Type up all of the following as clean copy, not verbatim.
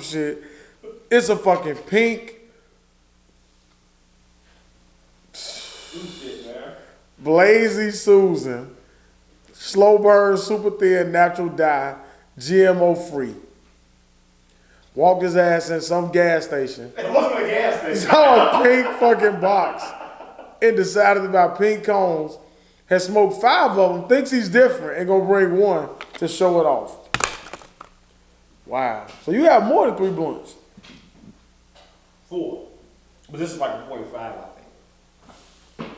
shit. It's a fucking pink. Shit, man. Blazy Susan. Slow burn, super thin, natural dye, GMO free. Walked his ass in some gas station. It wasn't a gas station. Saw a pink fucking box and decided about pink cones. Has smoked 5 of them, thinks he's different, and gonna bring one to show it off. Wow. So you have more than 3 blunts. 4. But this is like a 0.5, I think.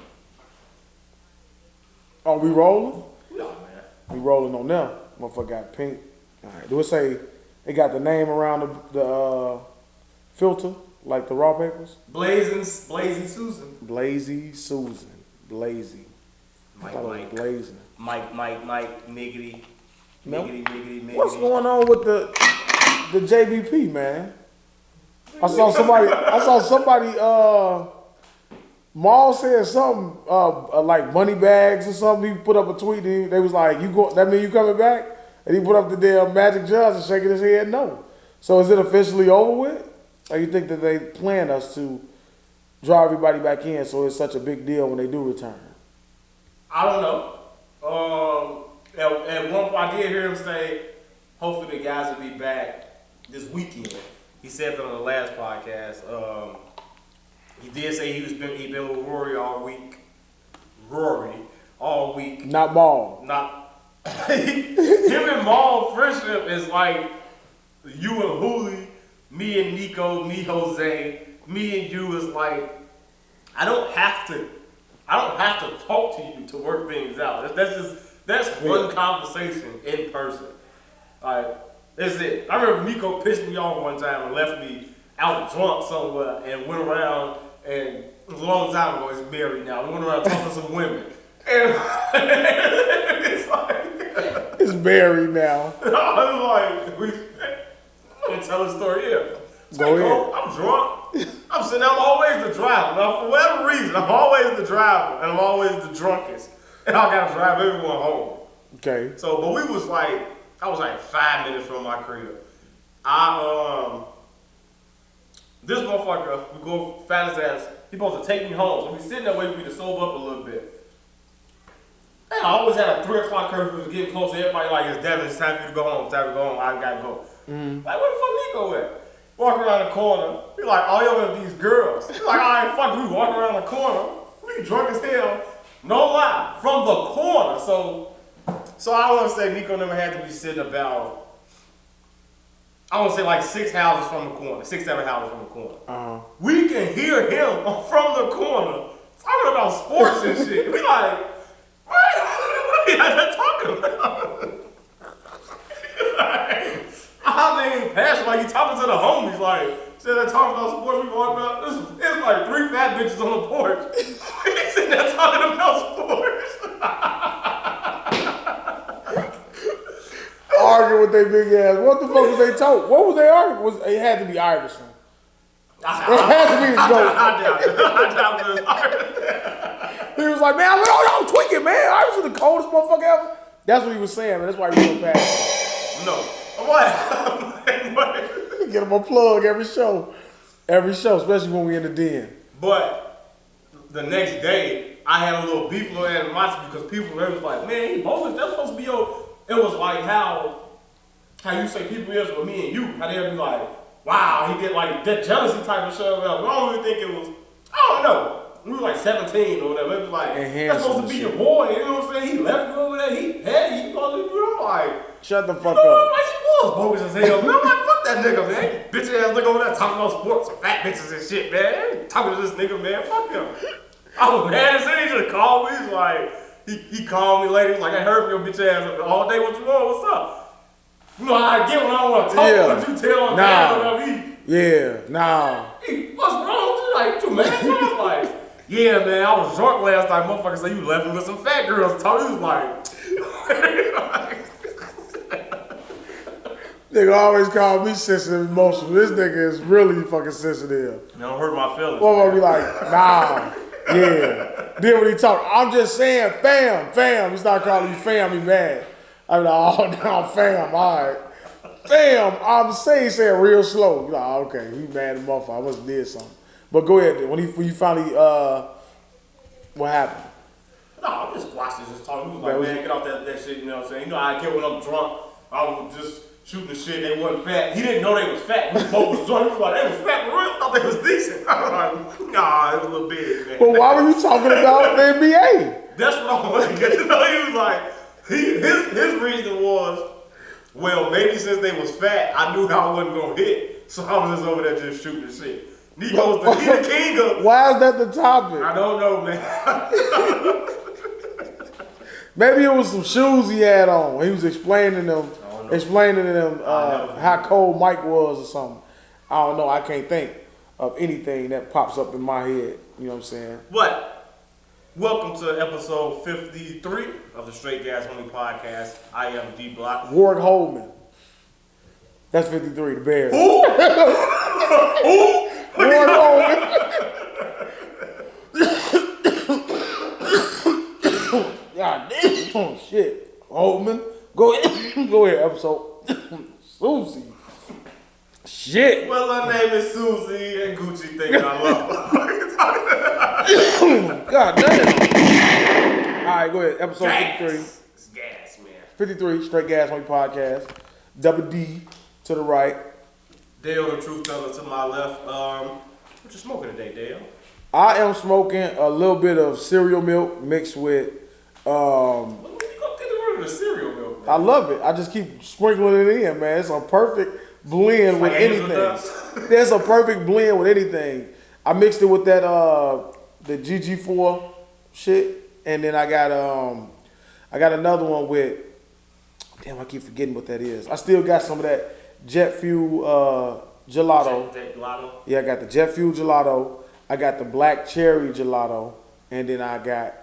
Oh, we rolling? No, man. We rolling on them. Motherfucker got pink. All right. Do it say it got the name around the filter, like the raw papers? Blazy Susan. Blazy Susan. Blazy. Blazing. Mike, Miggity. Miggity. What's going on with the JBP, man? I saw somebody. Maul said something like money bags or something. He put up a tweet. And they was like, "You go? That mean you coming back?" And he put up the damn Magic Johnson shaking his head no. So is it officially over with? Or you think that they plan us to draw everybody back in so it's such a big deal when they do return? I don't know. At one point, I did hear him say, hopefully the guys will be back this weekend. He said that on the last podcast. He did say he been with Rory all week. Not Maul. Not him and Maul friendship is like you and Hooli, me and Nico, me Jose, me and you is like I don't have to talk to you to work things out. That's one conversation in person. Like that's it. I remember Nico pissed me off one time and left me out drunk somewhere and went around and it was a long time ago. He's married now. We went around talking to some women. And it's like it's married now. I was like, I'm gonna tell the story here. Go ahead. I'm drunk. I'm sitting. I'm always the driver. Now, for whatever reason, I'm always the driver, and I'm always the drunkest, and I gotta drive everyone home. Okay. So, but I was like 5 minutes from my crib. This motherfucker, we go fat his ass. He supposed to take me home, so he's sitting there waiting for me to sober up a little bit. And I always had a 3 o'clock curfew. It was getting close. Everybody like, it's Devin. It's time for you to go home. It's time to go home. I gotta go. Like, where the fuck Nico at? Walk around the corner. He like, all y'all are these girls. He's like, all right, fuck, we walk around the corner. We drunk as hell. No lie. From the corner. So I want to say Nico never had to be sitting about, I want to say like 6 houses from the corner. 6, 7 houses from the corner. We can hear him from the corner talking about sports and shit. We like, what are you guys talking about? I mean, passion, like he talking to the homies, like, said they're talking about sports, we walk up, it's like 3 fat bitches on the porch. He's sitting there talking about sports. Arguing with their big ass. What the fuck was they talking? What was they arguing? It had to be Iverson. It had to be his joke. I doubt it was Iverson. He was like, man, I'm tweaking, man. Iverson the coldest motherfucker ever. That's what he was saying, man. That's why he was so passionate. No. What? Get him a plug every show. Every show, especially when we in the den. But the next day, I had a little beef, little animosity because people there was like, man, he bogus. That's supposed to be your. It was like how you say people is with me and you. How they'll be like, wow, he did like that jealousy type of shit. I don't really think it was. I don't know. We were like 17 or whatever. It was like that's supposed to be your boy. You know what I'm saying? He left you over there. He petty. He supposed to be. I'm like, shut the fuck up. up. He was bogus as hell. Man, I'm like, fuck that nigga, man. Bitch ass nigga over there talking about sports and fat bitches and shit, man. Talking to this nigga, man. Fuck him. I was mad as hell. He just called me. He's like, he called me later. He's like, I heard from your bitch ass all day. What you want? What's up? You know how I get when I don't want to talk. Yeah. But you tell him that. What's wrong with you? Like, you mad? I'm like, yeah, man. I was drunk last night. Motherfucker said you left me with some fat girls. He was like, nigga always call me sensitive emotional. This nigga is really fucking sensitive. You don't hurt my feelings. Well, I'll be like, nah, yeah. Then when he talk, I'm just saying, fam. He start calling you fam, he mad. I'm like, oh, no, fam, all right. Damn, I'm saying real slow. You're like, oh, okay, he mad at motherfucker. I must have did something. But go ahead. When you finally, what happened? No, I'm just watching, just talking. He was like, man, get off that shit, you know what I'm saying? You know, I get when I'm drunk, I was just shooting shit, they wasn't fat. He didn't know they was fat. We both was drunk. He was like, they was fat, but I thought they was decent. I was like, nah, it was a little big, man. But why were you talking about the NBA? That's what I wanted to get to know. He was like, his reason was, well, maybe since they was fat, I knew I wasn't going to hit. So I was just over there just shooting shit. He the king of. Why is that the topic? I don't know, man. Maybe it was some shoes he had on. He was explaining to them how cold Mike was or something. I don't know. I can't think of anything that pops up in my head. You know what I'm saying? But welcome to episode 53 of the Straight Gas Only podcast. I am Dblock. Warwick Holman. That's 53. The Bears. Who? Who? Warwick Holman. God damn. Oh, shit. Holman. Go ahead, episode. Susie. Shit. Well, her name is Susie and Gucci thinking I love her. God damn. All right, go ahead. Episode gas. 53. It's gas, man. 53, Straight Gas Only podcast. Double D to the right. Daeo, the truth teller, to my left. What you smoking today, Daeo? I am smoking a little bit of cereal milk mixed with What you gonna get rid of the cereal milk, man? I love it. I just keep sprinkling it in, man. It's a perfect blend with anything. There's a perfect blend with anything. I mixed it with that the GG4 shit, and then I got another one with. Damn, I keep forgetting what that is. I still got some of that jet fuel gelato. Gelato? Yeah, I got the jet fuel gelato. I got the black cherry gelato, and then I got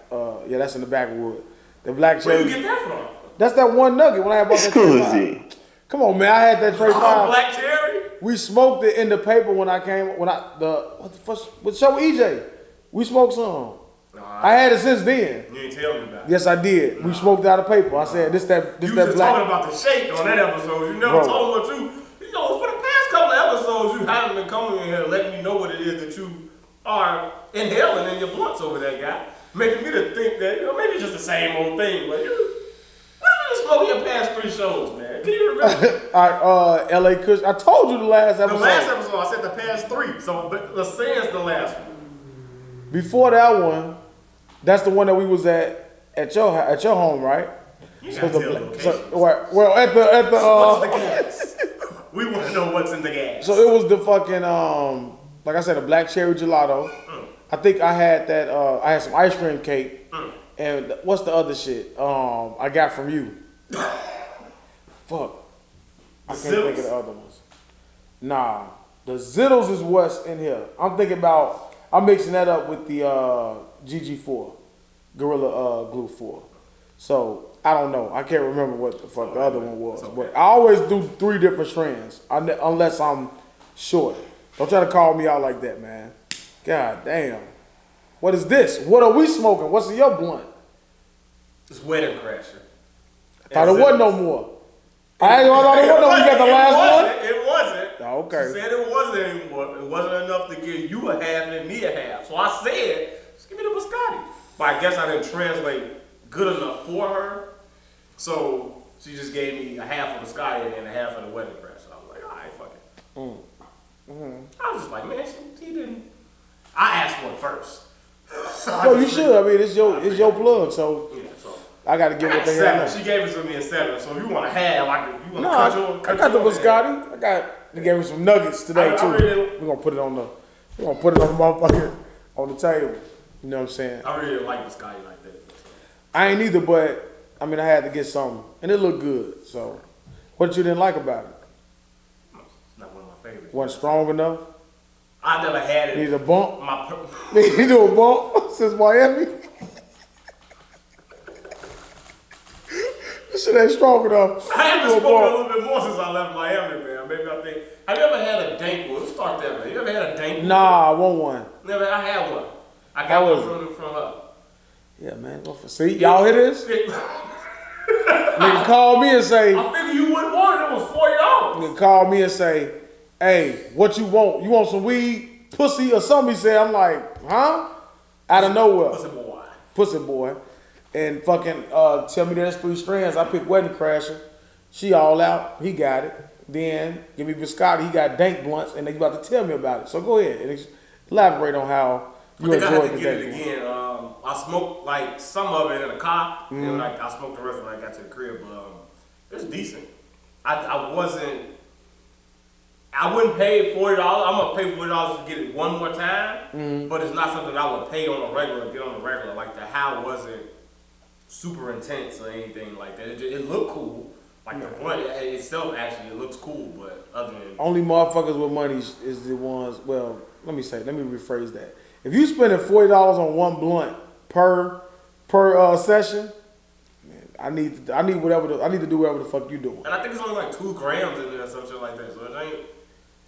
that's in the backwood. The black cherry. Where you get that from? That's that one nugget when I had bought that Trey 5. Come on, man, I had that Trey 5. Black cherry? We smoked it in the paper when I came what the fuck with Show EJ. We smoked some. I had it since then. You ain't tell me about it. Yes, I did. We smoked out of paper. I said this that You black. just talking about the shake on that episode. You never told what you know, for the past couple of episodes, you haven't been coming in here letting me know what it is that you are inhaling in your blunts over there, guy. Making me to think that, maybe it's just the same old thing, but what have you smoked your past 3 shows, man? Can you remember? LA Kush. I told you the last episode. The last episode, I said the past 3. So let's say it's the last one. Before that one, that's the one that we was at your home, right? You gotta tell the location. Well, at the What's the gas? We want to know what's in the gas. So it was the fucking like I said, a black cherry gelato. I think I had that. I had some ice cream cake, and what's the other shit? I got from you. Fuck, I can't think of the other ones. Nah, the Zittles is what's in here. I'm mixing that up with the GG4, Gorilla Glue 4. So I don't know. I can't remember what the fuck the other one was. Okay. But I always do 3 different strands unless I'm short. Don't try to call me out like that, man. God damn. What is this? What are we smoking? What's in your blunt? It's Wedding Crasher. I thought it wasn't no more. I ain't gonna know it wasn't no more. You got the last one? It wasn't. Oh, okay. She said it wasn't anymore. It wasn't enough to give you a half and me a half. So I said, just give me the biscotti. But I guess I didn't translate good enough for her. So she just gave me a half of biscotti and a half of the Wedding Crasher. I was like, all right, fuck it. I was just like, man, he didn't. I asked for it first. No, you should. I mean, it's your plug, so yeah, so I got to give it the hell. She gave it to me in 7. So if you want to have, I got the biscotti. They gave me some nuggets today too. We're gonna put it on the motherfucker on the table. You know what I'm saying? I really like biscotti like that. I ain't either, but I mean, I had to get something, and it looked good. So, what you didn't like about it? It's not one of my favorites. Wasn't strong enough. I never had it. Need a bump. Need a bump since Miami. This shit ain't strong enough. I haven't spoken a little bit more since I left Miami, man. Maybe I think. Have you ever had a dank one? Let's start there, man. You ever had a dank one? Nah, I want one. Never. I had one. I got one from her. Yeah, man. See, y'all hear this? Nigga call me and say. I figured you wouldn't want it. It was $40. Nigga call me and say, hey, what you want? You want some weed, pussy, or something? He said, I'm like, huh? Out of nowhere. Pussy boy. And fucking tell me there's 3 strands. I pick Wedding Crasher. She all out. He got it. Then give me Biscotti. He got dank blunts, and they about to tell me about it. So go ahead and elaborate on how you enjoyed the get it again. I smoked like some of it in a car, and like I smoked the rest when I got to the crib. It was decent. I wouldn't pay $40. I'm gonna pay $40 to get it one more time, but it's not something I would pay on a regular. Get on the regular. Like the how wasn't super intense or anything like that. It looked cool. Like the blunt itself, actually, it looks cool, but other than only motherfuckers with money is the ones. Well, let me rephrase that. If you spending $40 on one blunt per session, man, I need to do whatever the fuck you doing. And I think it's only like 2 grams in there or some shit like that. So it ain't.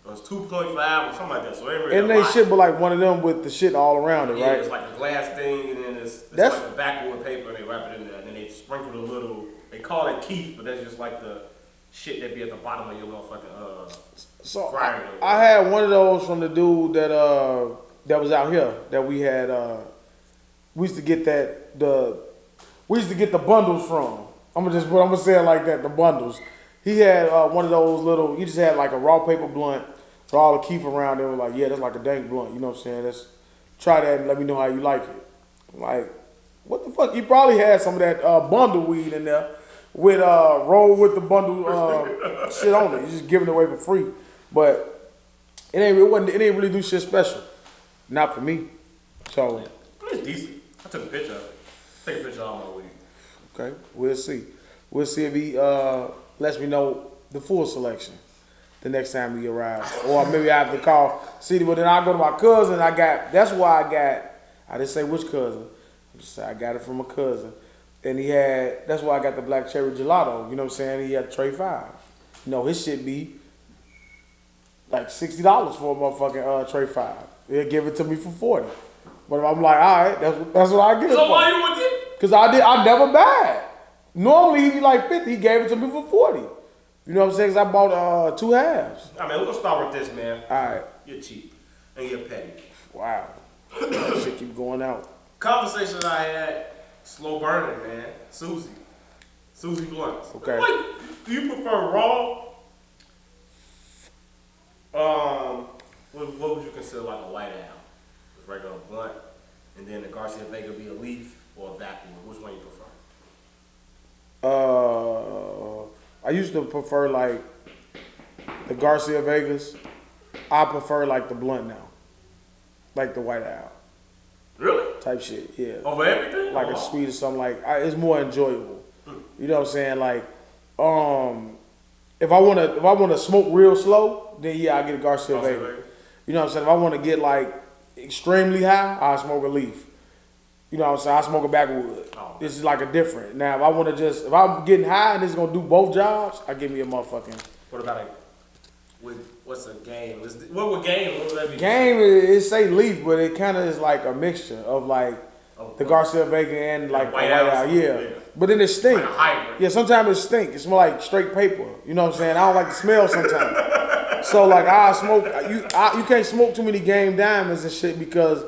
It's 2.5 or something like that. So it ain't really. And they shit, but like one of them with the shit all around it, yeah, right? It's like a glass thing, and then it's like a backwood paper, and they wrap it in there, and then they sprinkle a little. They call it keef, but that's just like the shit that be at the bottom of your motherfucking So grinder. I had one of those from the dude that was out here that we had. We used to get the bundles from. I'm gonna say it like that. The bundles. He had one of those little. He just had like a raw paper blunt with all the keef around there. We're like, yeah, that's like a dank blunt. You know what I'm saying? Let's try that and let me know how you like it. I'm like, what the fuck? He probably had some of that bundle weed in there with roll with the bundle shit on it. He's just giving it away for free, but it ain't really do shit special. Not for me. So it's decent. I took a picture of it. Take a picture of all my weed. Okay, we'll see. We'll see if he lets me know the full selection the next time he arrives. Or maybe I have to call. See, but then I go to my cousin. That's why I didn't say which cousin. I got it from a cousin. And that's why I got the black cherry gelato. You know what I'm saying? He had Tray 5. You know, his shit be like $60 for a motherfucking Tray 5. He'll give it to me for 40. But I'm like, all right, that's what I get it for. So why you with it? Because I never buy it. Normally he'd be like 50. He gave it to me for 40. You know what I'm saying? Because I bought 2 halves. I mean, we're going to start with this, man. All right. You're cheap. And you're petty. Wow. That shit keep going out. Conversation that I had, slow burning, man. Susie Blunts. Okay. Like, do you prefer raw? What would you consider like a white owl? Just regular blunt, and then the Garcia Vega be a leaf or a vacuum. Which one you prefer? I used to prefer like the Garcia Vegas. I prefer like the blunt now, like the white owl. Really? Type shit, yeah. Over everything? Like a sweet or something it's more enjoyable. You know what I'm saying? Like, if I wanna smoke real slow, then yeah, I get a Garcia Vega. You know what I'm saying? If I wanna get like extremely high, I smoke a leaf. You know what I'm saying? I smoke a backwood. Oh. This is like a different. Now, if I'm getting high and it's gonna do both jobs, I give me a motherfucking. What about what's a game? What would game? What would that be? Game it say leaf, but it kind of is like a mixture of like the Garcia Vega and like a white owl. Yeah. But then it stink. Like yeah, sometimes it stink. It smell like straight paper. You know what I'm saying? I don't like the smell sometimes. So like I smoke. You can't smoke too many Game Diamonds and shit because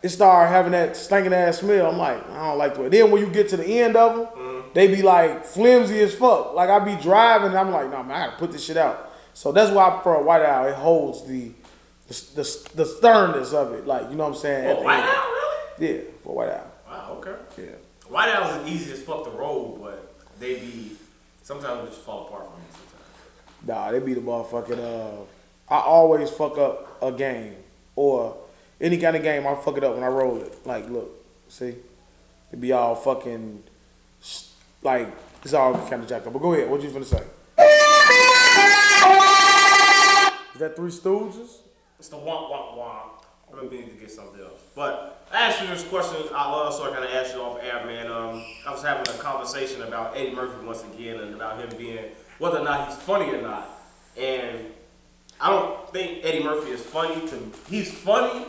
it start having that stinking ass smell. I'm like, I don't like the way. Then when you get to the end of them, they be like flimsy as fuck. Like I be driving and I'm like, nah, man, I gotta put this shit out. So that's why I prefer a white owl. It holds the sternness of it. Like, you know what I'm saying? Oh, white owl, really? Yeah, for white owl. Wow, okay. Yeah. White owls is easy as fuck to roll, but sometimes they just fall apart from me sometimes. Nah, they be the motherfucking, I always fuck up a game or any kind of game. I fuck it up when I roll it. Like, look, see? It be all fucking, like, it's all kind of jacked up. But go ahead, what you finna say? Is that Three Stooges? It's the womp womp womp. I'm gonna need to get something else. But I asked you this question. I also kind of asked you off air, man. I was having a conversation about Eddie Murphy once again and about him being whether or not he's funny or not. And I don't think Eddie Murphy is funny. He's funny,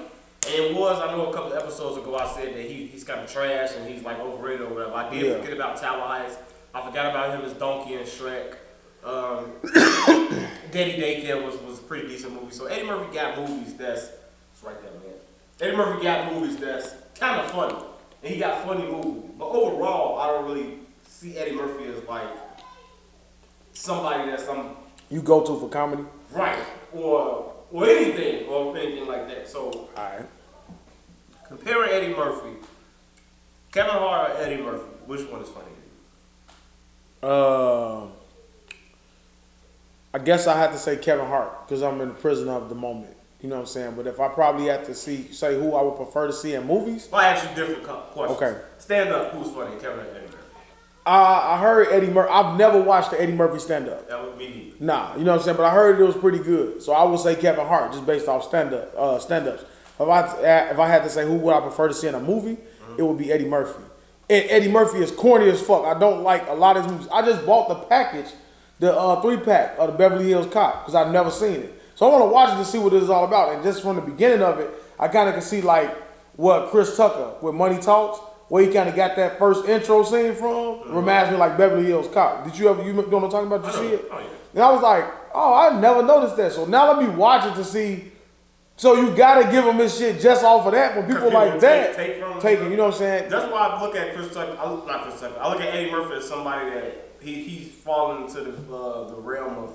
and it was. I know a couple of episodes ago I said that he's kind of trash and he's like overrated or whatever. I did forget about Tower Heist. I forgot about him as Donkey and Shrek. Daddy Daycare was a pretty decent movie. So Eddie Murphy got movies that's right there, man. Eddie Murphy got movies that's kind of funny, and he got funny movies. But overall, I don't really see Eddie Murphy as like somebody that's you go to for comedy, right or anything like that. So, alright. Comparing Eddie Murphy, Kevin Hart or Eddie Murphy, which one is funny to you? I guess I have to say Kevin Hart because I'm in the prison of the moment. You know what I'm saying? But if I probably had to say who I would prefer to see in movies. Well, I ask you different questions. Okay. Stand up, who's funny, Kevin or Eddie Murphy? I heard Eddie Murphy. I've never watched the Eddie Murphy stand up. That would be neither. Nah, you know what I'm saying? But I heard it was pretty good. So I would say Kevin Hart just based off stand-ups. If I had to say who would I prefer to see in a movie, it would be Eddie Murphy. And Eddie Murphy is corny as fuck. I don't like a lot of his movies. I just bought the package, the 3-pack of the Beverly Hills Cop because I've never seen it. So I want to watch it to see what it's all about. And just from the beginning of it, I kind of can see like what Chris Tucker with Money Talks, where he kind of got that first intro scene from, reminds me like Beverly Hills Cop. Did you know what I'm talking about? Did you see it? Oh, yeah. And I was like, oh, I never noticed that. So now let me watch it to see. So you gotta give him his shit just off of that. When people like that take it, you know what I'm saying? That's why I look at Chris Tucker. Not Chris Tucker. I look at Eddie Murphy as somebody that he's fallen into the realm of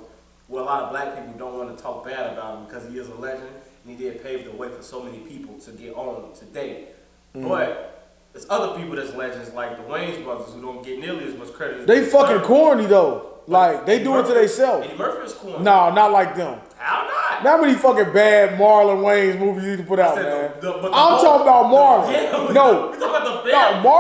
where a lot of black people don't want to talk bad about him because he is a legend and he did pave the way for so many people to get on today. But there's other people that's legends like the Wayans brothers who don't get nearly as much credit. As they fucking corny though. Like they do it to themselves. Eddie Murphy is corny. No, not like them. How not? How many fucking bad Marlon Wayans movies you can put out, man? I'm talking about Marlon. No, we talking about the film. No,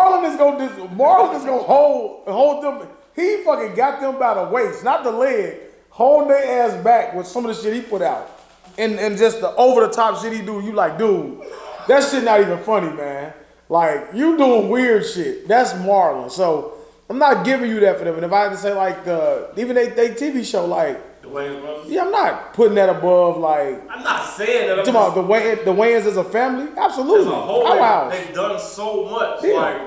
Marlon is gonna hold them. He fucking got them by the waist, not the leg, holding their ass back with some of the shit he put out, and just the over the top shit he do. You like, dude, that shit not even funny, man. Like you doing weird shit. That's Marlon. So I'm not giving you that for them. And if I had to say like even they TV show like. The Wayans brothers? Yeah, I'm not putting that above like. I'm not saying that. I'm talking about the Wayans as a family. Absolutely. As a whole, wow. they've done so much. Yeah. Like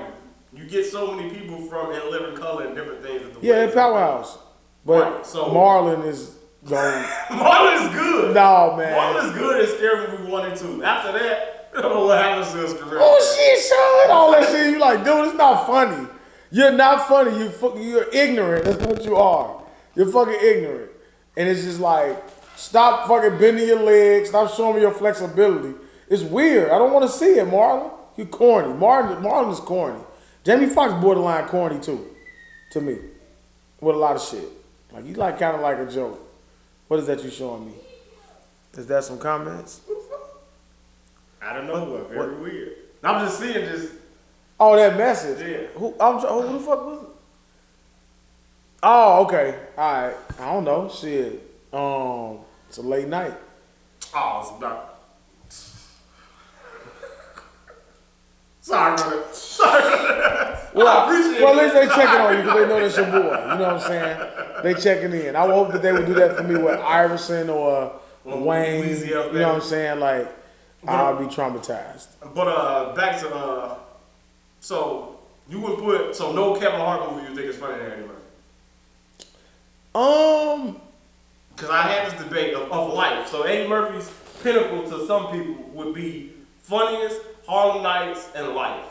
you get so many people from In Living Color and different things. At the They're powerhouse. But right, so Marlon is going. Marlon is good. No, man. Marlon is good in Scary Movie 1 and 2. After that, I don't know what happens to his career. Oh shit, son! All that shit. You like, dude, it's not funny. You're not funny. You're ignorant. That's what you are. You're fucking ignorant. And it's just like, stop fucking bending your legs. Stop showing me your flexibility. It's weird. I don't want to see it, Marlon. You're corny. Marlon is corny. Jamie Foxx borderline corny too, to me, with a lot of shit. Like you like kind of like a joke. What is that you showing me? Is that some comments? I don't know. Very weird. I'm just seeing this. Oh, that message. Yeah. Who the fuck was it? Oh, okay. All right. I don't know. Shit. It's a late night. Oh, it's about. Sorry, brother. Well, at least they checking on you because they know that's your boy. You know what I'm saying? They checking in. I would hope that they would do that for me with Iverson or Wayne. You know what I'm saying? Like, I'll be traumatized. But back to so you would put no Kevin Hart movie you think is funny than Eddie Murphy? Because I had this debate of life. So Eddie Murphy's pinnacle to some people would be funniest, Harlem Nights, and Life.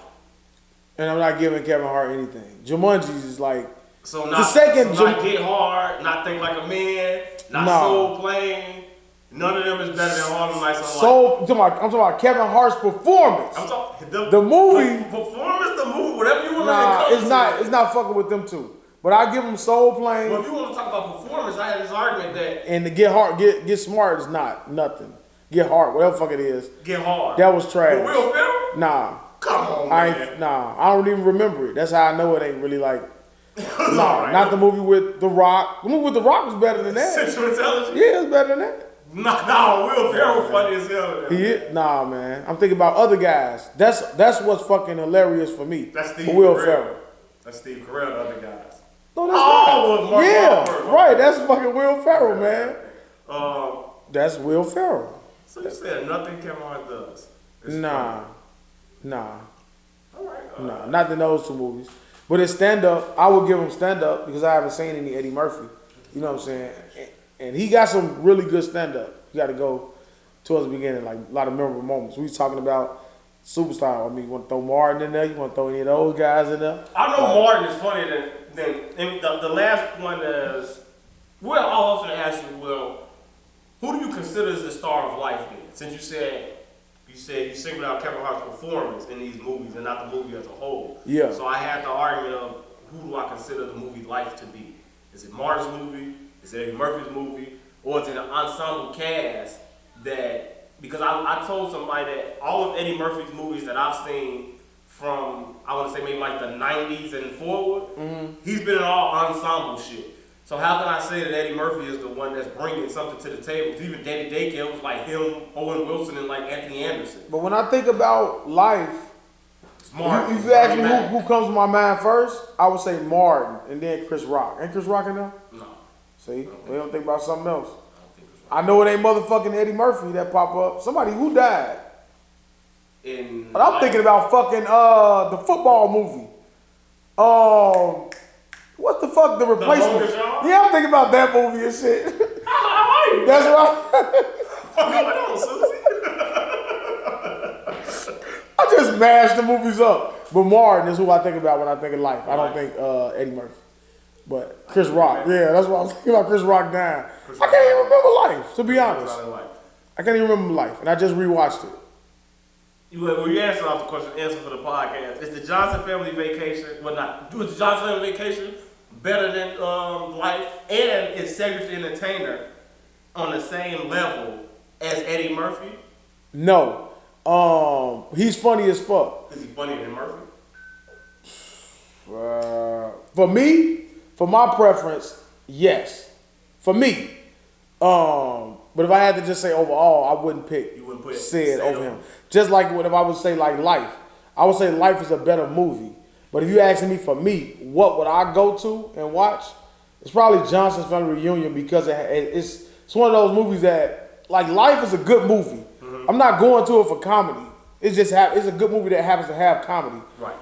And I'm not giving Kevin Hart anything. Jumanji is like not Get Hard, not Think Like a Man, not Soul Plane. None of them is better than Harlem Nights and Life. I'm talking about Kevin Hart's performance. I'm talking the movie. Performance, the movie, whatever you want to to call it's not fucking with them two. But I give them Soul Plane. Well, if you want to talk about performance, I had this argument that and the Get Smart is not nothing. Get Hard, whatever the fuck it is. Get Hard. That was trash. With Will Ferrell? Nah. Come on, man. I don't even remember it. That's how I know it ain't really like. Right. Not the movie with The Rock. The movie with The Rock was better than that. Central Intelligence? Yeah, it's better than that. No, Will Ferrell funny as hell. Nah, man. I'm thinking about other guys. That's what's fucking hilarious for me. That's Steve Will Carell. Ferrell. That's Steve Carell, the other guys. No, that's not. Mark yeah, Wahlberg. Right. That's fucking Will Ferrell, man. That's Will Ferrell. So you said nothing Kevin Hart does. Nah. All right. Nah, not in those two movies. But it's stand up. I would give him stand up because I haven't seen any Eddie Murphy. You know what I'm saying? And he got some really good stand-up. You got to go towards the beginning, like a lot of memorable moments. We was talking about Superstar. I mean, you want to throw Martin in there? You want to throw any of those guys in there? I know Martin is funnier than the last one is. Well, I'll often ask you, Will, who do you consider as the star of life then? Since you said you singled out Kevin Hart's performance in these movies and not the movie as a whole. Yeah. So I had the argument of who do I consider the movie Life to be? Is it Martin's movie? Is it Eddie Murphy's movie? Or is it an ensemble cast that, because I told somebody that all of Eddie Murphy's movies that I've seen from, I want to say maybe like the 90s and forward, he's been in all ensemble shit. So how can I say that Eddie Murphy is the one that's bringing something to the table? Even Danny Daycare was like him, Owen Wilson, and like Anthony Anderson. But when I think about Life, Martin. if you ask me who comes to my mind first, I would say Martin and then Chris Rock. Ain't Chris Rock in there? No. See, we don't think about something else. I know it ain't motherfucking Eddie Murphy that pop up. Somebody who died. But I'm thinking about fucking the football movie. What the fuck, The Replacement? Yeah, I'm thinking about that movie and shit. How are you? That's right. What's going on, Susie? I just mashed the movies up. But Martin is who I think about when I think of Life. I don't think Eddie Murphy. But Chris Rock, yeah, that's what I'm thinking about. Chris Rock dying. I can't even remember Life, to be honest. I can't even remember Life, and I just rewatched it. You answered off the question, answer for the podcast. Is the Johnson Family Vacation, is the Johnson Family Vacation better than Life? And is Cedric the Entertainer on the same level as Eddie Murphy? No. He's funny as fuck. Is he funnier than Murphy? For me, for my preference, yes. For me. But if I had to just say overall, I wouldn't pick Sid over him. Just like if I would say like Life. I would say Life is a better movie. But if you asking me for me, what would I go to and watch? It's probably Johnson's Family Reunion because it's one of those movies that, like, Life is a good movie. Mm-hmm. I'm not going to it for comedy. It's a good movie that happens to have comedy. Right.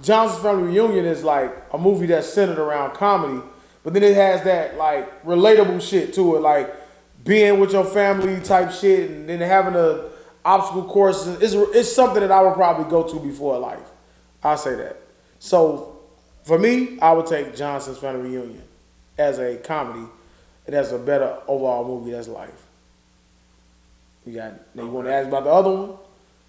Johnson's Family Reunion is like a movie that's centered around comedy, but then it has that like relatable shit to it, like being with your family type shit, and then having a obstacle course. It's something that I would probably go to before Life. I'll say that. So for me, I would take Johnson's Family Reunion as a comedy, and as a better overall movie. That's Life. You want to ask about the other one?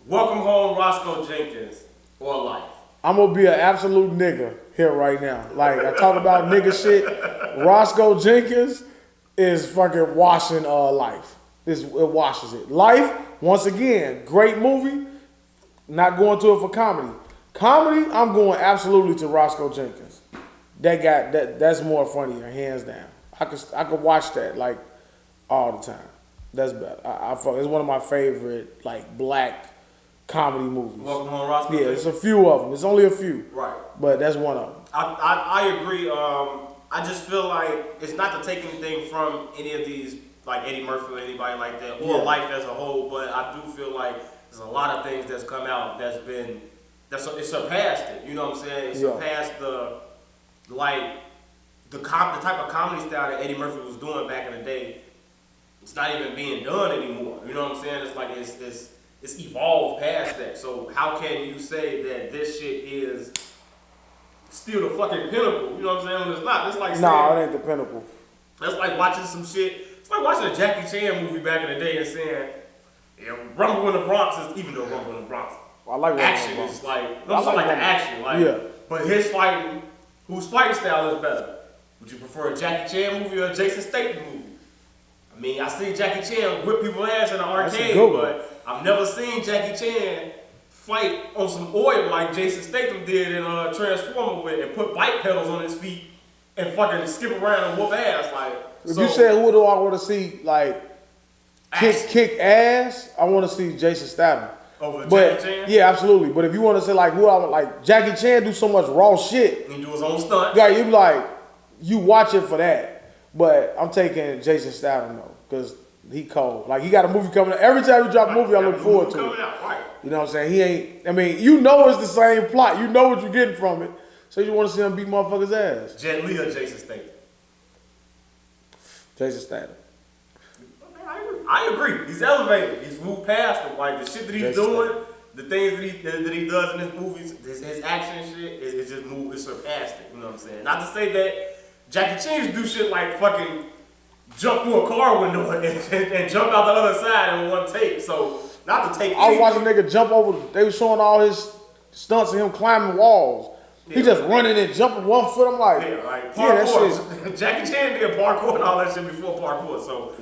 Welcome Home, Roscoe Jenkins, or Life? I'm going to be an absolute nigga here right now. Like, I talk about nigga shit. Roscoe Jenkins is fucking washing Life. It washes it. Life, once again, great movie. Not going to it for comedy. Comedy, I'm going absolutely to Roscoe Jenkins. That's more funnier, hands down. I could watch that like all the time. That's better. It's one of my favorite like black comedy movies. Welcome Home, Roscoe. Yeah, it's a few of them. It's only a few. Right. But that's one of them. I agree. I just feel like it's not to take anything from any of these, like Eddie Murphy or anybody like that, or Life as a whole. But I do feel like there's a lot of things that's come out it surpassed it. You know what I'm saying? It surpassed the type of comedy style that Eddie Murphy was doing back in the day. It's not even being done anymore. You know what I'm saying? It's like it's evolved past that. So how can you say that this shit is still the fucking pinnacle? You know what I'm saying? It's not. It's like saying, it ain't the pinnacle. That's like watching some shit. It's like watching a Jackie Chan movie back in the day and saying, yeah, Rumble in the Bronx is, even though Rumble in the Bronx, I like action is like, I'm like the action, like, yeah. But whose fighting style is better? Would you prefer a Jackie Chan movie or a Jason Statham movie? I mean, I seen Jackie Chan whip people's ass in the arcade, but I've never seen Jackie Chan fight on some oil like Jason Statham did in Transformer with, and put bike pedals on his feet and fucking skip around and whoop ass. Like, if you said who do I want to see like kick ass, I want to see Jason Statham. Over Jackie Chan? Yeah, absolutely. But if you want to say like who I want, like Jackie Chan do so much raw shit. He do his own stunt. Like you like you watch it for that. But I'm taking Jason Statham though, because he cold. Like he got a movie coming out. Every time he drop a movie, I look forward to it. You know what I'm saying? You know it's the same plot. You know what you're getting from it. So you want to see him beat motherfuckers' ass. Jet Li or Jason Statham? Jason Statham. I agree. He's elevated. He's moved past it. Like the shit that he's doing, the things that he does in his movies, his action shit, is just moved. It's surpassed it. You know what I'm saying? Not to say that Jackie Chan used to do shit like fucking jump through a car window and jump out the other side in one take. So not to take. I was watching a nigga jump over. They were showing all his stunts of him climbing walls. Yeah. He just running and jumping 1 foot. I'm like, that shit. Jackie Chan did parkour and all that shit before parkour. So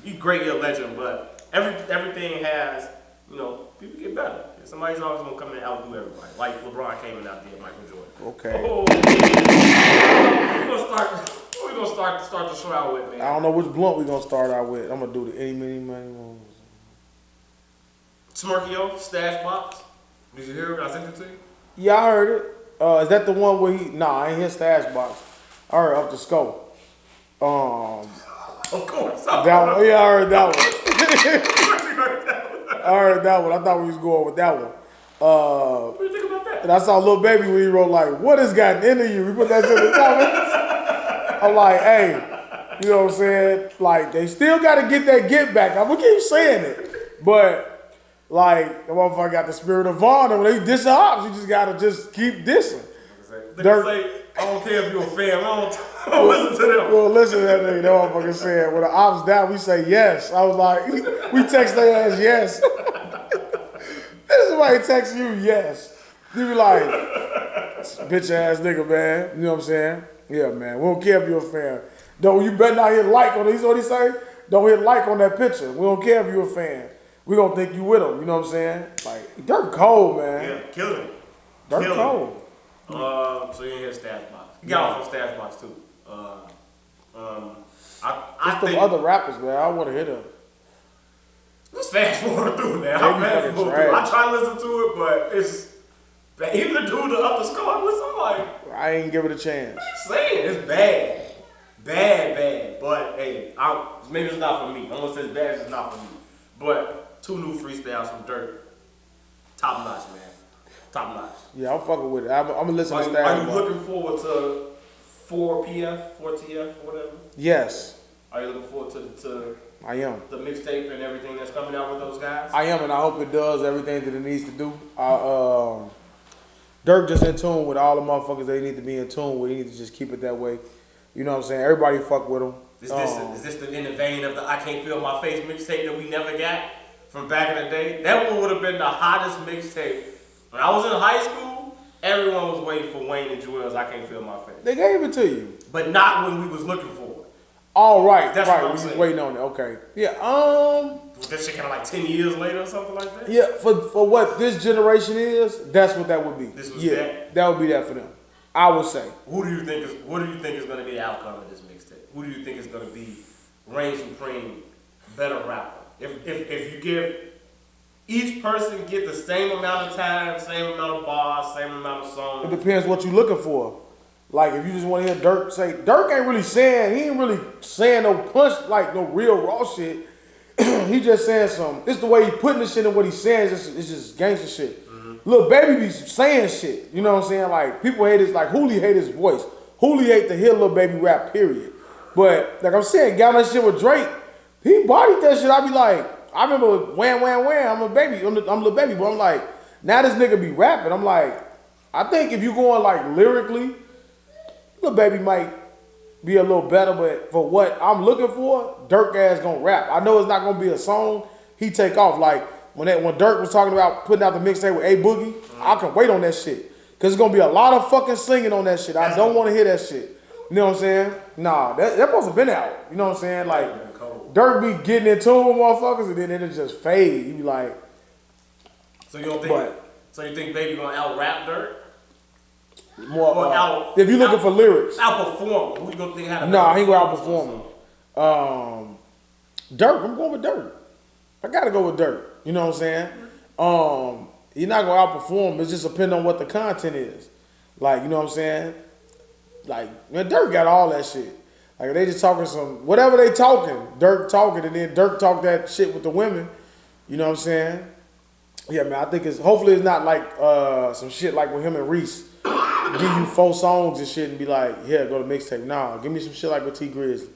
he's great, he's a legend. But everything has, you know, people get better. Somebody's always gonna come in and outdo everybody. Like LeBron came in and outdid Michael Jordan. Okay. Oh, we're gonna start the show out with, man. I don't know which blunt we're gonna start out with. I'm gonna do the any, many, money. Smirkio, Stash Box. Did you hear it? I sent it to you? Yeah, I heard it. Is that the one where he? Nah, I ain't hear Stash Box. I heard Up the Scope. Of course. That one. Yeah, I heard that one. I heard that one. I thought we was going with that one. What do you think about that? And I saw Lil Baby when he wrote like, "What has gotten into you?" We put that shit in the comments. I'm like, hey, you know what I'm saying? Like, they still got to get that get back. I'm gonna keep saying it, but. Like, the motherfucker got the spirit of Vaughn, and when they diss the ops, you just gotta just keep dissing. They say, I don't care if you're a fan, I don't listen to them. Well, listen to that nigga, that motherfucker said, when the ops down, we say yes. I was like, we text their ass yes. Then somebody text you yes. You be like, bitch ass nigga, man. You know what I'm saying? Yeah, man, we don't care if you're a fan. Though you better not hit like on it. You know what he say? Don't hit like on that picture. We don't care if you're a fan. We gonna think you with him, you know what I'm saying? Like, Durk cold, man. Yeah, killing it. Durk cold. So you ain't hit Stash Box. He got off on Stash Box too. I think other rappers, man. I want to hit them. Let's fast forward through, man. I'm fast forward through. I try to listen to it, but it's even the dude the Up the Scope. I'm like, I ain't give it a chance. I'm saying it's bad. But hey, maybe it's not for me. I'm gonna say it's bad. It's not for me. But 2 new freestyles from Durk. Top notch, man. Top notch. Yeah, I'm fucking with it. I'm gonna listen to Stash. Are you looking forward to 4TF, whatever? Yes. Are you looking forward to I am. The mixtape and everything that's coming out with those guys? I am, and I hope it does everything that it needs to do. Durk just in tune with all the motherfuckers they need to be in tune with. He needs to just keep it that way. You know what I'm saying? Everybody fuck with him. Is this in the vein of the I Can't Feel My Face mixtape that we never got from back in the day? That one would have been the hottest mixtape. When I was in high school, everyone was waiting for Wayne and Joel's I Can't Feel My Face. They gave it to you. But not when we was looking for it. Oh, right. That's right. What I'm we saying. Waiting on it. Okay. Yeah. Was that shit kind of like 10 years later or something like that? Yeah, for what this generation is, that's what that would be. This was that would be that for them. I would say. What do you think is going to be the outcome of this mixtape? Who do you think is going to be reign supreme, better rapper? If you give each person get the same amount of time, same amount of bars, same amount of songs. It depends what you're looking for. Like if you just want to hear Durk say, Durk ain't really saying no punch, like no real raw shit. He just saying some. It's the way he putting the shit in what he's saying. It's just gangster shit. Mm-hmm. Lil Baby be saying shit. You know what I'm saying? Like people hate his, like Hooli hate his voice. Hooli hate to hear Lil Baby rap, period. But like I'm saying, got that shit with Drake. He bodied that shit. I be like, I remember wham. I'm a baby. I'm Lil Baby, but I'm like, now this nigga be rapping. I'm like, I think if you going like lyrically, Lil Baby might be a little better, but for what I'm looking for, Durk ass gonna rap. I know it's not gonna be a song. He take off. Like when Durk was talking about putting out the mixtape with A Boogie, I can wait on that shit. Cause it's gonna be a lot of fucking singing on that shit. I don't want to hear that shit. You know what I'm saying? Nah, that supposed to been out. You know what I'm saying? Like Durk be getting in tune with motherfuckers and then it just fade. You be like, so you don't think? So you think Baby gonna out rap Durk? More. If you looking for lyrics, outperform. Who you gonna think had? Nah, he gonna outperform him. Durk. I'm going with Durk. I gotta go with Durk. You know what I'm saying? He's not gonna outperform. It just depends on what the content is. Like, you know what I'm saying? Like, man, Durk got all that shit. Like, they just talking some, whatever they talking, Durk talking, and then Durk talk that shit with the women. You know what I'm saying? Yeah, man, I think hopefully it's not like some shit like with him and Reese. Give you 4 songs and shit and be like, yeah, go to mixtape. Nah, give me some shit like with T Grizzly.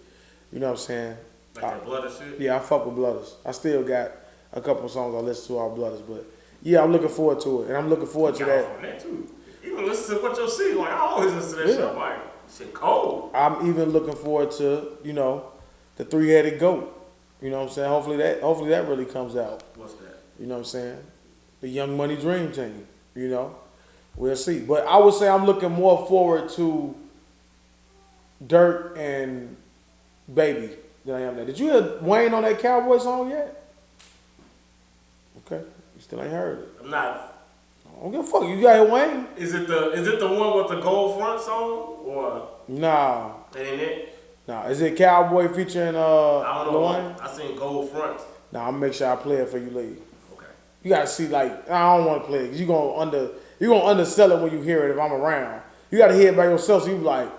You know what I'm saying? Like that Blooders shit? Yeah, I fuck with Blooders. I still got a couple of songs I listen to all Blooders, but yeah, I'm looking forward to it. And I'm looking forward to that. On that too. Even listen to what you'll see. Like, I always listen to that shit. I'm like, shit cold. I'm even looking forward to, the 3-headed goat. You know what I'm saying? Hopefully that really comes out. What's that? You know what I'm saying? The Young Money Dream Team. We'll see. But I would say I'm looking more forward to Durk and Baby than I am that. Did you hear Wayne on that Cowboy song yet? Okay. You still ain't heard it. I'm not. I don't give a fuck. You got hear Wayne? Is it the one with the gold front song? Or Nah. That ain't it? Nah. Is it Cowboy featuring I don't know. Wayne? I seen gold fronts. Nah, I'm gonna make sure I play it for you later. Okay. You gotta see, like, I don't wanna play it because you're gonna undersell it when you hear it if I'm around. You gotta hear it by yourself, so you be like,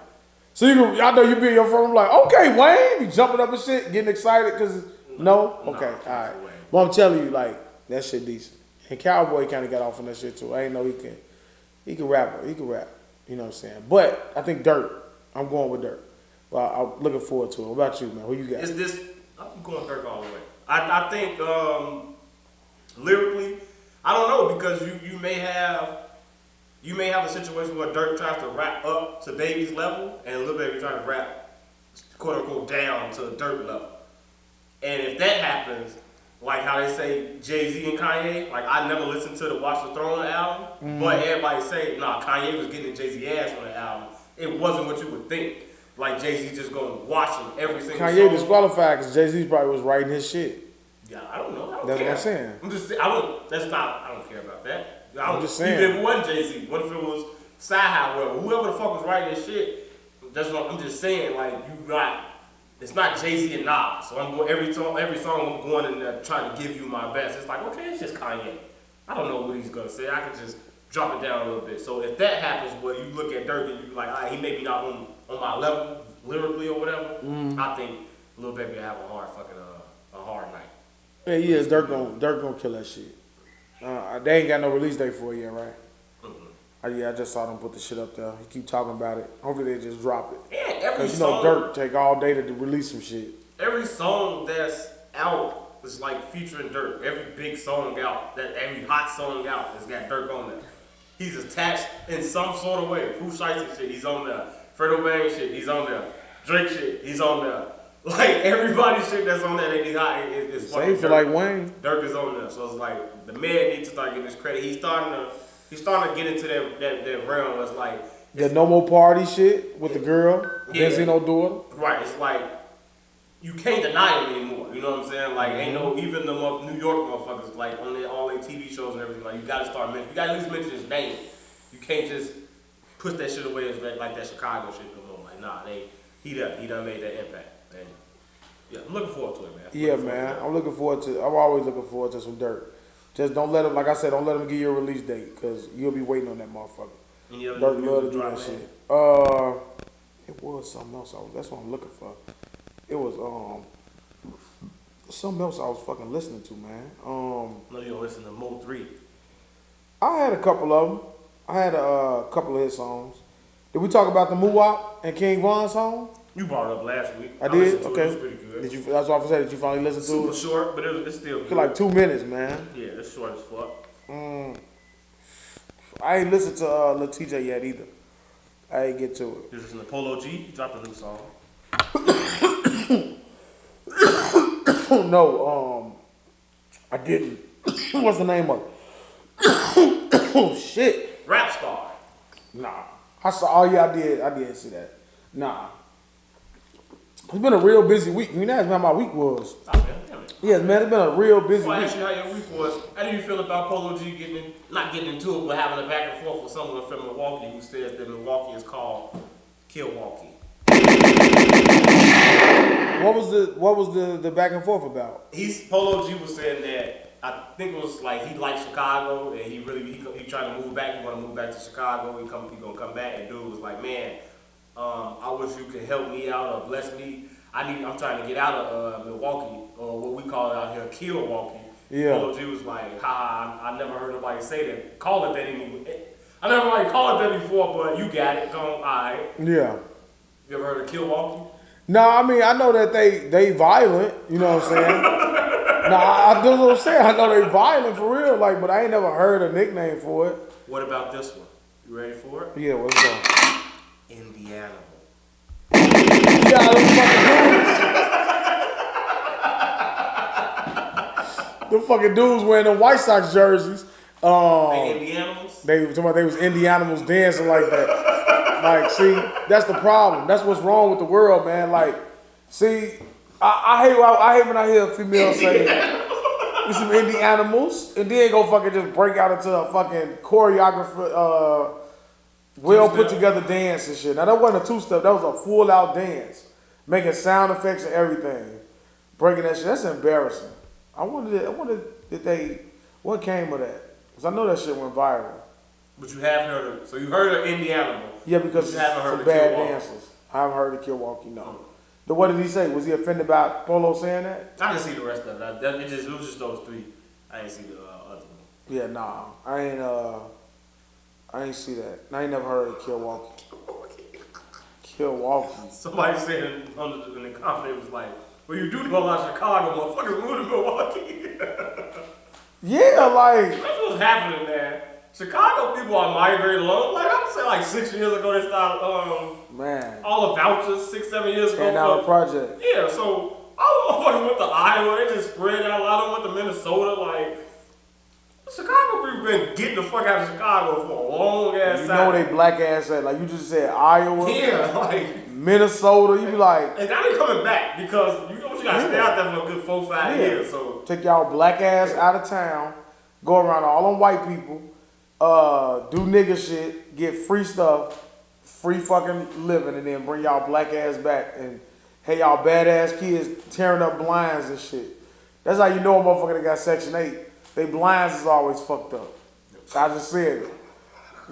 I know you be in your phone, I'm like, okay, Wayne, you jumping up and shit, getting excited because no? Okay, all right. But I'm telling you, like, that shit decent. And Cowboy kind of got off on that shit too. I ain't know he can rap. He can rap. You know what I'm saying? But I think Durk. I'm going with Durk. Well, I'm looking forward to it. What about you, man? Who you got? I'm going Durk all the way. I think lyrically, I don't know, because you may have a situation where Durk tries to rap up to Baby's level, and Lil Baby trying to rap, quote unquote, down to Durk level. And if that happens, like how they say Jay-Z and Kanye, like I never listened to the Watch the Throne album, but everybody say, nah, Kanye was getting Jay-Z ass on the album. It wasn't what you would think. Like Jay-Z just going watching every single Kanye song. disqualified because Jay-Z probably was writing his shit. Yeah, I don't know. That's what I'm saying. I don't care about that. I'm just saying. Even if it wasn't Jay-Z, what if it was Sci-Hi, whoever the fuck was writing this shit? That's what I'm just saying. Like it's not Jay-Z and Nas. So I'm going every song I'm going in there trying to give you my best. It's like, okay, it's just Kanye. I don't know what he's gonna say. I can just drop it down a little bit. So if that happens, where you look at Durk and you like, he may be not on my level lyrically or whatever, I think Lil Baby will have a hard night. Yeah, he is. Durk gonna kill that shit. They ain't got no release date for it yet, right? I just saw them put the shit up there. He keep talking about it. Hopefully they just drop it. Yeah, every song. Durk take all day to release some shit. Every song that's out is like featuring Durk. Every big song out, every hot song out has got Durk on there. He's attached in some sort of way. Pooh Shiesty shit, he's on there. Fredo Bang shit, he's on there. Drake shit, he's on there. Like everybody's shit that's on there that he's hot is fucking Same for like Wayne. Durk is on there, so it's like the man needs to start getting his credit. He's starting to get into that realm. It's like the No More Party shit with the girl, Benzino daughter. Right, it's like you can't deny him anymore. You know what I'm saying? Like ain't no even the New York motherfuckers like on all their TV shows and everything. Like you gotta start mentioning. You gotta at least mention his name. You can't just push that shit away as like that Chicago shit no more. Like nah, he done made that impact. And yeah, I'm looking forward to it, man. Yeah, man. I'm always looking forward to some Durk. Just don't let him, like I said, don't let him give you a release date because you'll be waiting on that motherfucker. Durk love to do that shit. It was something else. That's what I'm looking for. It was something else I was fucking listening to, man. No, you don't listen to Mo 3. I had a couple of them. I had a couple of his songs. Did we talk about the Muwop and King Von song? You brought it up last week. I did? Okay. It was pretty good. That's what I said. Did you finally listen to it? Super short, but it's still good. Like 2 minutes, man. Yeah, it's short as fuck. I ain't listened to Lil TJ yet either. I ain't get to it. You listen to Polo G? He dropped a new song. No, I didn't. What's the name of it? Oh shit. Rap Star. Nah. I saw. Oh yeah, I did see that. Nah. It's been a real busy week. You asked me how my week was. Yes, man, it's been a real busy week. I asked you how your week was. How do you feel about Polo G not getting into it, but having a back and forth with someone from Milwaukee who says that Milwaukee is called Killwalkie? What was the back and forth about? Polo G was saying that I think it was like he liked Chicago and he tried to move back. He want to move back to Chicago. He gonna come back, and dude was like, man, I wish you could help me out or bless me. I'm trying to get out of Milwaukee, or what we call it out here, Killwalkie. Yeah. Polo G was like, I never heard nobody say that. Call it that anymore. I never heard nobody call it that before, but you got it. All right. Yeah. You ever heard of Killwalkie? No, I mean I know that they violent. You know what I'm saying? No, I do what I'm saying. I know they violent for real. Like, but I ain't never heard a nickname for it. What about this one? You ready for it? Yeah, what's up? Indiana. Yeah, those fucking dudes. Them fucking dudes wearing them White Sox jerseys. They Indianimals? They talking about they was Indianimals dancing like that. Like, see, that's the problem. That's what's wrong with the world, man. Like, see, I hate when I hear a female say, "We some Indianimals," and then go fucking just break out into a fucking choreographer, well put together dance and shit. Now that wasn't a two-step. That was a full out dance, making sound effects and everything, breaking that shit. That's embarrassing. I wondered if what came of that. Cause I know that shit went viral. But you have heard of, so you heard of Indiana. Yeah, because you haven't heard some of bad Milwaukee. dancers. I haven't heard of Milwaukee, no. But what did he say? Was he offended by Polo saying that? I didn't see the rest of it. It was just those three. I didn't see the other one. Yeah, nah. I ain't see that. I ain't never heard of Milwaukee. Milwaukee. Somebody said in the comment, it was like, well, you do know about Chicago, motherfuckers move to Milwaukee. Yeah, like. That's what's happening, man. Chicago people are migrating along. Like, I would say like 6 years ago, they started, Man. all the vouchers, 6-7 years ago. And now the project. Yeah, so all the motherfuckers went to Iowa, they just spread out. A lot of them went to Minnesota. Like, Chicago people been getting the fuck out of Chicago for a long ass time. You know where they black ass at? Like you just said Iowa. Yeah, like Minnesota. You be like. And now they coming back because you know you gotta stay out there for a good 4-5 years. So take y'all black ass out of town, go around all them white people, do nigga shit, get free stuff, free fucking living, and then bring y'all black ass back and hey y'all badass kids tearing up blinds and shit. That's how you know a motherfucker that got Section 8. They blinds is always fucked up. I just said it.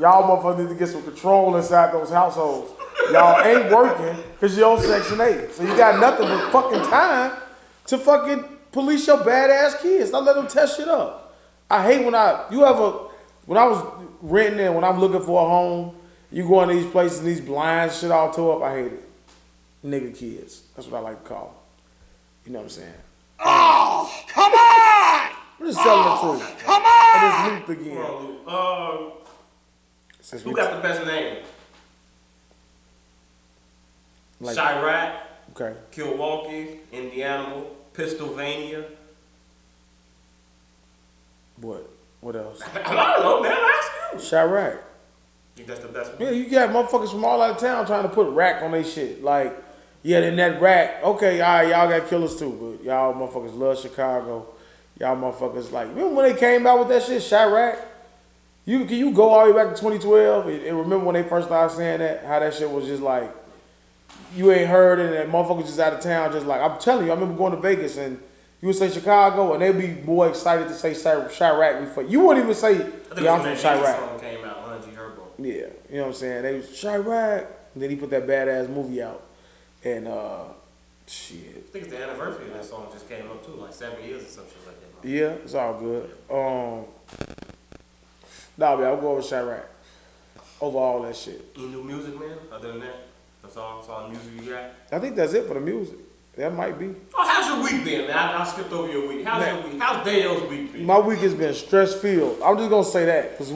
Y'all motherfuckers need to get some control inside those households. Y'all ain't working because you're on Section 8. So you got nothing but fucking time to fucking police your badass kids. Don't let them test shit up. I hate when I was renting and when I'm looking for a home, you go in these places and these blinds shit all tore up. I hate it. Nigga kids. That's what I like to call them. You know what I'm saying? Oh, come on! I'm just telling the truth. Come on! I just looped again. Who got the best name? Like, Chirac, okay. Milwaukee, Indiana, Pennsylvania. What else? I don't know, man. Ask you. Chirac. Think that's the best one? Yeah, you got motherfuckers from all out of town trying to put rack on their shit. Like, yeah, then that rack. Okay, all right, y'all got killers too, but y'all motherfuckers love Chicago. Y'all motherfuckers like, remember when they came out with that shit, Chirac? Can you go all the way back to 2012 and remember when they first started saying that? How that shit was just like, you ain't heard it and motherfuckers just out of town just like, I'm telling you, I remember going to Vegas and you would say Chicago and they'd be more excited to say Chirac before. You wouldn't even say, yeah, I'm from Chirac. Song came out, Yeah, you know what I'm saying? They was Chirac. And then he put that badass movie out. And, shit. I think it's the anniversary of that song just came up too, like 7 years or some shit like that. Yeah, it's all good. Nah, man, I'll go over Chirac. Over all that shit. Any new music, man? Other than that? That's all the music you got? I think that's it for the music. That might be. Oh, how's your week been, man? I skipped over your week. How's your week? How's Dayo's week been? My week has been stress-filled. I'm just going to say that. Because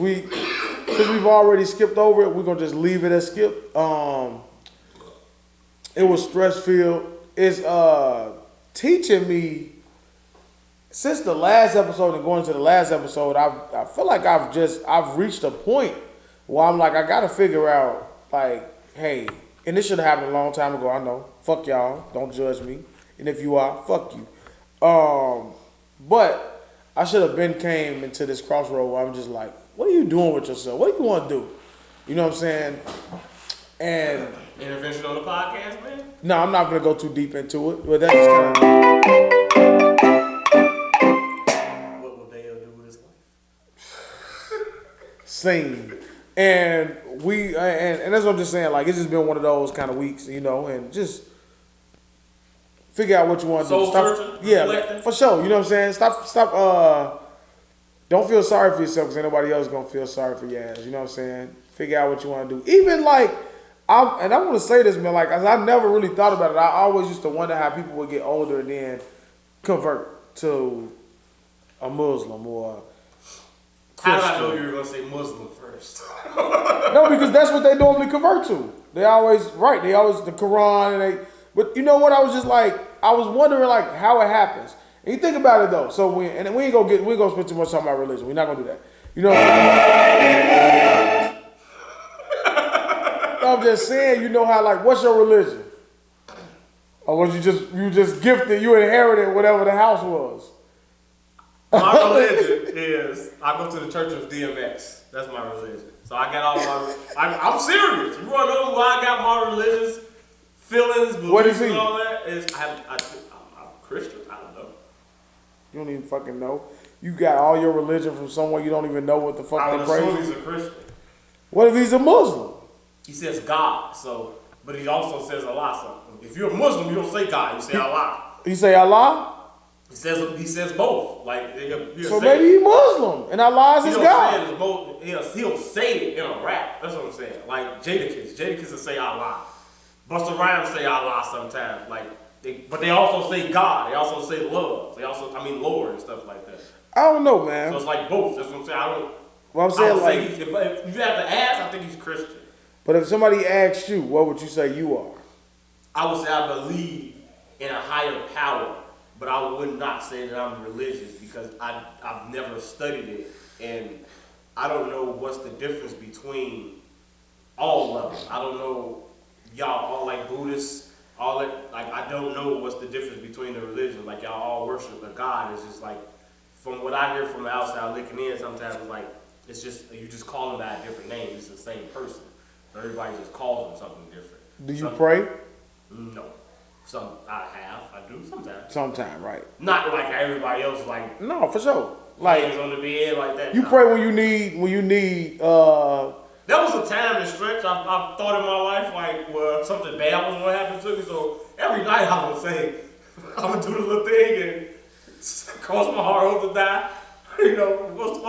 since we've already skipped over it, we're going to just leave it as skip. It was stress-filled. It's teaching me, since the last episode and going to the last episode, I feel like I've reached a point where I'm like, I got to figure out, like, hey, and this should have happened a long time ago, I know. Fuck y'all. Don't judge me. And if you are, fuck you. But I should have came into this crossroad where I'm just like, what are you doing with yourself? What do you want to do? You know what I'm saying? And intervention on the podcast, man? No, I'm not going to go too deep into it. But that's just kind of... What will Daeo do with his life? Sing. And and that's what I'm just saying. Like, it's just been one of those kind of weeks, you know, and just figure out what you want to do. Soul-searching? Yeah, Reflecting? for sure. You know what I'm saying? Stop. Don't feel sorry for yourself because ain't nobody else going to feel sorry for your ass. You know what I'm saying? Figure out what you want to do. Even like, And I want to say this, man. Like, I never really thought about it. I always used to wonder how people would get older and then convert to a Muslim or How Christian. did I know you were gonna say Muslim first? No, because that's what they normally convert to. They always the Quran, and they. But you know what? I was just like, I was wondering like how it happens. And you think about it though. So we ain't gonna spend too much time about religion. We're not gonna do that. You know what I'm saying? I'm just saying, you know how like, what's your religion? Or was you just gifted, you inherited whatever the house was? My religion is I go to the Church of DMX. That's my religion. So I got all my. I'm serious. You want to know why I got my religious feelings, beliefs, and all that? I'm Christian. I don't know. You don't even fucking know. You got all your religion from somewhere you don't even know what the fuck they pray. I would assume he's a Christian. What if he's a Muslim? He says God. So, but he also says Allah. So if you're a Muslim, you don't say God. You say Allah. He say Allah? He says both. Like so maybe he's Muslim and Allah is his God. He'll say it in a rap. That's what I'm saying. Like Jadakiss will say Allah. Busta Rhymes say Allah sometimes. But they also say God. They also say love. Lord and stuff like that. I don't know, man. So it's like both. That's what I'm saying. Well, I'm saying like, if you have to ask, I think he's Christian. But if somebody asked you, what would you say you are? I would say I believe in a higher power. But I would not say that I'm religious because I've never studied it, and I don't know what's the difference between all of them. I don't know, y'all all like Buddhists, all that. Like I don't know what's the difference between the religions. Like y'all all worship a God. It's just like from what I hear from the outside looking in. Sometimes it's like it's just you just call them by a different name. It's the same person. Everybody just calls them something different. Do you pray? No. I do sometimes. Sometimes, right? Not like everybody else, like no, for sure. Like hands on the bed, like that. You pray when you need. That was a time and stretch. I thought in my life like, well, something bad was gonna happen to me. So every night I would say, I would do the little thing and cause my heart hope to die. You know, what's the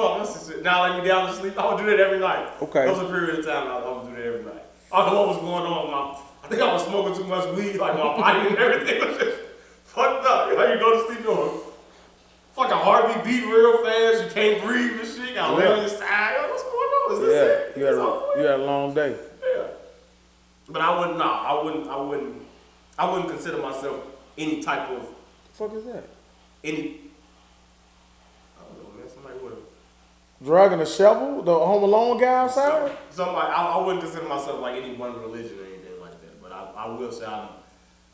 fuck? Now let me down to sleep. I would do that every night. Okay. There was a period of time I would do that every night. I don't know what was going on. I think I was smoking too much weed, like my body and everything was just fucked up. You know, you go to sleep, fucking heartbeat beat real fast, you can't breathe and shit, you gotta lay on your side. What's going on? Is this it? You had a long day. Yeah. But I wouldn't consider myself any type of. The fuck is that? I don't know, man. Somebody would have. Dragging a shovel? The Home Alone guy outside? I wouldn't consider myself like any one religion or anything like that. But I will say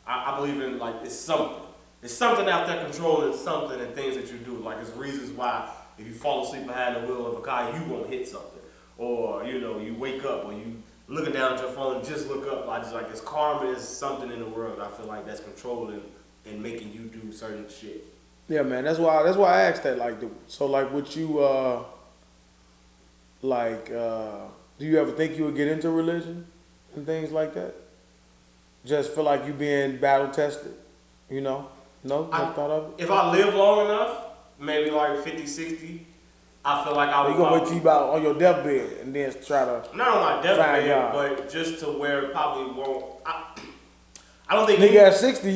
I believe in like it's something. There's something out there controlling something and things that you do. Like there's reasons why if you fall asleep behind the wheel of a car, you won't hit something. Or, you wake up or you looking down at your phone and just look up. It's karma is something in the world. I feel like that's controlling and making you do certain shit. Yeah, man. That's why I asked that. Would you do you ever think you would get into religion and things like that? Just feel like you being battle tested, No? Never thought of it? If I live long enough, maybe like 50, 60, I feel like I would. You gonna wait till you about on your deathbed and then try to not on my deathbed, but just to where it probably won't. I don't think. Nigga at 60,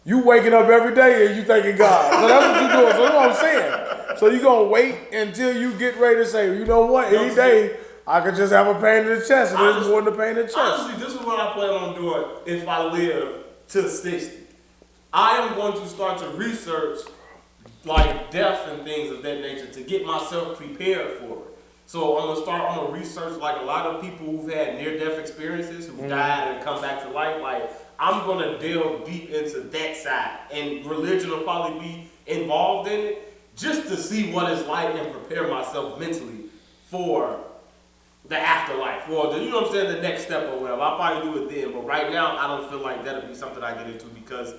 you waking up every day and you thanking God. So that's what you doing. So that's what I'm saying. So you gonna wait until you get ready to say, you know what? Any day I could just have a pain in the chest, and there's more than a pain in the chest. Honestly, this is what I plan on doing if I live to 60. I am going to start to research like death and things of that nature to get myself prepared for it. So I'm gonna research like a lot of people who've had near-death experiences, who've died and come back to life. Like I'm gonna delve deep into that side, and religion will probably be involved in it just to see what it's like and prepare myself mentally for the afterlife, or the next step or whatever. I'll probably do it then, but right now I don't feel like that'll be something I get into because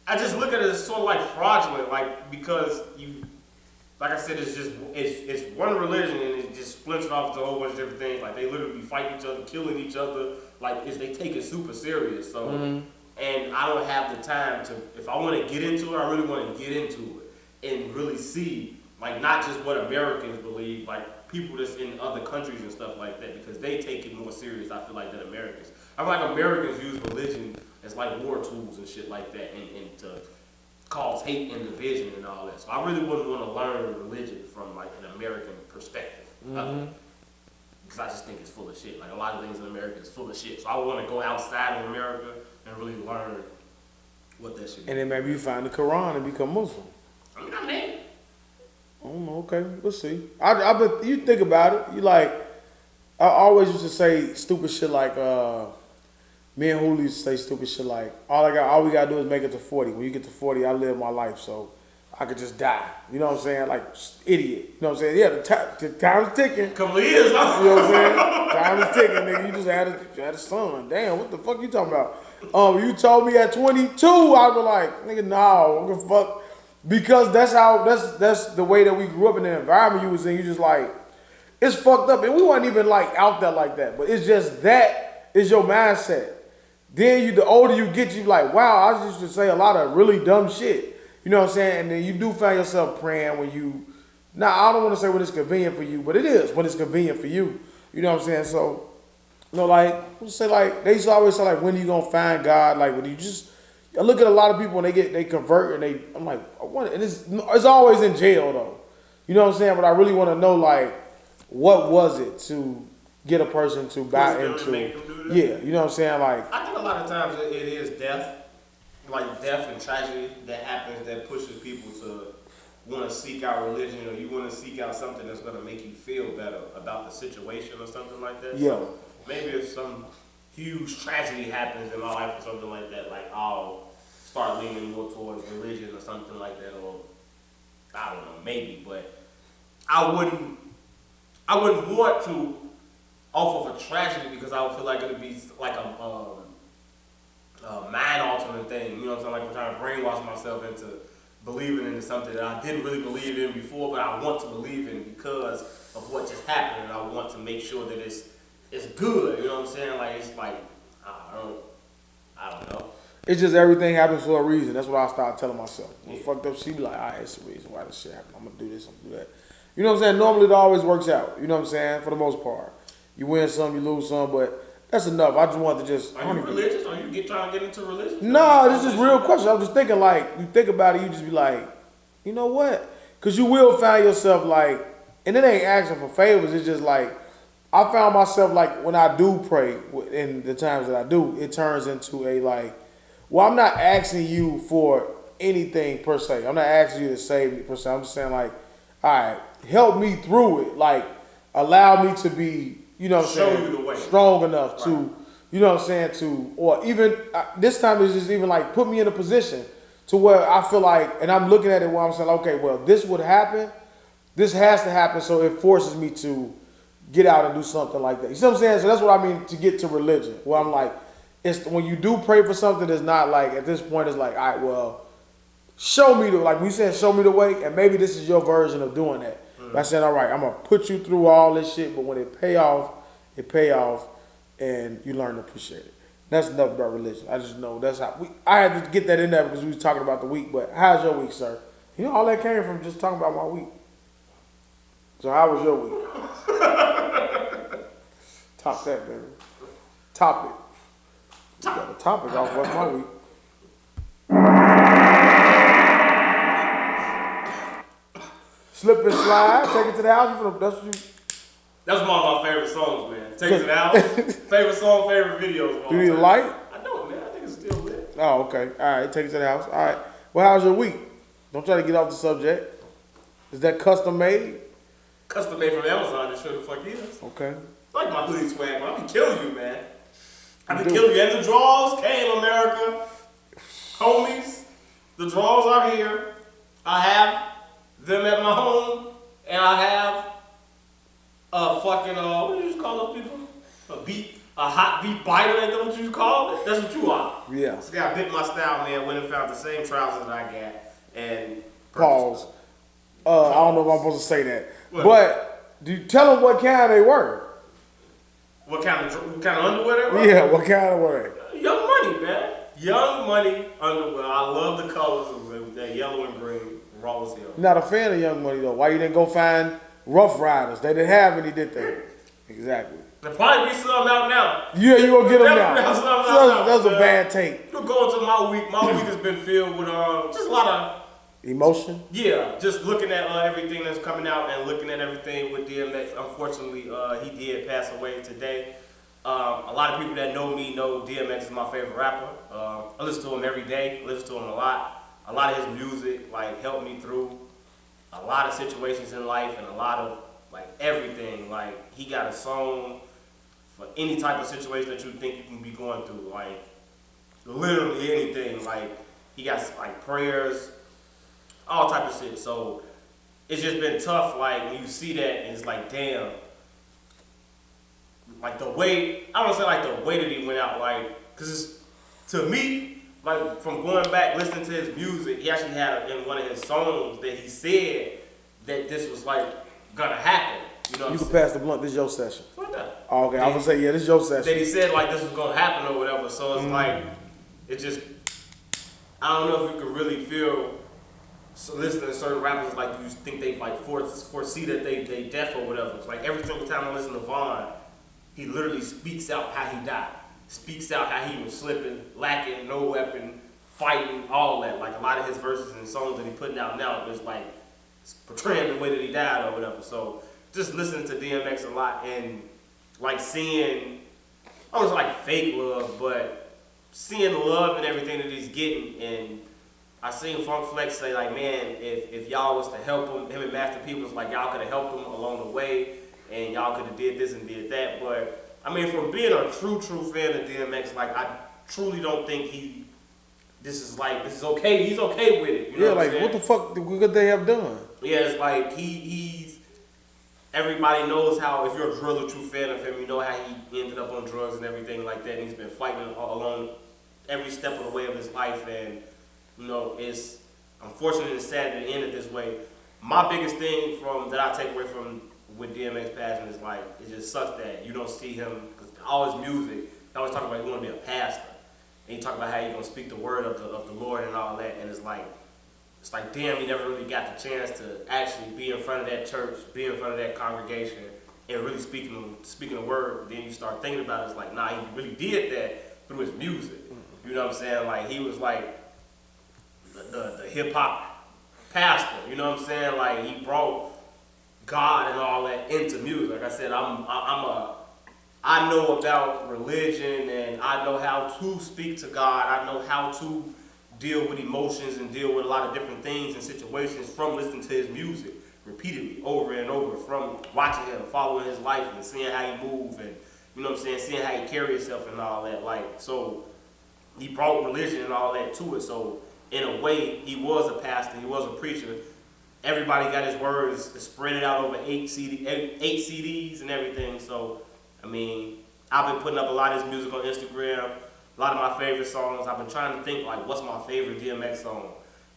I just look at it as sort of like fraudulent, like because like I said, it's one religion and it just splits off to a whole bunch of different things. Like they literally be fighting each other, killing each other. Like they take it super serious. So, and I don't have the time to. If I want to get into it, I really want to get into it and really see like not just what Americans believe, like people that's in other countries and stuff like that, because they take it more serious, I feel like, than Americans. I feel like Americans use religion as like war tools and shit like that, and to cause hate and division and all that. So I really wouldn't want to learn religion from like an American perspective. Because I just think it's full of shit. Like a lot of things in America is full of shit. So I want to go outside of America and really learn what that shit is. And then maybe you find the Quran and become Muslim. I mean, I'm in. Okay, we'll see. You think about it. You like, I always used to say stupid shit like, me and Julio used to say stupid shit like, all we gotta do is make it to 40. When you get to 40, I live my life, so I could just die. You know what I'm saying? Like, idiot. You know what I'm saying? Yeah, the time's ticking. Couple of years, huh? You know what I'm saying? Time is ticking, nigga. You just had a son. Damn, what the fuck you talking about? You told me at 22, I was like, nigga, no, what the fuck? Because that's the way that we grew up in the environment you was in. You just like, it's fucked up. And we weren't even like out there like that. But it's just that is your mindset. Then the older you get, you like, wow, I used to say a lot of really dumb shit. You know what I'm saying? And then you do find yourself praying when you, I don't want to say when it's convenient for you, but it is when it's convenient for you. You know what I'm saying? So, like, say like, they used to always say like, when are you going to find God? Like, when you just, I look at a lot of people and they convert and I'm like, and it's always in jail though. You know what I'm saying? But I really want to know like, what was it to get a person to buy into? Yeah, you know what I'm saying? Like, I think a lot of times it is death. Like death and tragedy that happens that pushes people to want to seek out religion, or you want to seek out something that's going to make you feel better about the situation or something like that. Yeah. So maybe if some huge tragedy happens in my life or something like that, like I'll start leaning more towards religion or something like that, or I don't know, maybe, but I wouldn't want to off of a tragedy because I would feel like it would be like a mind-altering thing, you know what I'm saying? Like I'm trying to brainwash myself into believing into something that I didn't really believe in before, but I want to believe in because of what just happened, and I want to make sure that it's good, you know what I'm saying? Like it's like I don't know. It's just everything happens for a reason. That's what I started telling myself. When fucked up, she be like, all right, it's the reason why this shit happened. I'm gonna do this, I'm gonna do that. You know what I'm saying? Normally it always works out. You know what I'm saying? For the most part, you win some, you lose some, but. That's enough. I just wanted to just. Are you religious? Are you trying to get into religion? No, this is real question. I'm just thinking like, you think about it, you just be like, you know what? Because you will find yourself like, and it ain't asking for favors. It's just like, I found myself like when I do pray, in the times that I do, it turns into a like, well, I'm not asking you for anything per se. I'm not asking you to save me per se. I'm just saying like, all right, help me through it. Like, allow me to be. You know what I'm saying? Strong enough to, you know what I'm saying, to, or even, this time it's just even like put me in a position to where I feel like, and I'm looking at it where I'm saying, okay, well, this would happen. This has to happen, so it forces me to get out and do something like that. You see what I'm saying? So that's what I mean to get to religion, where I'm like, it's when you do pray for something, it's not like, at this point, it's like, all right, well, show me the, like we said, show me the way, and maybe this is your version of doing that. I said, all right, I'm going to put you through all this shit, but when it pay off, and you learn to appreciate it. That's enough about religion. I just know that's how, I had to get that in there because we was talking about the week, but how's your week, sir? You know, all that came from just talking about my week. So how was your week? Top that, baby. Topic. You got a topic off what's my week. Slip and slide, take it to the house. That's what you. That's one of my favorite songs, man. Take it to the house. Favorite song, favorite videos. Do you need a light? I don't, man. I think it's still lit. Oh, okay. All right, take it to the house. All right. Well, how's your week? Don't try to get off the subject. Is that custom made? Custom made from Amazon. It sure the fuck is. Okay. It's like my hoodie swag, man. I be killing you, man. I be killing you. And the draws came, America. Homies, the draws are here. I have them at my home, and I have a fucking, what do you just call those people? A hot beat biter, ain't that what you call it? That's what you are. Yeah. This guy bit my style, man, went and found the same trousers that I got, and pause. I don't know if I'm supposed to say that. What? But do you tell them what kind they were? What kind of underwear they were? Yeah, what kind of were they? Young Money, man. Young Money underwear. I love the colors of them. Yellow and Green from Rawlins Hill. Not a fan of Young Money though. Why you didn't go find Rough Riders? They didn't have any, did they? Exactly. There probably be some out now. Yeah, you gonna get them now. Definitely some out now. That's a bad take. We'll go into my week. My week has been filled with just a lot of emotion. Yeah, just looking at everything that's coming out and looking at everything with DMX. Unfortunately, he did pass away today. A lot of people that know me know DMX is my favorite rapper. I listen to him every day. Listen to him a lot. A lot of his music like helped me through a lot of situations in life and a lot of like everything. Like he got a song for any type of situation that you think you can be going through. Like literally anything. Like he got like prayers, all type of shit. So it's just been tough. Like when you see that, and it's like damn. Like the way, I don't say like the way that he went out, like, cause to me, like from going back listening to his music, he actually had in one of his songs that he said that this was like gonna happen. You know, you can pass the blunt. This is your session. What that? Oh, okay, I was gonna say yeah, this is your session. That he said like this was gonna happen or whatever. So it's like, it just, I don't know if you could really feel. So listening to certain rappers, like you think they like foresee that they deaf or whatever. It's like every single time I listen to Vaughn, he literally speaks out how he died. Speaks out how he was slipping, lacking, no weapon, fighting, all that. Like a lot of his verses and songs that he putting out now is like portraying the way that he died or whatever. So just listening to DMX a lot and like seeing, I don't say like fake love, but seeing the love and everything that he's getting. And I seen Funk Flex say like, man, if y'all was to help him and Master Peoples, like y'all could have helped him along the way. And y'all could have did this and did that, but I mean, from being a true fan of DMX, like I truly don't think this is okay. He's okay with it. You know like what the fuck could they have done? Yeah, it's like he's. Everybody knows how. If you're a real true fan of him, you know how he ended up on drugs and everything like that. And he's been fighting along every step of the way of his life, and you know it's unfortunate and sad that it ended this way. My biggest thing that I take away from with DMX passing is like, it just sucks that you don't see him, because all his music, he always talk about he want to be a pastor. And he talk about how he going to speak the word of the Lord and all that. And it's like damn, he never really got the chance to actually be in front of that church, be in front of that congregation, and really speaking the word. But then you start thinking about it, it's like, nah, he really did that through his music. You know what I'm saying? Like, he was like the hip-hop pastor. You know what I'm saying? Like, he brought God and all that into music. Like I said, I know about religion and I know how to speak to God. I know how to deal with emotions and deal with a lot of different things and situations from listening to his music repeatedly, over and over, from watching him, following his life and seeing how he move and, you know what I'm saying, seeing how he carry himself and all that. Like, so he brought religion and all that to it. So in a way, he was a pastor, he was a preacher. Everybody got his words spread it out over 8 CDs and everything. So, I mean, I've been putting up a lot of his music on Instagram, a lot of my favorite songs. I've been trying to think, like, what's my favorite DMX song?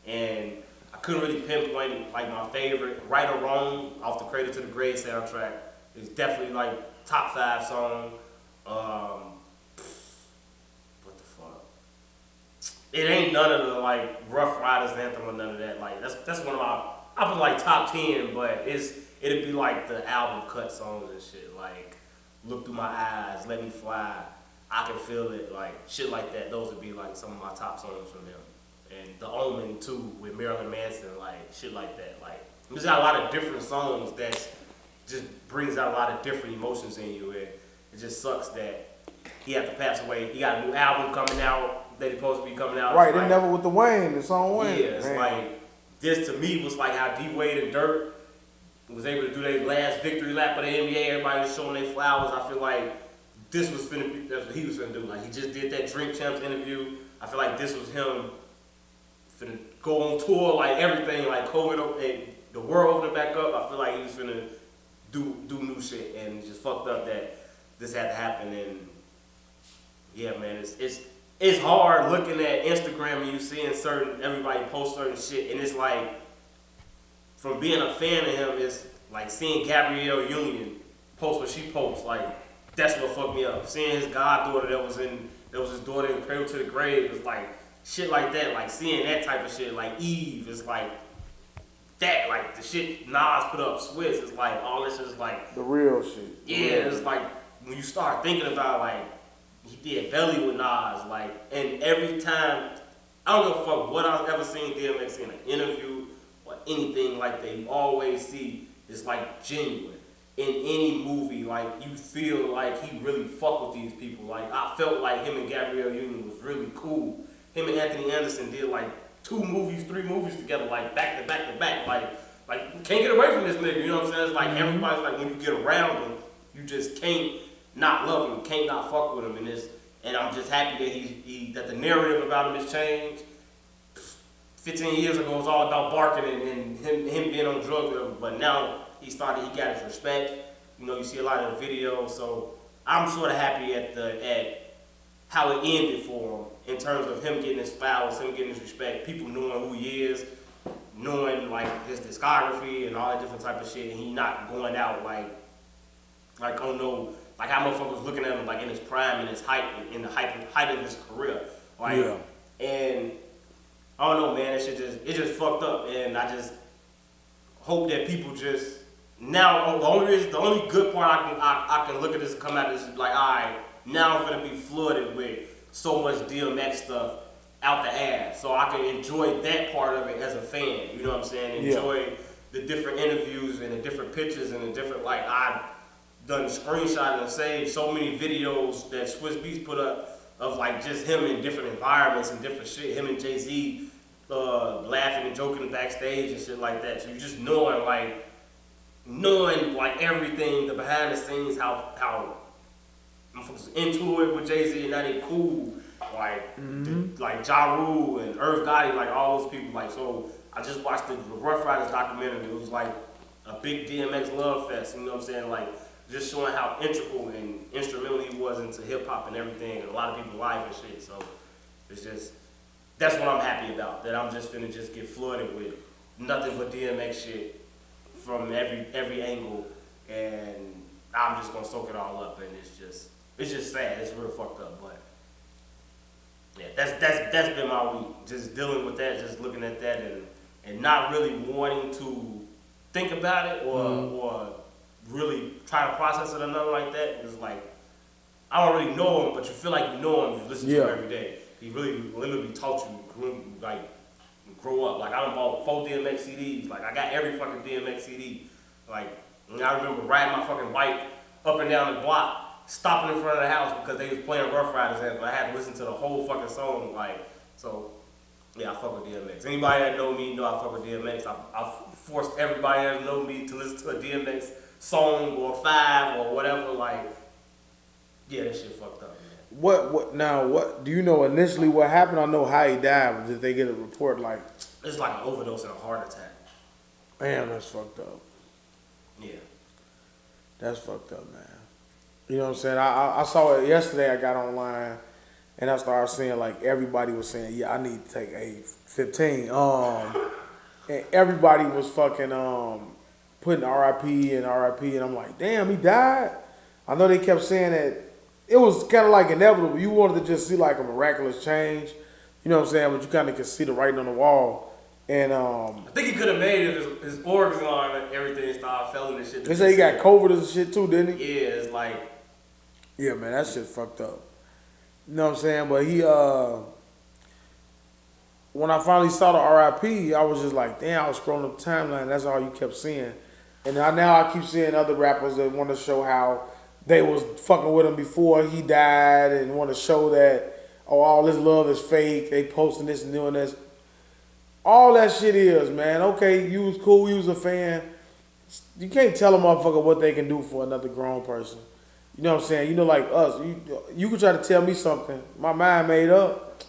And I couldn't really pinpoint, like, my favorite. Right or Wrong, off the Cradle to the Grave soundtrack, is definitely, like, top 5 song. What the fuck? It ain't none of the, like, Rough Riders anthem or none of that. Like, that's one of my... I put like top 10, but it'd be like the album cut songs and shit, like Look Through My Eyes, Let Me Fly, I Can Feel It, like shit like that. Those would be like some of my top songs from him. And The Omen too, with Marilyn Manson, like shit like that. Like there's got a lot of different songs that just brings out a lot of different emotions in you, and it just sucks that he had to pass away. He got a new album coming out that he's supposed to be coming out. Right, they never with the Wayne, the song Wayne. Yeah, it's like. This to me was like how D Wade and Durk was able to do their last victory lap of the NBA. Everybody was showing their flowers. I feel like this was finna be, that's what he was finna do. Like he just did that Drink Champs interview. I feel like this was him finna go on tour, like everything, like COVID and the world opening back up. I feel like he was finna do new shit, and just fucked up that this had to happen. And yeah, man, it's hard looking at Instagram and you seeing everybody post certain shit, and it's like, from being a fan of him, it's like seeing Gabrielle Union post what she posts, like, that's what fucked me up. Seeing his goddaughter that was his daughter in Cradle to the Grave, it's like, shit like that, like seeing that type of shit, like Eve is like that, like the shit Nas put up, Swiss is like all this is like The real shit. It's like when you start thinking about like he did Belly with Nas, like, and every time I don't give a fuck what I've ever seen DMX in an interview or anything like that, you always see it's like genuine. In any movie, like you feel like he really fuck with these people. Like I felt like him and Gabrielle Union was really cool. Him and Anthony Anderson did like 2 movies, 3 movies together, like back to back to back. Like you can't get away from this nigga. You know what I'm saying? It's like everybody's like when you get around him, you just can't not love him, can't not fuck with him. And I'm just happy that that the narrative about him has changed. 15 years ago, it was all about barking and him being on drugs, but now he got his respect. You know, you see a lot of the videos, so I'm sort of happy at how it ended for him in terms of him getting his flowers, him getting his respect, people knowing who he is, knowing like his discography and all that different type of shit, and he not going out like oh no, like how motherfuckers looking at him like in his prime, in his height, in the height of his career, like, and I don't know, man, it just fucked up, and I just hope that people just now the only good part I can look at this and come out is like, alright, now I'm gonna be flooded with so much DMX stuff out the ass, so I can enjoy that part of it as a fan. You know what I'm saying? Enjoy the different interviews and the different pictures and the different, like, I've done screenshots and saved so many videos that Swiss Beats put up of like just him in different environments and different shit. Him and Jay-Z laughing and joking backstage and shit like that. So you just knowing like everything, the behind the scenes, how motherfuckers into it with Jay-Z and now they cool. Like like Ja Rule and Irv Gotti, like all those people. Like, so I just watched the Rough Riders documentary. It was like a big DMX love fest. You know what I'm saying? Like just showing how integral and instrumental he was into hip hop and everything, and a lot of people's life and shit. So it's just, that's what I'm happy about. That I'm just finna just get flooded with nothing but DMX shit from every angle, and I'm just gonna soak it all up. And it's just sad. It's real fucked up, but yeah, that's been my week. Just dealing with that, just looking at that, and not really wanting to think about it or really try to process it or nothing like that. It's like, I don't really know him, but you feel like you know him. You listen to him every day. He really literally taught you grow up. Like, I done bought 4 DMX CDs. Like, I got every fucking DMX CD. Like, and I remember riding my fucking bike up and down the block, stopping in front of the house because they was playing Rough Riders, and I had to listen to the whole fucking song. Like, so yeah, I fuck with DMX. Anybody that know me know I fuck with DMX. I forced everybody that know me to listen to a DMX song or 5 or whatever. Like, yeah, that shit fucked up. What do you know initially what happened? I know how he died, but did they get a report like it's like an overdose and a heart attack? Damn, that's fucked up. Yeah. That's fucked up, man. You know what I'm saying? I saw it yesterday. I got online and I started seeing like everybody was saying, yeah, I need to take A15. And everybody was fucking putting RIP and I'm like, damn, he died. I know they kept saying that it was kind of like inevitable. You wanted to just see like a miraculous change, you know what I'm saying? But you kind of could see the writing on the wall. And I think he could have made it if his organs and everything started failing and shit. They say he got COVID and shit too, didn't he? Yeah, it's like, yeah, man, that shit fucked up. You know what I'm saying? But he, when I finally saw the RIP, I was just like, damn, I was scrolling up the timeline. That's all you kept seeing. And now I keep seeing other rappers that want to show how they was fucking with him before he died and want to show that, oh, all this love is fake. They posting this and doing this. All that shit is, man. Okay, you was cool. You was a fan. You can't tell a motherfucker what they can do for another grown person. You know what I'm saying? You know, like us, you could try to tell me something. My mind made up.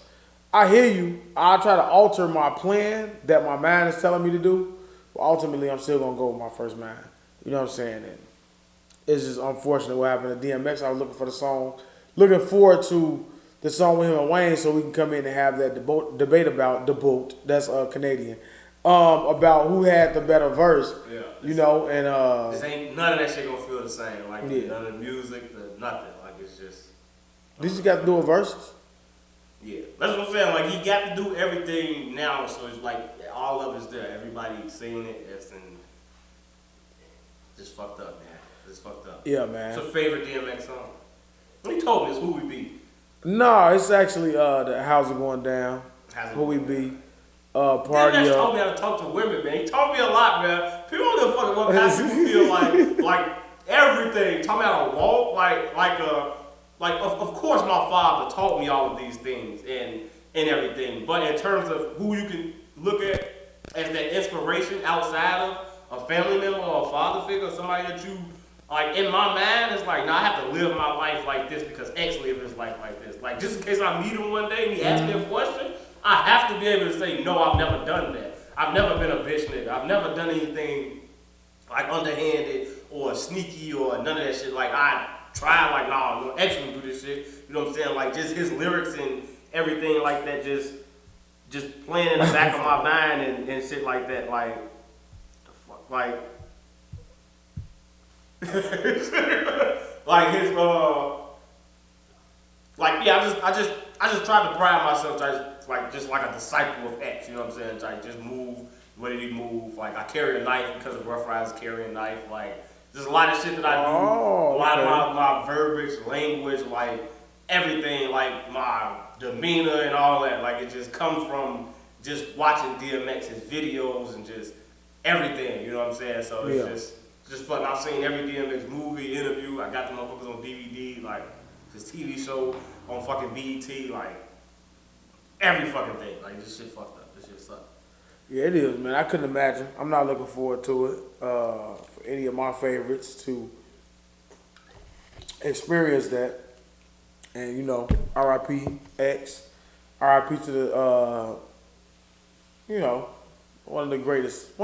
I hear you. I'll try to alter my plan that my mind is telling me to do. But ultimately, I'm still going to go with my first mind. You know what I'm saying? And it's just unfortunate what happened to DMX. I was looking for the song. Looking forward to the song with him and Wayne so we can come in and have that debate about Dblock. That's Canadian. About who had the better verse. Yeah. You know, and this ain't none of that shit gonna feel the same. Like none of the music, nothing. Like it's just. Did you got to do a verses? Yeah, that's what I'm saying. Like, he got to do everything now, so it's like all of it's there. Everybody's seeing it. It's just fucked up, man. It's fucked up. Yeah, man. What's your favorite DMX song? He told me it's Who We Be. No, it's actually the How's It Going Down. Who We Be. Party DMX Up. told me how to talk to women, man. He taught me a lot, man. People don't give a fuck what how people feel like everything. Taught me how to walk, of course my father taught me all of these things and everything. But in terms of who you can look at as that inspiration outside of a family member or a father figure, somebody that you like, in my mind, it's like, nah, I have to live my life like this because X lived his life like this. Like, just in case I meet him one day and he asks me a question, I have to be able to say, no, I've never done that. I've never been a bitch nigga. I've never done anything like underhanded or sneaky or none of that shit. Like, I tried, like, nah, no, X would do this shit. You know what I'm saying? Like, just his lyrics and everything like that, just playing in the back of my mind and shit like that. Like, the fuck, like, like his like, yeah, I just tried to pride myself just like a disciple of X, you know what I'm saying? Like, just move the way that he move. Like, I carry a knife because of Rough Riders carrying a knife. Like, there's a lot of shit that I do. A lot of my verbiage, language, like everything, like my demeanor and all that. Like, it just comes from just watching DMX's videos and just everything, you know what I'm saying? So it's just fun. I've seen every DMX movie, interview. I got the motherfuckers on DVD, like his TV show on fucking BET, like every fucking thing. Like, this shit fucked up. This shit sucked. Yeah, it is, man. I couldn't imagine. I'm not looking forward to it. For any of my favorites to experience that. And, you know, R.I.P. X. R.I.P. to the, one of the greatest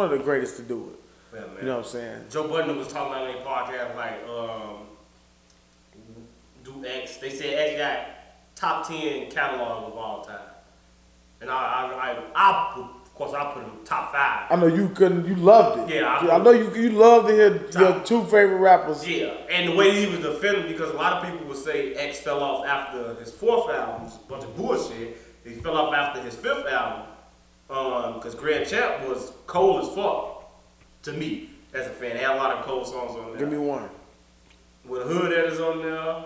to do it. Yeah, man. You know what I'm saying? Joe Budden was talking about in a podcast, like, do X. They said X got top 10 catalog of all time. And of course, I put him top 5. I know you couldn't. You loved it. Yeah, I know you loved to hear your two favorite rappers. Yeah, and the way he was defending, because a lot of people would say X fell off after his 4th album, a bunch of bullshit. He fell off after his 5th album, because Grand Champ was cold as fuck to me as a fan. They had a lot of cold songs on there. Give me one. With a Hood Editors on there,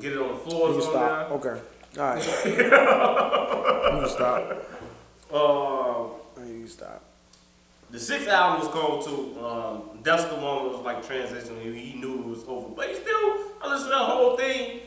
Get It On The Floor is on there. Okay. All right. You can stop. You stop. The 6th album was cold too. That's the one that was like transitioning. He knew it was over, but I listened to the whole thing.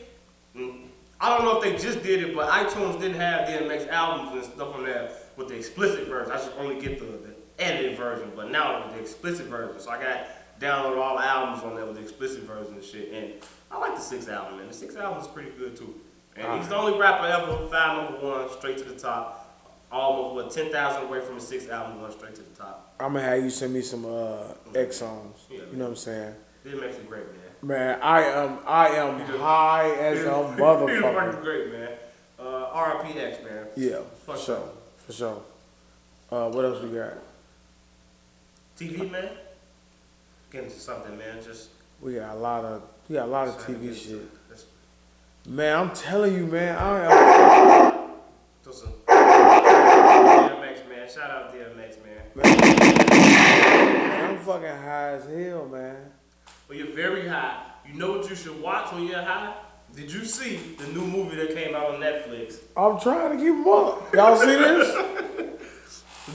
I don't know if they just did it, but iTunes didn't have DMX albums and stuff on there with the explicit version. I should only get the edited version, but now with the explicit version. So I got download all the albums on there with the explicit version and shit. And I like the 6th album, man. The 6th album is pretty good too. And he's the only rapper ever found #1 straight to the top. Almost 10,000 away from the 6th album, going straight to the top. I'm gonna have you send me some X songs. Yeah, you know what I'm saying? DMX is great, man. Man, I am high as a motherfucker. He's fucking great, man. R.I.P. X, man. Yeah, for sure. What else we got? TV, man. Get into something, man. We got a lot of TV shit. Man, I'm telling you, man. DMX, man. Shout out DMX, man. I'm fucking high as hell, man. Well, you're very high. You know what you should watch when you're high? Did you see the new movie that came out on Netflix? I'm trying to keep them up. Y'all see this?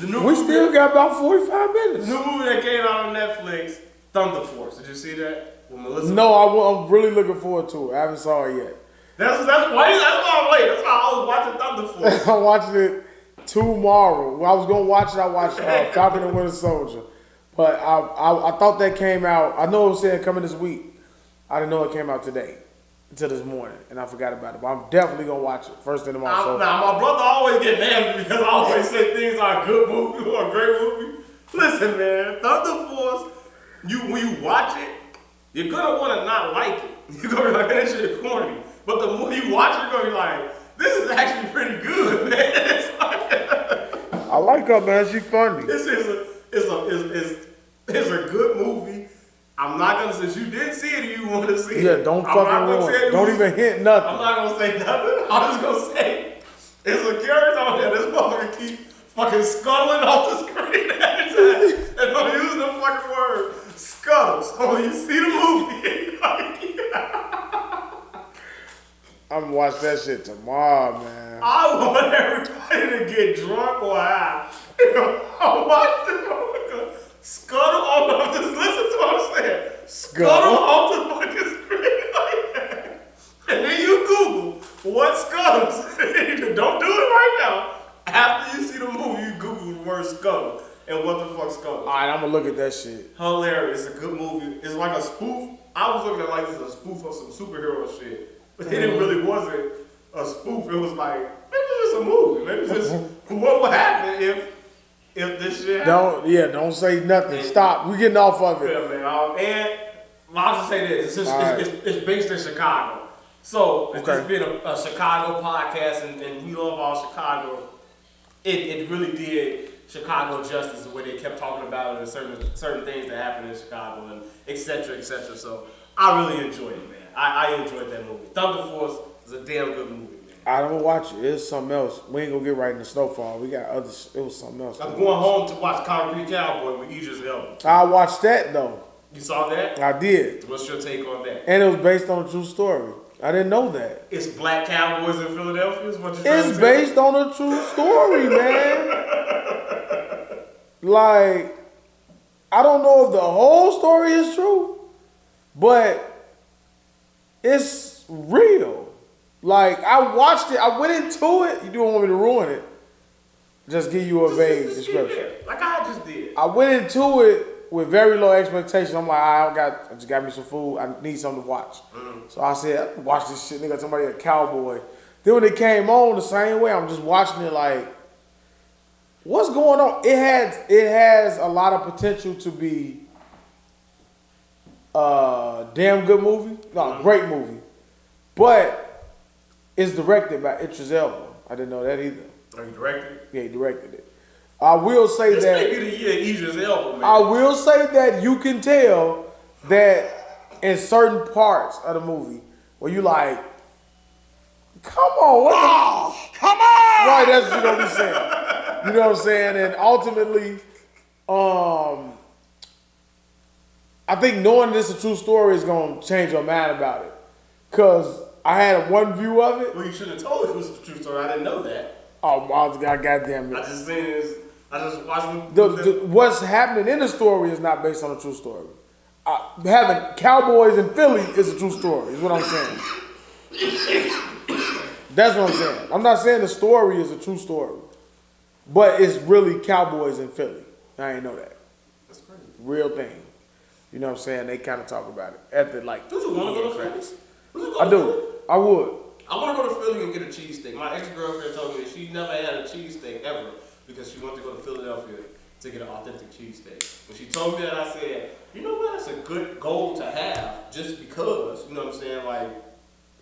We still got about 45 minutes. The new movie that came out on Netflix, Thunder Force. Did you see that? No, I'm really looking forward to it. I haven't saw it yet. That's why I'm late. That's why I was watching Thunder Force. I'm watching it tomorrow. When I was gonna watch it, I watched Falcon and Winter Soldier. But I thought that came out. I know it was saying coming this week. I didn't know it came out today until this morning, and I forgot about it. But I'm definitely gonna watch it first thing tomorrow. Now my brother always get mad at me because I always say things are a good movie or a great movie. Listen, man, Thunder Force. When you watch it, you're gonna want to not like it. You're gonna be like, that shit is corny. But the more you watch it, you're gonna be like, this is actually pretty good, man. I like her, man. She's funny. This is a good movie. I'm not gonna say, if you didn't see it and you want to see it. Yeah, don't fucking ruin it. Don't even hint nothing. I'm not gonna say nothing. I'm just gonna say It's a character on there. This motherfucker keep fucking scuttling off the screen every time. And I'm using the fucking word scuttle. So when you see the movie, I'm gonna watch that shit tomorrow, man. I want everybody to get drunk or high. I watch this motherfucker scuttle off. Just listen to what I'm saying. Scuttle off the fucking screen. And then you Google what scuttles. Don't do it right now. After you see the movie, you Google the word scuttle and what the fuck scuttles. Alright, I'm gonna look at that shit. Hilarious. It's a good movie. It's like a spoof. I was looking at it like it's a spoof of some superhero shit. But then it really wasn't a spoof. It was like, maybe it's just a movie. Maybe it's just what would happen if this shit happened. Don't say nothing. Stop. We're getting off of it. Yeah, man. And I'll just say this. It's based in Chicago. So it's just been a Chicago podcast and we love all Chicago. It really did Chicago justice the way they kept talking about it and certain things that happened in Chicago and et cetera, et cetera. So I really enjoyed it, man. I enjoyed that movie. Thunder Force is a damn good movie, man. I'm gonna watch it. It's something else. We ain't gonna get right in the snowfall. We got other. It was something else. I'm going home to watch Concrete Cowboy with Idris Elba. I watched that though. You saw that? I did. What's your take on that? And it was based on a true story. I didn't know that. It's black cowboys in Philadelphia. Is what you're trying to It's say? based on a true story, man. Like, I don't know if the whole story is true, but it's real. Like, I watched it. I went into it. You don't want me to ruin it. Just give you a vague description. Like I just did. I went into it with very low expectations. I'm like, I just got me some food. I need something to watch. So I said, watch this shit, nigga. Somebody a cowboy. Then when it came on the same way, I'm just watching it like, what's going on? It has a lot of potential to be a damn good movie. No, great movie. But it's directed by Idris Elba. I didn't know that either. Are you directed it? Yeah, he directed it. I will say this that. This may be the year Idris Elba, man. I will say that you can tell that in certain parts of the movie where you like, come on, what the Come on! right, that's what you're gonna be saying. You know what I'm saying? And ultimately, I think knowing this is a true story is gonna change your mind about it. Cause I had one view of it. Well, you should have told me it was a true story. I didn't know that. Oh, goddamn it! I just seen this. I just watched them. What's happening in the story is not based on a true story. Having cowboys in Philly is a true story, is what I'm saying. That's what I'm saying. I'm not saying the story is a true story, but it's really cowboys in Philly. I ain't know that. That's crazy. Real thing. You know what I'm saying? They kind of talk about it at the like. Would you want to go to Philly? I do. I would. I want to go to Philly and get a cheesesteak. My ex-girlfriend told me that she never had a cheesesteak ever because she wanted to go to Philadelphia to get an authentic cheesesteak. When she told me that, I said, you know what? That's a good goal to have just because. You know what I'm saying? Like,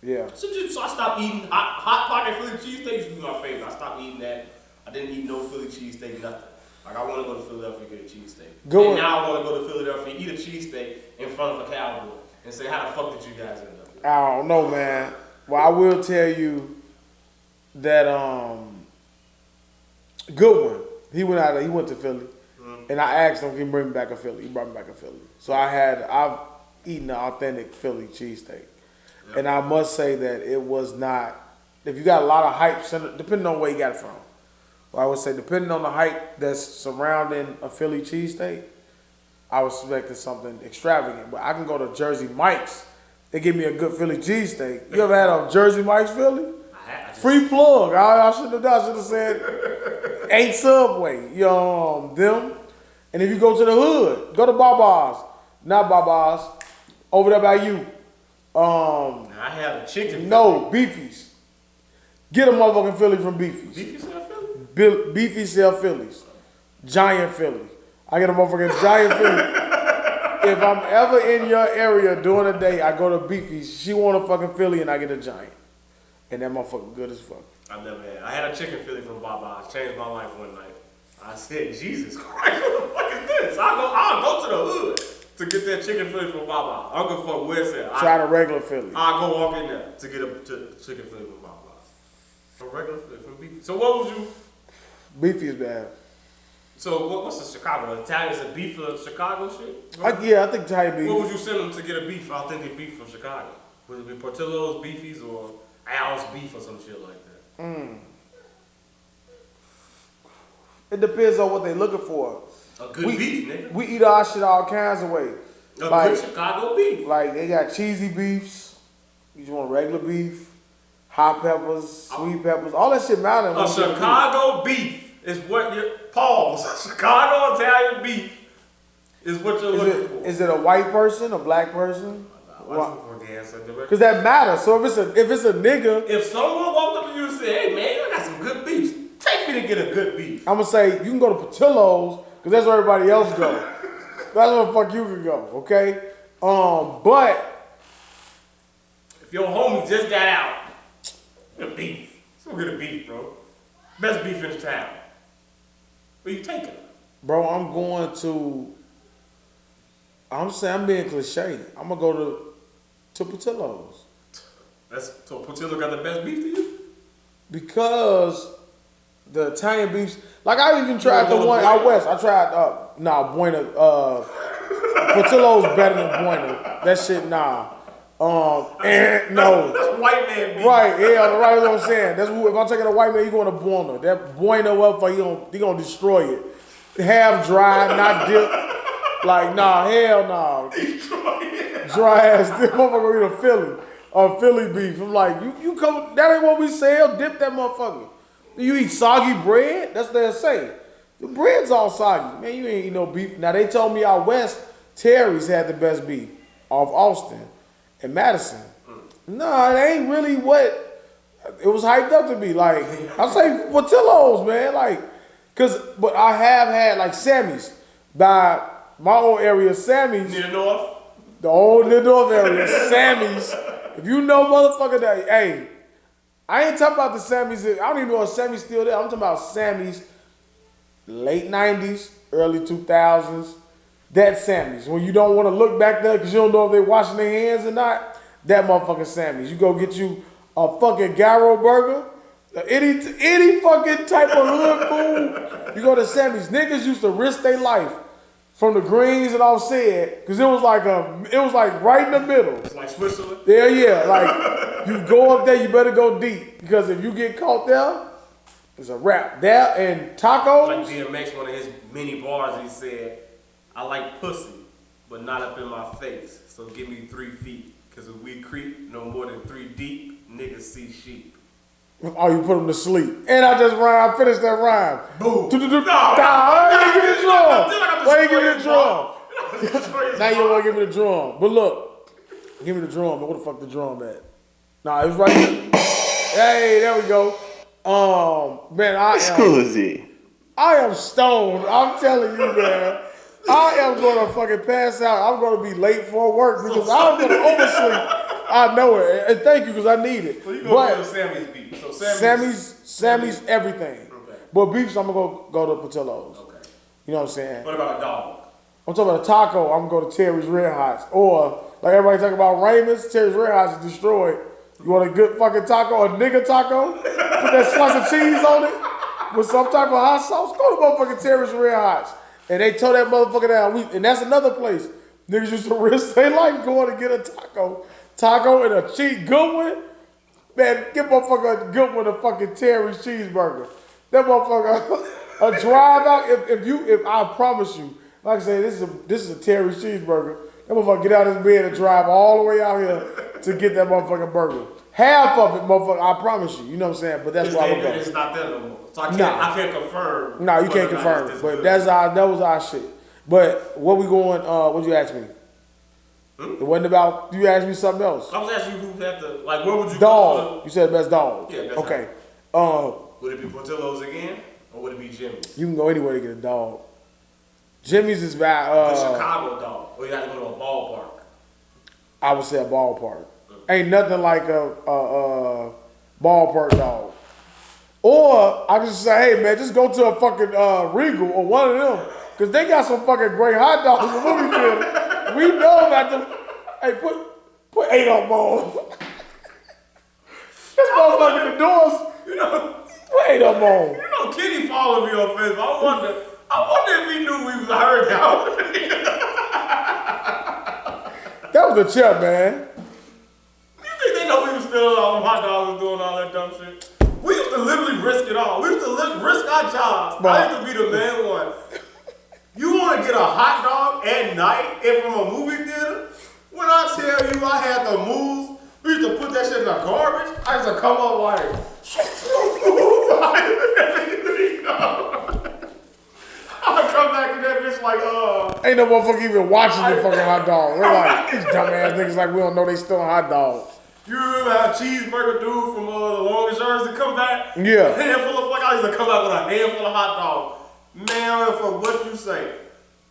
yeah. So I stopped eating hot pocket Philly cheesesteak. Used to be my favorite. I stopped eating that. I didn't eat no Philly cheesesteak, nothing. Like, I want to go to Philadelphia and get a cheesesteak. And now I want to go to Philadelphia and eat a cheesesteak in front of a cowboy and say, how the fuck did you guys end up? I don't know, man. Well, I will tell you that Goodwin, he went to Philly, and I asked him, can he bring me back a Philly? He brought me back a Philly. So I've eaten an authentic Philly cheesesteak, and I must say that it was not. If you got a lot of hype, depending on where you got it from, well, I would say depending on the hype that's surrounding a Philly cheesesteak, I was expecting something extravagant. But I can go to Jersey Mike's. They give me a good Philly cheesesteak. You ever had a Jersey Mike's Philly? Free plug. I shouldn't have done. I should have said 8 Subway. Them. And if you go to the hood, go to Baba's. Not Baba's. Over there by you. I have a chicken. No, Beefy's. Get a motherfucking Philly from Beefy's. Beefy sell Philly? Beefy sell Phillies. Giant Philly. I get a motherfucking giant Philly. If I'm ever in your area during the day, I go to Beefy's. She want a fucking Philly and I get a giant. And that motherfucker good as fuck. I've never had. I had a chicken Philly from Baba's. Changed my life one night. I said, Jesus Christ, what the fuck is this? I'll go to the hood to get that chicken Philly from Baba's. I don't give a fuck where it's at. Try the regular Philly. I'll go walk in there to get a chicken Philly from Baba's. A regular from beefy. So what would you? Beefy is bad. So what's the Chicago? Italians a beef for Chicago shit? Yeah, I think Italian beef. What would you send them to get a beef? Authentic beef from Chicago? Would it be Portillo's, Beefies, or Al's beef or some shit like that? It depends on what they're looking for. A good beef, nigga. We eat our shit all kinds of ways. A good Chicago beef. Like they got cheesy beefs. You just want regular beef, hot peppers, sweet peppers, all that shit matters. A Chicago beef is what you're. Pause. Chicago Italian beef is what you're looking for. Is it a white person, a black person? Because that matters. So if it's a nigga, if someone walked up to you and said, "Hey man, I got some good beef. Take me to get a good beef." I'm gonna say you can go to Portillo's because that's where everybody else go. That's where the fuck you can go. Okay. But if your homie just got out, get a beef. Let's go get a beef, bro. Best beef in town. Where you taking? Bro, I'm saying I'm being cliche. I'm gonna go to Portillo's. So Portillo got the best beef to you? Because the Italian beefs, like I even tried the one out west. I tried Buena. Portillo's better than Buena. That shit no. That's white man beef. Right, yeah, right. That's what I'm saying. That's what, if I'm taking a white man, you going to Buena. That Buena he gonna destroy it. Half dry, not dipped. Like hell no. Dry ass. This motherfucker eat a Philly beef. I'm like, you come. That ain't what we sell. Dip that motherfucker. You eat soggy bread. That's what they say. The bread's all soggy, man. You ain't eat no beef. Now they told me out west, Terry's had the best beef off Austin and Madison. No, it ain't really what it was hyped up to be. Like I say, Portillo's, man. Like, but I have had like Sammy's by my old area, Sammy's. Near North. The old near North area, Sammy's. If you know motherfucker that, hey, I ain't talking about the Sammy's. I don't even know if Sammy's still there. I'm talking about Sammy's late 90s, early 2000s. That Sammy's. When you don't want to look back there because you don't know if they're washing their hands or not, that motherfucking Sammy's. You go get you a fucking gyro burger, any fucking type of hood food, you go to Sammy's. Niggas used to risk their life from the greens and all said, because it was like right in the middle. It's like Switzerland? Yeah. Like, you go up there, you better go deep. Because if you get caught there, it's a wrap. There and tacos. Like DMX, one of his many bars, he said, I like pussy, but not up in my face. So give me 3 feet. Because if we creep no more than 3 deep, niggas see sheep. Oh, you put them to sleep. And I finished that rhyme. Boom. Why you give me the drum? Now you don't want to give me the drum. But look, give me the drum. But where the fuck the drum at? Nah, it was right here. Hey, there we go. Man, I am stoned. I'm telling you, man. I am going to fucking pass out. I'm going to be late for work because I'm going to oversleep. I know it. And thank you because I need it. So you going to go to Sammy's beef. So Sammy's everything. Okay. But beefs, I'm going to go to Portillo's. Okay. You know what I'm saying? What about a dog? I'm talking about a taco. I'm going to go to Terry's Red Hots. Or, like everybody talking about Raymond's, Terry's Red Hots is destroyed. You want a good fucking taco, a nigga taco? Put that slice of cheese on it with some type of hot sauce? Go to motherfucking Terry's Red Hots. And they tore that motherfucker down. And that's another place. Niggas used to risk their life going to get a taco and a good one. Man, give motherfucker a good one, a fucking Terry's cheeseburger. That motherfucker, a drive out. If I promise you, like I say, this is a Terry's cheeseburger. That motherfucker get out of his bed and drive all the way out here to get that motherfucking burger. Half of it, motherfucker, I promise you. You know what I'm saying? But that's why I'm going. It's not there no more. So I can't confirm. No, you can't confirm it. But that was our shit. But what we going? What you ask me? It wasn't about. You asked me something else. I was asking you who had the where would you dog? You said best dog. Yeah, best okay. Dog. Would it be Portillo's again, or would it be Jimmy's? You can go anywhere to get a dog. Jimmy's is bad. The Chicago dog, or you have to go to a ballpark. I would say a ballpark. Ain't nothing like a ballpark dog. Or I can just say, hey man, just go to a fucking Regal or one of them, cause they got some fucking great hot dogs in the movie theater. We know about them. Hey, put 8 on ball. This motherfucker, Wait a moment. You know, Kenny followed me on Facebook. I wonder if he knew we was heard that. That was the chip, man. You think they know we was stealing all them hot dogs and doing all that dumb shit? We used to literally risk it all. We used to risk our jobs. I used to be the main one. You want to get a hot dog at night and from a movie theater? When I tell you I had to move, we used to put that shit in the garbage. I used to come up like, I come back to that bitch like, Ain't no motherfucker even watching the fucking hot dog. They're like, these dumbass niggas like we don't know they stealing hot dogs. You remember how Cheeseburger dude from the longest yards to come back? Yeah. A handful of fuck, I used to come back with a handful of hot dogs. Man, for what you say,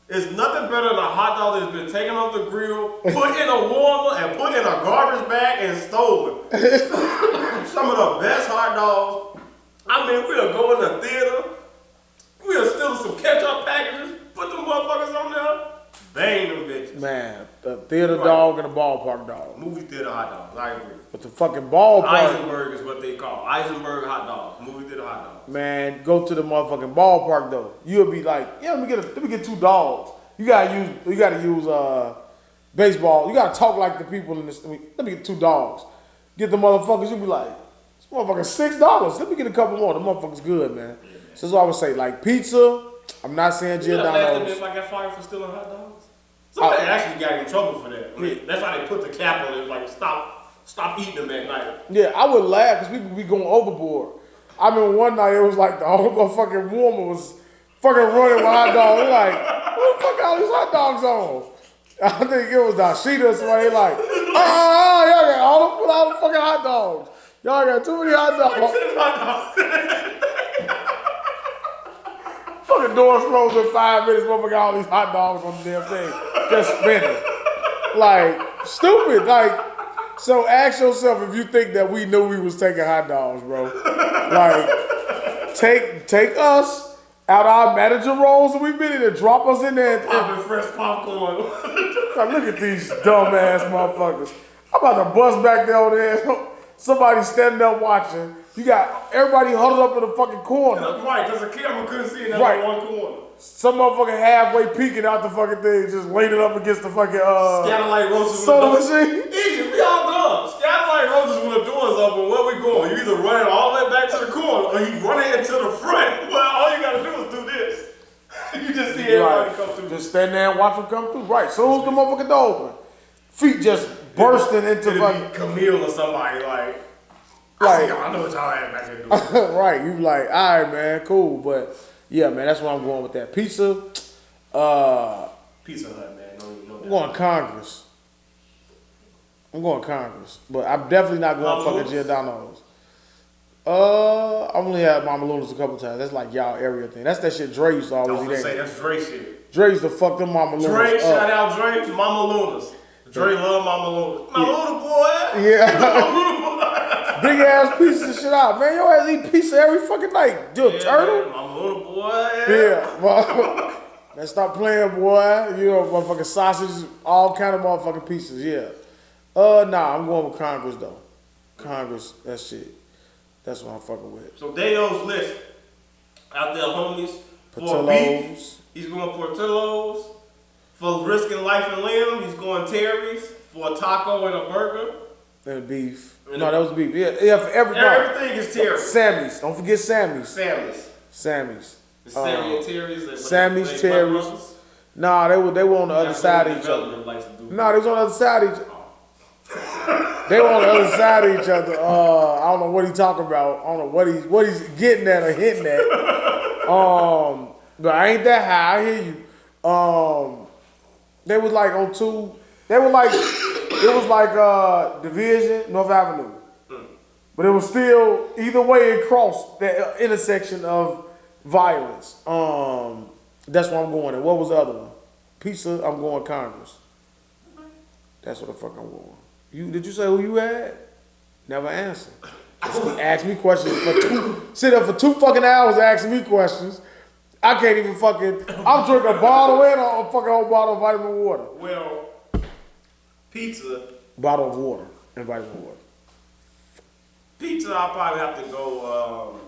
it's nothing better than a hot dog that's been taken off the grill, put in a warmer, and put in a garbage bag and stolen. Some of the best hot dogs. I mean, we'll go in the theater, we'll steal some ketchup packages, put them motherfuckers on there, bang them bitches. Man, the theater dog and the ballpark dog. Movie theater hot dogs, I agree. But the fucking ballpark. Eisenberg is what they call Eisenberg hot dogs. Movie theater hot dogs. Man, go to the motherfucking ballpark though. You'll be like, yeah, let me get 2 dogs. You gotta use baseball. You gotta talk like the people in this. Let me get 2 dogs. Get the motherfuckers. You be like, this motherfucker's $6. Let me get a couple more. The motherfucker's good, man. So that's what I would say. Like pizza. I'm not saying Giordano's. If I got fired for stealing hot dogs. Somebody actually got in trouble for that. I mean, that's how they put the cap on it. Like stop eating them at night. Yeah, I would laugh because people be going overboard. I mean, one night it was like the whole motherfucking woman was fucking running with hot dogs. They're like, what the fuck all these hot dogs on? I think it was Dashita or somebody like, y'all got all the fucking hot dogs. Y'all got too many hot dogs. Fucking doors closed in 5 minutes, motherfucker, all these hot dogs on the damn thing. Just spinning. Like, stupid. Like, so ask yourself if you think that we knew we was taking hot dogs, bro. Like, take us out our manager roles that we've been in and drop us in there. Popping fresh popcorn. Like, look at these dumbass motherfuckers. I'm about to bust back there over there. Somebody standing up watching. You got everybody huddled up in the fucking corner. Right, because the camera couldn't see in that one corner. Some motherfucker halfway peeking out the fucking thing, just laid it up against the fucking Scatterlight roaches soda machine. Idiots, we all dumb. Scatterlight roaches when the door's open, where we going? You either running all the way back to the corner or you running into the front. Well, all you gotta do is do this. You just see everybody come through. Just stand there and watch them come through. Right, soon as the motherfucking door open, feet just bursting into fucking Camille or somebody like I know what y'all had back there doing. Right, you like, all right, man, cool, but yeah, man, that's where I'm going with that. Pizza Hut, man. No I'm going Congress. But I'm definitely not going fucking Giordano's. I only had Mama Luna's a couple times. That's like y'all area thing. That's that shit Dre used to always eat. I was gonna say that's Dre shit. Dre used to fuck them Mama Luna's Dre, up. shout out Dre, Mama Luna's. Dre love Mama Luna's. My Luna boy. Yeah. Big ass piece of shit out, man. Your ass eat pizza every fucking night. Do a turtle? Man, Mama Luna boy. Yeah. Let's stop playing, boy. You know, motherfucking sausage, all kind of motherfucking pieces. Yeah. Nah, I'm going with Congress though. Congress, that shit. That's what I'm fucking with. So Daeo's list out there, homies. For Portillo's. beef, he's going Portillo's. For risking life and limb, he's going Terry's. For a taco and a burger. And beef. No, that was beef. Yeah, for everything. Everything is Terry's. Sammy's. Don't forget Sammy's. Sammy's. It's Sammy and Terry's. Sammy's, Terry's. Nah, they were on the other side of each other. Nah, they was on the other side of each other. They were on the other side of each other. I don't know what he's talking about. I don't know what he's getting at or hitting at. But I ain't that high. I hear you. They was like on 2. They were like it was like Division, North Avenue. But it was still either way it crossed that intersection of violence. That's where I'm going. And what was the other one? Pizza. I'm going Congress. That's what the fuck I'm going. Did you say who you had? Never answer. Just ask me questions sit up for 2 fucking hours asking me questions. I can't even fucking. I'm drinking a bottle and a fucking whole bottle of vitamin water. Well, pizza. Bottle of water and vitamin water. Pizza, I'll probably have to go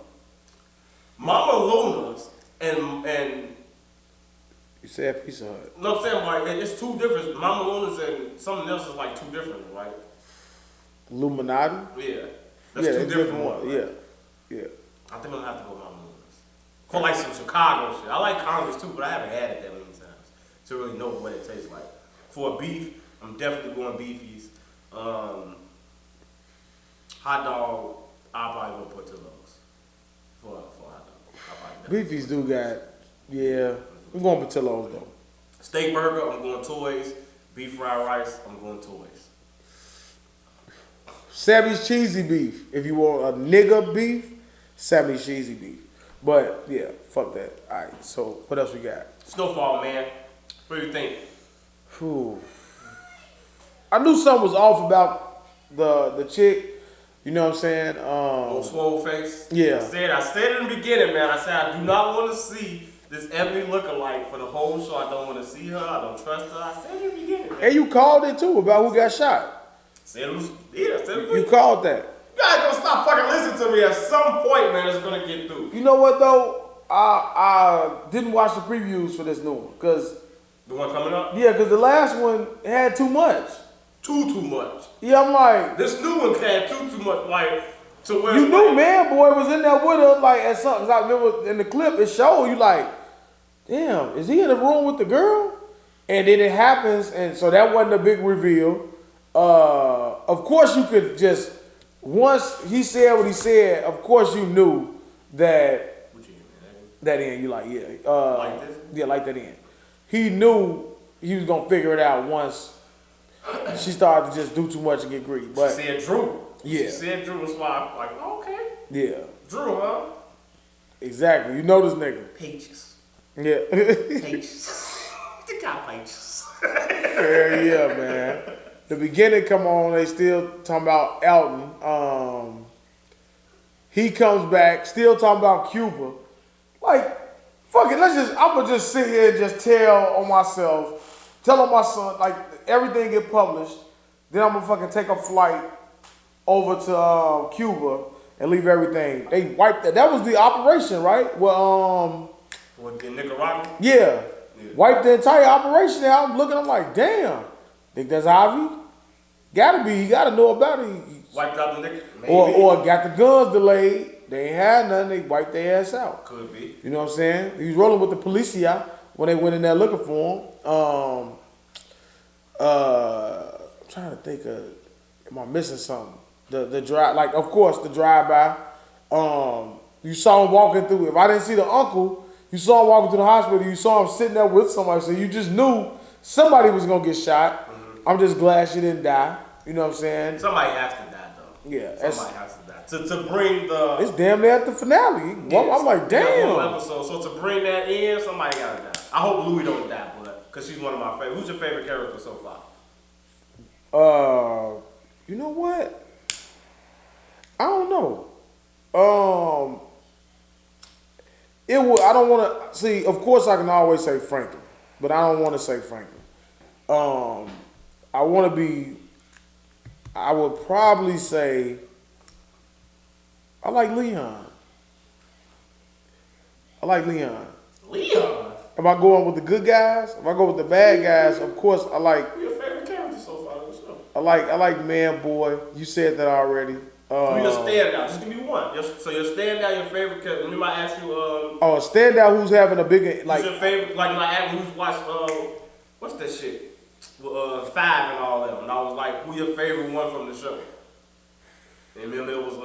Mama Luna's and You said Pizza Hut. no, I'm saying like it's two different. Mama Luna's and something else is like two different, right? Illuminati? Yeah, that's Yeah, two it's different ones. one. Right? Yeah. I think I'm gonna have to go Mama Luna's for like some Chicago shit. I like Congress too, but I haven't had it that many times to really know what it tastes like. For a beef, I'm definitely going Beefies. Hot dog, I'll probably go put to those for a hot dog. Beefies do got, yeah. We're going Portillo's though. Steak burger, I'm going Toys. Beef fried rice, I'm going Toys. Sammy's cheesy beef. If you want a nigga beef, Sammy's cheesy beef. But yeah, fuck that. All right. So what else we got? Snowfall, man. What do you think? Whew. I knew something was off about the chick. You know what I'm saying? Old swole face. Yeah. I said in the beginning, man. I said I do not want to see this Ebony lookalike for the whole show. I don't want to see her. I don't trust her. I said in the beginning. Man. And you called it too about who got shot. Said it was, yeah. Said it You called that. You guys gonna stop fucking listening to me at some point, man. It's gonna get through. You know what though? I didn't watch the previews for this new one because The one coming up? because the last one had too much. Too much. Yeah, I'm like, This new one had too much, like, to where you it's knew like, Man Boy was in there with her, like at something. 'Cause I remember in the clip it showed you like, damn, is he in the room with the girl? And then it happens, and so that wasn't a big reveal. Of course you could just once he said what he said, of course you knew that what you hear, man? that end. You like Like this? yeah, like that end. He knew he was gonna figure it out once she started to just do too much and get greedy. But She said Drew. Yeah. She said Drew, that's why I'm like, okay. yeah, Drew, huh? exactly. You know this nigga. Peaches. Yeah. Peaches. You got peaches. Yeah, man. The beginning come on, they still talking about Elton. He comes back, still talking about Cuba. Like, fuck it, I'ma just sit here and just tell on my son, like everything get published, then I'm gonna fucking take a flight over to Cuba and leave everything. They wiped that. That was the operation, right? Well, What, in Nicaragua? yeah. Wiped the entire operation out. I'm looking, I'm like, damn. Think that's Ivy? Gotta be. You gotta know about it. Wiped out the Nicaragua? Maybe. Or got the guns delayed. They ain't had nothing. They wiped their ass out. Could be. You know what I'm saying? He was rolling with the policia when they went in there looking for him. I'm trying to think of, am I missing something? The drive, like of course the drive-by. You saw him walking through. If I didn't see the uncle, you saw him walking to the hospital. You saw him sitting there with somebody, so you just knew somebody was gonna get shot. I'm just glad she didn't die. You know what I'm saying? Somebody has to die, though. Yeah. Somebody has to die. To bring the... It's damn near at the finale. I'm like, damn. One episode. So to bring that in, somebody gotta die. I hope Louie don't die, but because she's one of my favorites. Who's your favorite character so far? You know what? I don't know. It would. I don't want to see. Of course, I can always say Franklin, but I don't want to say Franklin. I want to be. I would probably say. I like Leon. Leon. If I go on with the good guys, if I go with the bad guys, of course I like. Who's your favorite character so far in the show? I like Man Boy. You said that already. Who's your standout? Just give me one. So your standout, your favorite character. Let me ask you. A standout who's having a bigger like. Who's your favorite? Like I asked who's watched. What's that shit? 5 and all that. And I was like, who your favorite one from the show? And then it was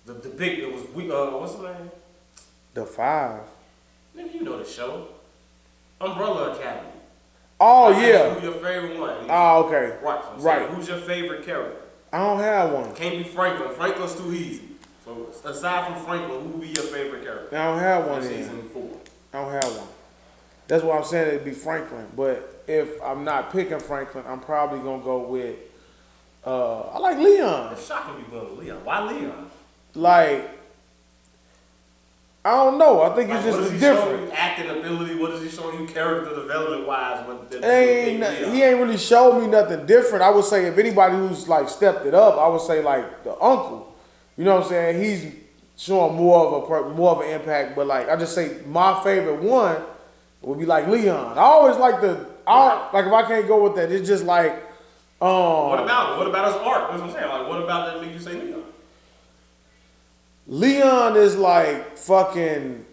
the big. It was what's his name? The 5. Nigga, you know the show. Umbrella Academy. Oh I asked yeah. Who your favorite one? Oh okay. Right. So I'm Right. saying, who's your favorite character? I don't have one. Can't be Franklin. Franklin's too easy. So aside from Franklin, who would be your favorite character? I don't have one. For Then. season 4. I don't have one. That's why I'm saying it'd be Franklin. But if I'm not picking Franklin, I'm probably gonna go with. I like Leon. It's shocking you going with Leon. Why Leon? Like I don't know. I think Like, it's what just is he different. showing you acting ability? What is he showing you character development wise? He ain't really showed me nothing different. I would say if anybody who's like stepped it up, I would say like the uncle. You know what I'm saying? He's showing more of an impact. But like I just say my favorite one would be like Leon. I always like like if I can't go with that, it's just like What about it? What about his art? That's what I'm saying. Like what about that make you say Leon? Leon is like fucking.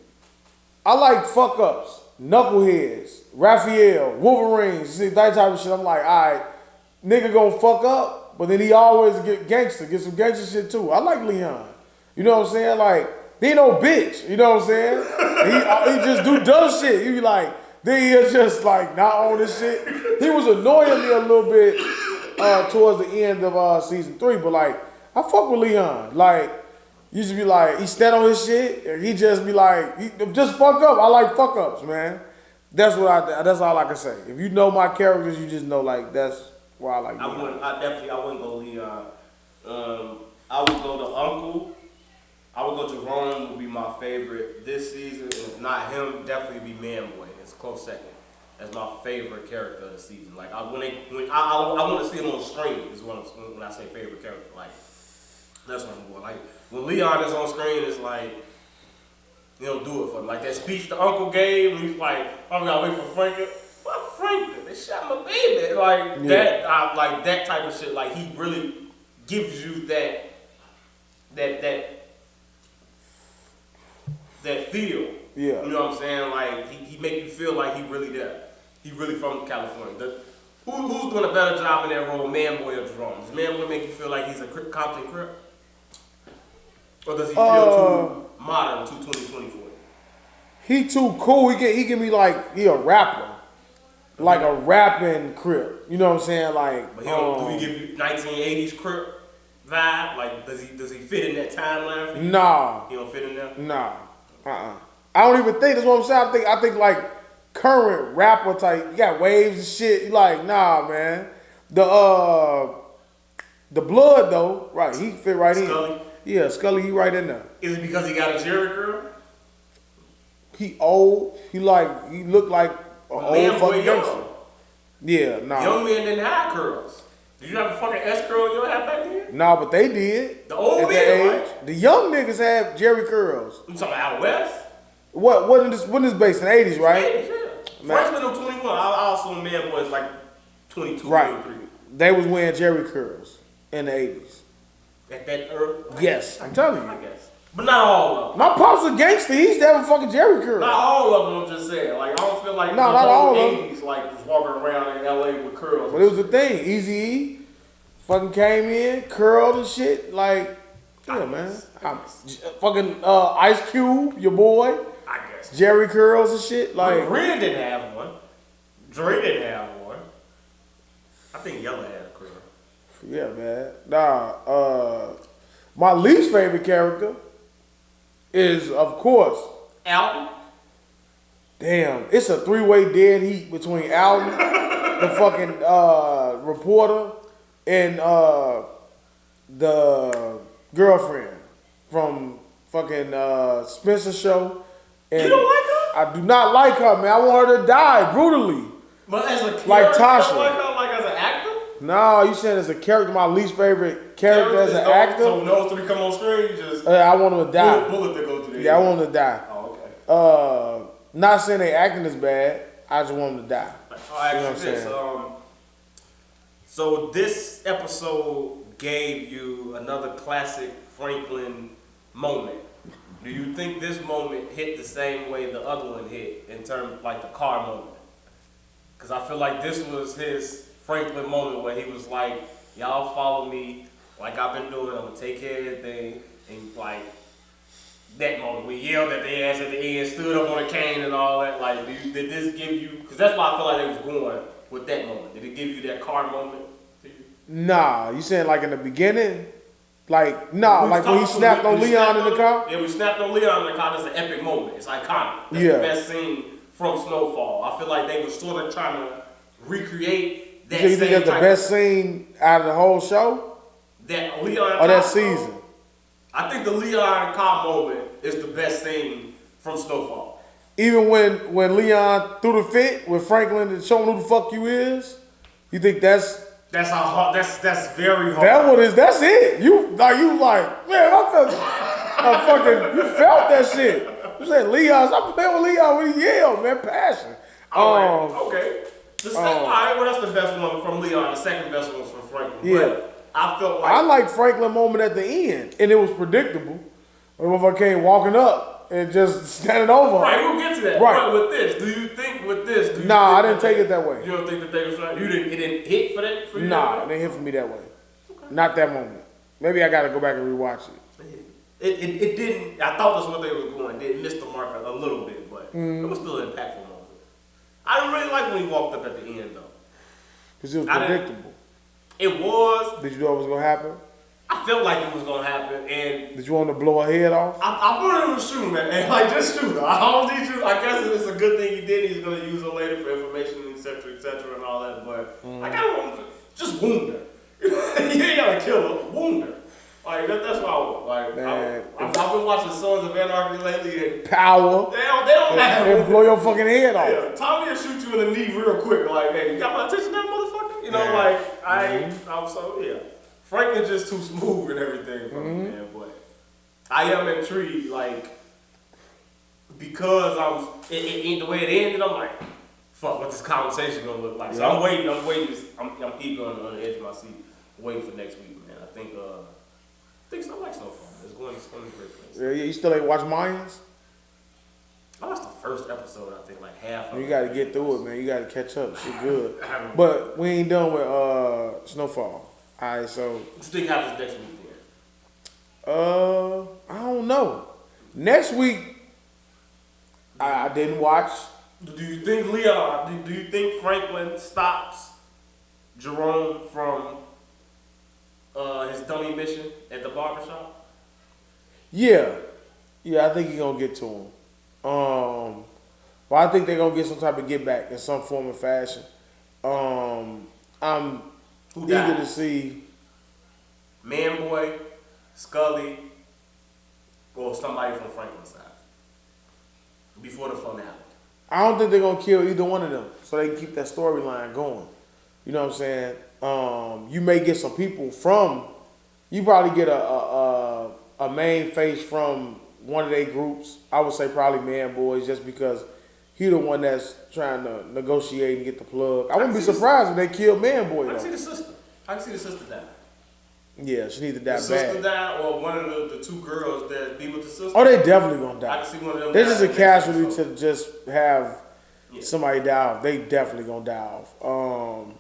I like fuck ups, knuckleheads, Raphael, Wolverines, see that type of shit. I'm like, all right, nigga gonna fuck up, but then he always get some gangster shit too. I like Leon. You know what I'm saying? Like, he ain't no bitch. You know what I'm saying? he just do dumb shit. You be like, then he'll just like not on this shit. He was annoying me a little bit towards the end of season 3, but like, I fuck with Leon. Like, you just be like, he stand on his shit, and he just be like, just fuck up. I like fuck ups, man. That's all I can say. If you know my characters, you just know like that's why I like Leon. I wouldn't go Leon. I would go to Uncle. I would go Jerome would be my favorite this season. And if not him, definitely be Manboy. It's a close second. That's my favorite character of the season. Like I want to see him on screen is when I say favorite character. Like that's what I'm going. Like when Leon is on screen, it's like he'll do it for me. Like that speech the uncle gave, when he's like, "I'm gonna wait for Franklin." Fuck Franklin, they shot my baby. Like that, like that type of shit. Like he really gives you that feel. Yeah. You know what I'm saying? Like he make you feel like he really there. He really from California. Who's doing a better job in that role, Manboy or Jerome? Does Manboy make you feel like he's a Compton Crip? Or does he feel too modern, too 2024? He too cool. He give me like he a rapper, like a rapping Crip. You know what I'm saying? Like, but do he give you 1980s Crip vibe? Like, does he fit in that timeline for you? Nah. He don't fit in there. Nah. I don't even think that's what I'm saying. I think like current rapper type. You got waves and shit. You like, nah, man. The blood though, right? He fit right Scuttle? in. Yeah, Scuttle, he right in there. Is it because he got a Jerry curl? He old. He look like an old fucking gangster. Yeah, nah. Young men didn't have curls. Did you have a fucking S curl in your hat back then? Nah, but they did. The old at men, that age. right? The young niggas have Jerry curls. You talking about out west? When this based in the 80s, right? 80s, yeah. Freshman of 21. I assume Manboy is like 22, right. 23. They was wearing Jerry curls in the 80s. At that early? Yes, I'm telling you. I guess. But not all of them. My pop's a gangster. He's having fucking Jerry curls. Not all of them, I'm just saying. Like, I don't feel like not the all whole of them. 80s, like, just walking around in LA with curls. But it was the thing. Eazy-E fucking came in, curled and shit. Like, yeah, man. Fucking Ice Cube, your boy. I guess. Jerry curls and shit. Like, Red didn't have one. Dre didn't have one. I think Yella had a curl. yeah, man. Nah, my least favorite character is, of course, Alton? damn, it's a 3-way dead heat between Alton, the fucking reporter, and the girlfriend from fucking Spencer show. And You don't like her? I do not like her, man. I want her to die brutally. But as a character, Like Tasha. you don't like her, like as an actor? No, you saying as a character, my least favorite character as an actor? So when those three come on screen, you just I want him to die. bullet that go through there. Yeah, I want him to die. Oh, okay. Not saying they acting is bad. I just want him to die. Alright, You know what I'm this. saying? So this episode gave you another classic Franklin moment. Do you think this moment hit the same way the other one hit in terms of like the car moment? Because I feel like this was his Franklin moment where he was like, y'all follow me like I've been doing, I'm gonna take care of everything, and like that moment we yelled at the ass at the end, stood up on a cane and all that. Like, did this give you? Because that's why I feel like they was going with that moment. Did it give you that car moment? Nah, you saying like in the beginning? Like, nah, like when he snapped on Leon in the car? Yeah, we snapped on Leon in the car. That's an epic moment. It's iconic. That's Yeah. the best scene from Snowfall. I feel like they were sort of trying to recreate that So you same think that's the type best scene out of the whole show? that Leon Or that car season? moment. I think the Leon car moment is the best scene from Snowfall. Even when Leon threw the fit with Franklin and showing who the fuck you is, you think that's hard. That's very hard. That's it. You like, man, I fucking you felt that shit. You said Leon, I'm playing with Leon when he yelled, man, passion. Okay. Alright, well that's the best one from Leon. The second best one was from Franklin. Yeah. But I felt like I liked Franklin moment at the end, and it was predictable. The motherfucker came walking up and just standing over. Right, we'll get to that. Right. But with this, do you think with this? Nah, I didn't take it that way. You don't think that they was right? It didn't hit for that? For you? Nah, it didn't hit for me that way. Okay. Not that moment. Maybe I got to go back and rewatch it. It didn't. I thought that's what they were going. They missed the mark a little bit, but it was still an impactful moment. I didn't really like when he walked up at the end though. Because it was predictable. It was. Did you know it was gonna happen? I felt like it was gonna happen, and did you want to blow her head off? I wanted him to shoot, man. And like just shoot her. I don't need you. I guess it's a good thing he did. He's gonna use her later for information, etc., and all that. But I kind of want to just wound her. You ain't gotta kill her. Wound her. Like that's what I want. Like I've been watching Sons of Anarchy lately. And power. They don't have and blow your fucking head off. Yeah, Tommy will shoot you in the knee real quick. Like, hey, you got my attention, that motherfucker. You know, I'm so yeah. Franklin's just too smooth and everything for me, man. But I am intrigued, like because the way it ended. I'm like, fuck, what's this conversation gonna look like? So I'm waiting. I'm eager on the edge of my seat, waiting for next week, man. I think something like Snowfall. It's going to be a great place. Yeah, you still ain't watch Mayans? I watched the first episode. I think like half. You got to get through it, man. You got to catch up. Shit good. But we ain't done with Snowfall. All right, so. What you think happens next week then? I don't know. Next week, I didn't watch. Do you think Leon? Do you think Franklin stops Jerome from his dummy mission at the barbershop? Yeah, I think he's gonna get to him. Well, I think they're gonna get some type of get back in some form or fashion. I'm eager to see Manboy, Scully, or somebody from Franklin's side before the finale. I don't think they're gonna kill either one of them, so they can keep that storyline going. You know what I'm saying? You may get some people from. You probably get a main face from one of their groups. I would say probably Man Boys, just because he the one that's trying to negotiate and get the plug. I wouldn't be surprised if they killed Man Boy though. I can see the sister. I can see the sister die. Yeah, she needs to die bad. The sister die, or one of the two girls that be with the sister. Oh, they definitely gonna die. I can see one of them. They're just a casualty to just have somebody die off. They definitely gonna die off.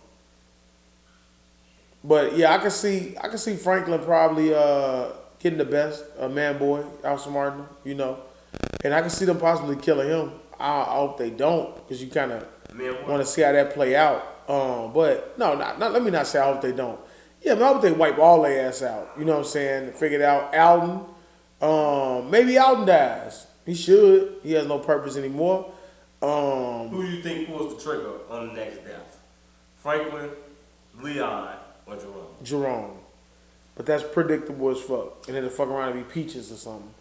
But yeah, I can see Franklin probably getting the best, Man Boy, outsmarting him, you know, and I can see them possibly killing him. I hope they don't, because you kind of want to see how that play out. But no, not let me not say I hope they don't. Yeah, man, I hope they wipe all their ass out. You know what I'm saying? Figure it out. Alden, maybe Alden dies. He should. He has no purpose anymore. Who do you think pulls the trigger on the next death? Franklin, Leon, or Jerome? Jerome. But that's predictable as fuck. And then to fuck around and be Peaches or something.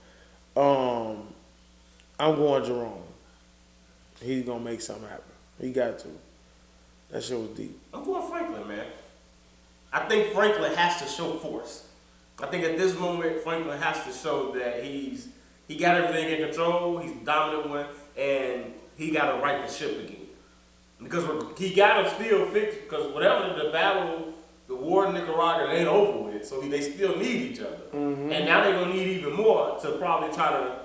I'm going Jerome. He's gonna make something happen. He got to. That shit was deep. I'm going Franklin, man. I think Franklin has to show force. I think at this moment, Franklin has to show that he got everything in control, he's the dominant one, and he got to right the ship again. Because he got to still fix, because whatever the battle, the war in Nicaragua, it ain't over with, so they still need each other. Mm-hmm. And now they're going to need even more to probably try to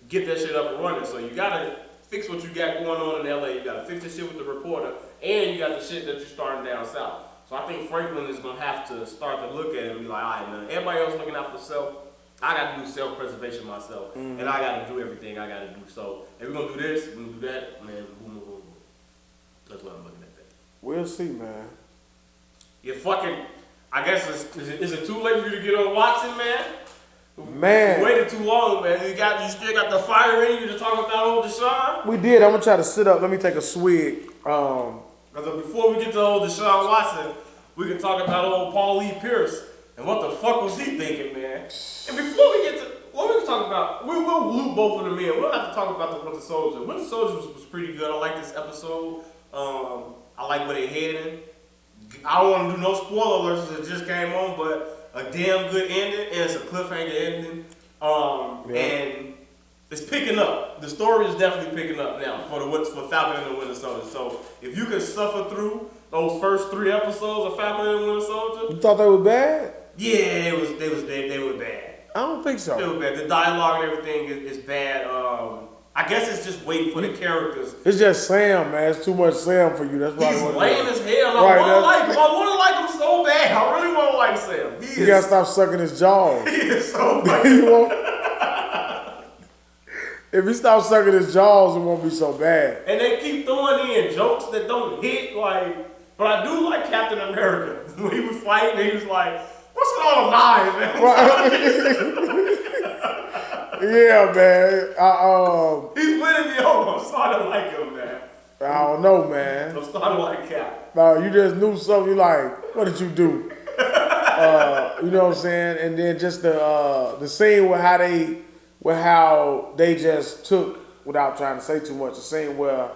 get that shit up and running. So you got to fix what you got going on in LA, you got to fix the shit with the reporter, and you got the shit that you're starting down south. So I think Franklin is going to have to start to look at it and be like, all right, man, everybody else looking out for self. I got to do self-preservation myself. Mm-hmm. And I got to do everything I got to do. So if we're going to do this, we're going to do that, man, boom. That's what I'm looking at. We'll see, man. You fucking, I guess, is it too late for you to get on Watson, man? Man. You waited too long, man. You still got the fire in you to talk about old Deshaun? We did. I'm going to try to sit up. Let me take a swig. Because before we get to old Deshaun Watson, we can talk about old Paul E. Pierce and what the fuck was he thinking, man. And before we get to, what we was talking about, we'll loop both of them in. We'll have to talk about the Winter Soldier. Winter Soldier was pretty good. I like this episode. I like where they heading. I don't want to do no spoiler alerts because it just came on, but a damn good ending, and it's a cliffhanger ending. And it's picking up. The story is definitely picking up now for Falcon and the Winter Soldier. So if you can suffer through those first 3 episodes of Falcon and the Winter Soldier, You thought they were bad? yeah, they were bad. I don't think so. They were bad. The dialogue and everything is bad. I guess it's just waiting for the characters. It's just Sam, man. It's too much Sam for you. That's why He's lame as hell. Right, I want to like him so bad. I really want to like Sam. You gotta stop sucking his jaws. He is so If he stops sucking his jaws, it won't be so bad. And they keep throwing in jokes that don't hit. But I do like Captain America. When he was fighting, he was like, "What's with all the knives, man?" Right. Yeah, man. He's winning me over. I'm starting to like him, man. I don't know, man. I'm starting to like Cap. No, you just knew something. You like, what did you do? You know what I'm saying? And then just the scene with how they just took, without trying to say too much, the scene where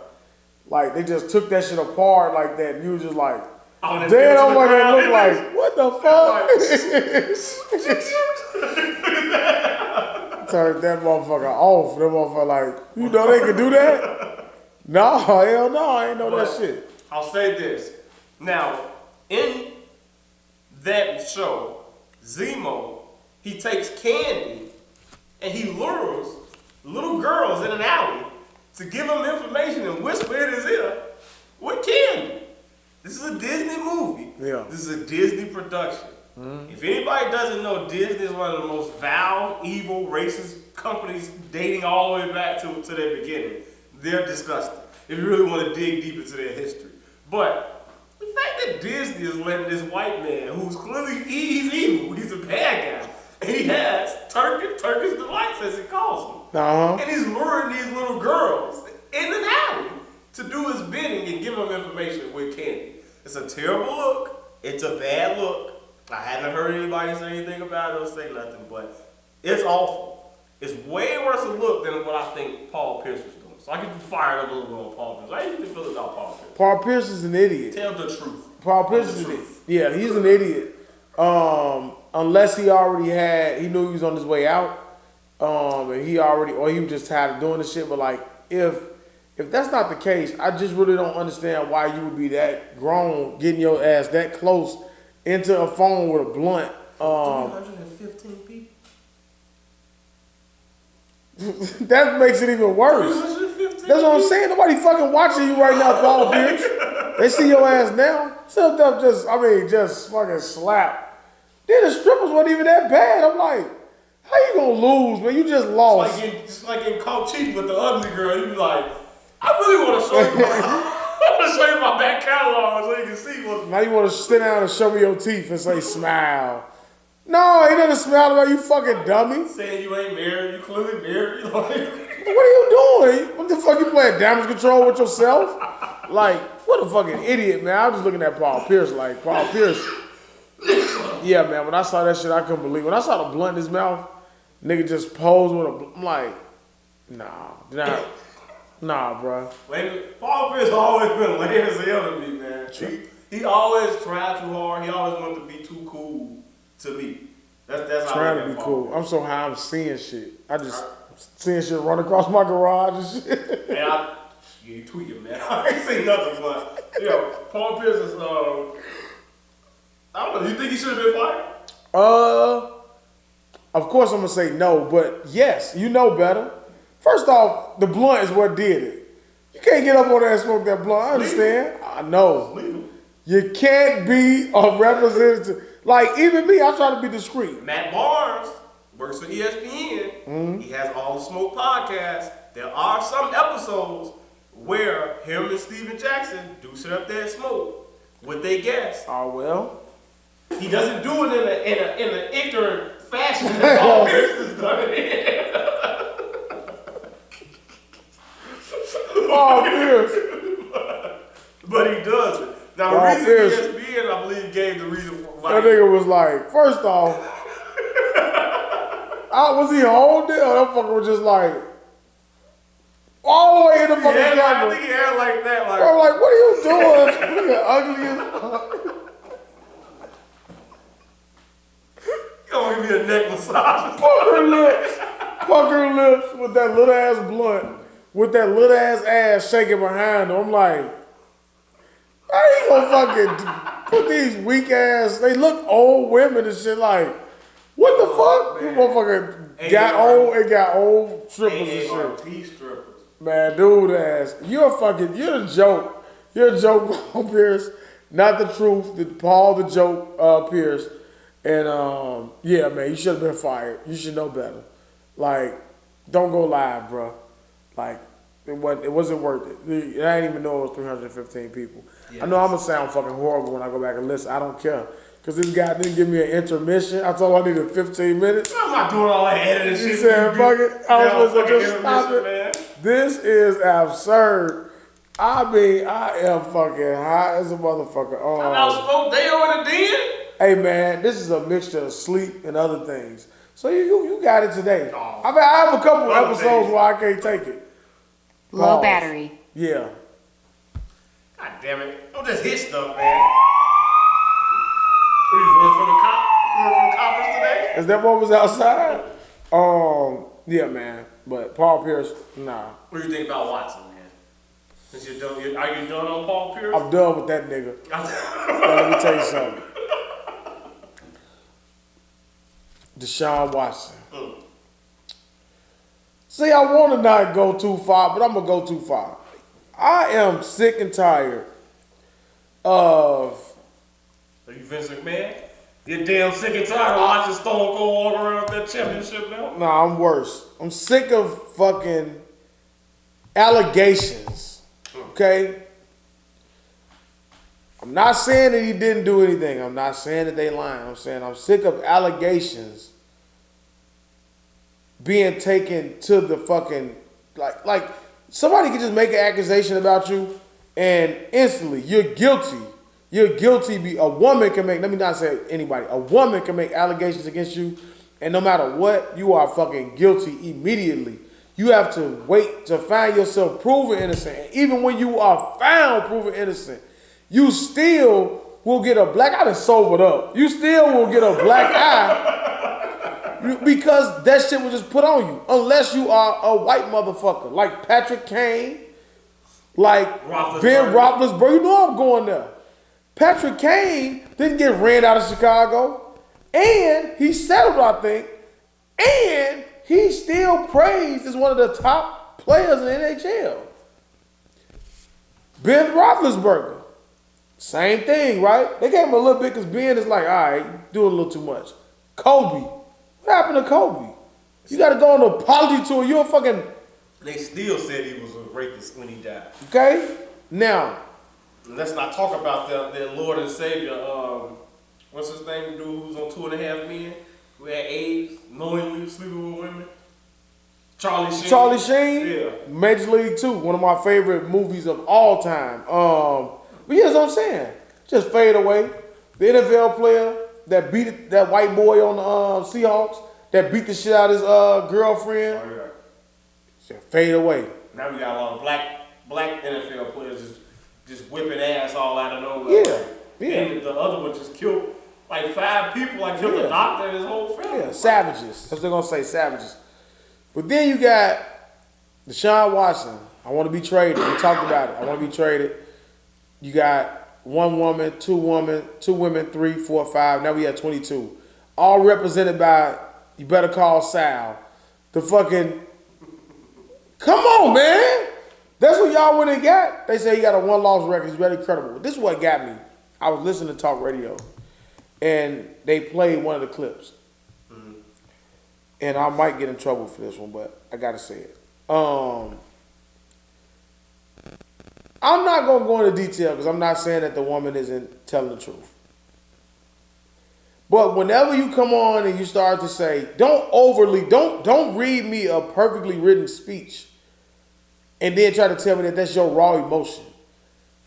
like they just took that shit apart like that. And you was just like, damn, I'm like, it look like, what the fuck? Turned that motherfucker off. That motherfucker like, you know they could do that? No, hell no, I ain't know that shit. I'll say this. Now, in that show, Zemo, he takes candy and he lures little girls in an alley to give him information and whisper in his ear with candy. This is a Disney movie. Yeah. This is a Disney production. If anybody doesn't know, Disney is one of the most vile, evil, racist companies dating all the way back to their beginning. They're disgusting. If you really want to dig deep into their history. But the fact that Disney is letting this white man, who's clearly he's evil, he's a bad guy, and he has Turkish delights as he calls them. Uh-huh. And he's luring these little girls in an alley to do his bidding and give them information with candy. It's a terrible look. It's a bad look. I haven't heard anybody say anything about it or say nothing, but it's awful. It's way worse a look than what I think Paul Pierce was doing. So I get fired up a little bit on Paul Pierce. I usually feel about Paul Pierce. Paul Pierce is an idiot. Tell the truth. Paul Pierce is an idiot. Yeah, he's an idiot. Unless he knew he was on his way out, and he was just tired of doing the shit. But like, if that's not the case, I just really don't understand why you would be that grown, getting your ass that close into a phone with a blunt. 315 people. That makes it even worse. 315 That's what I'm saying. Nobody fucking watching you right now, Paul Pierce. They see your ass now. Some stuff just fucking slap. Then the strippers wasn't even that bad. I'm like, how you gonna lose, man? You just lost. It's like getting caught cheating with the ugly girl. You be like, I really want to show you. I want to show you my back catalog so you can see what. Now you want to sit down and show me your teeth and say smile. No, ain't nothing to smile about, you fucking dummy. Saying you ain't married, you clearly married. What are you doing? What the fuck you playing damage control with yourself? Like, what a fucking idiot, man. I was just looking at Paul Pierce like, Paul Pierce. Yeah, man, when I saw that shit, I couldn't believe it. When I saw the blunt in his mouth, nigga just posed with a blunt. I'm like, nah, bro. Paul Pierce always been lame as hell to me, man. He always tried too hard. He always wanted to be too cool to me. That's how trying to be cool. I'm so high, I'm seeing shit. I just seeing shit run across my garage and shit. Man, you tweaking, man. I ain't seen nothing, but Paul Pierce is I don't know. You think he should have been fired? Of course I'm gonna say no, but yes, you know better. First off, the blunt is what did it. You can't get up on there and smoke that blunt. I understand. I know. You can't be a representative. Like, even me, I try to be discreet. Matt Barnes works for ESPN. Mm-hmm. He has All the Smoke podcast. There are some episodes where him and Steven Jackson do sit up there and smoke with their guests. Oh, well. He doesn't do it in an ignorant fashion that Paul Pierce has done it. Paul Pierce. But he does it. Now, the reason ESPN, I believe, gave the reason why. That nigga was like, first off, Was he holding it or that fucker was just like all the way in the fucking camera? I think he had like that. Like, I'm like, what are you doing? You're ugly as fuck. Gonna give me a neck massage. Fuck her lips with that little ass blunt, with that little ass shaking behind her. I'm like, I ain't gonna fucking put these weak ass. They look old women and shit. Like, what the fuck? You motherfucker got old strippers and shit. Strippers. Man, dude ass. You're a joke. You're a joke, Paul Pierce. Not the truth. Paul the joke, Pierce. And yeah, man, you should have been fired. You should know better. Like, don't go live, bro. Like, it wasn't worth it. I didn't even know it was 315 people. Yes. I know I'm gonna sound fucking horrible when I go back and listen. I don't care. Cause this guy didn't give me an intermission. I told him I needed 15 minutes. I'm not doing all that editing shit. He said, fuck it. I was supposed to just stop it. Man. This is absurd. I mean, I am fucking high as a motherfucker. I spoke Daeo in the den. Hey man, this is a mixture of sleep and other things. So you got it today. I mean, I have a couple episodes where I can't take it. Low battery. Yeah. God damn it. Don't just hit stuff, man. What are you running from the coppers today? Is that what was outside? Yeah, man. But Paul Pierce, nah. What do you think about Watson, man? Since you're done, are you done on Paul Pierce? I'm done with that nigga. Let me tell you something. Deshaun Watson. See, I want to not go too far, but I'm going to go too far. I am sick and tired of... Are you Vince McMahon? You're damn sick and tired of watching Stone Cold walk around with that championship now? Nah, I'm worse. I'm sick of fucking allegations, okay? I'm not saying that he didn't do anything. I'm not saying that they lying. I'm saying I'm sick of allegations being taken to the fucking, like somebody can just make an accusation about you and instantly you're guilty. You're guilty. A woman can make, let me not say anybody, a woman can make allegations against you and no matter what, you are fucking guilty immediately. You have to wait to find yourself proven innocent. And even when you are found proven innocent, you still will get a black eye. I done sobered up. You still will get a black eye because that shit was just put on you. Unless you are a white motherfucker like Patrick Kane, like Ben Roethlisberger. You know I'm going there. Patrick Kane didn't get ran out of Chicago, and he settled, I think, and he's still praised as one of the top players in the NHL. Ben Roethlisberger. Same thing, right? They gave him a little bit because Ben is like, all right, you're doing a little too much. Kobe. What happened to Kobe? You got to go on an apology tour. You're a fucking... They still said he was a rapist when he died. Okay? Now... Let's not talk about their Lord and Savior. What's his name? The dude who's on 2.5 Men? Who had AIDS, knowingly sleeping with women? Charlie Sheen. Charlie Sheen? Yeah. Major League 2. One of my favorite movies of all time. But yeah, that's what I'm saying. Just fade away. The NFL player that beat that white boy on the Seahawks, that beat the shit out of his girlfriend. Oh, yeah. Just fade away. Now we got a lot of black NFL players just whipping ass all out of nowhere. Yeah. And the other one just killed like 5 people, like killed the doctor and his whole family. Yeah, savages. That's what they're going to say, savages. But then you got Deshaun Watson. I want to be traded. We talked about it. I want to be traded. You got 1 woman, 2 women, 3, 4, 5. Now we have 22. All represented by, you better call Sal. The fucking, come on, man. That's what y'all went and got. They say he got a 1-loss record. He's very credible. This is what got me. I was listening to talk radio, and they played one of the clips. Mm-hmm. And I might get in trouble for this one, but I got to say it. I'm not going to go into detail because I'm not saying that the woman isn't telling the truth. But whenever you come on and you start to say, don't read me a perfectly written speech and then try to tell me that that's your raw emotion.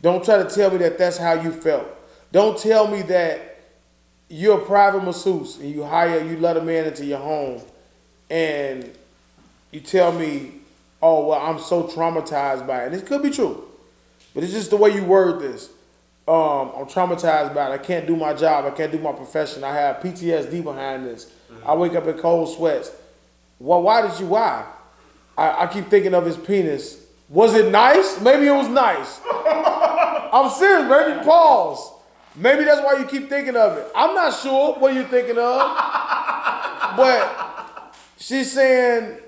Don't try to tell me that that's how you felt. Don't tell me that you're a private masseuse and you let a man into your home and you tell me, oh, well, I'm so traumatized by it. And it could be true, but it's just the way you word this. I'm traumatized by it. I can't do my job. I can't do my profession. I have PTSD behind this. I wake up in cold sweats. Well, why? I keep thinking of his penis. Was it nice? Maybe it was nice. I'm serious. Maybe pause. Maybe that's why you keep thinking of it. I'm not sure what you're thinking of. But she's saying,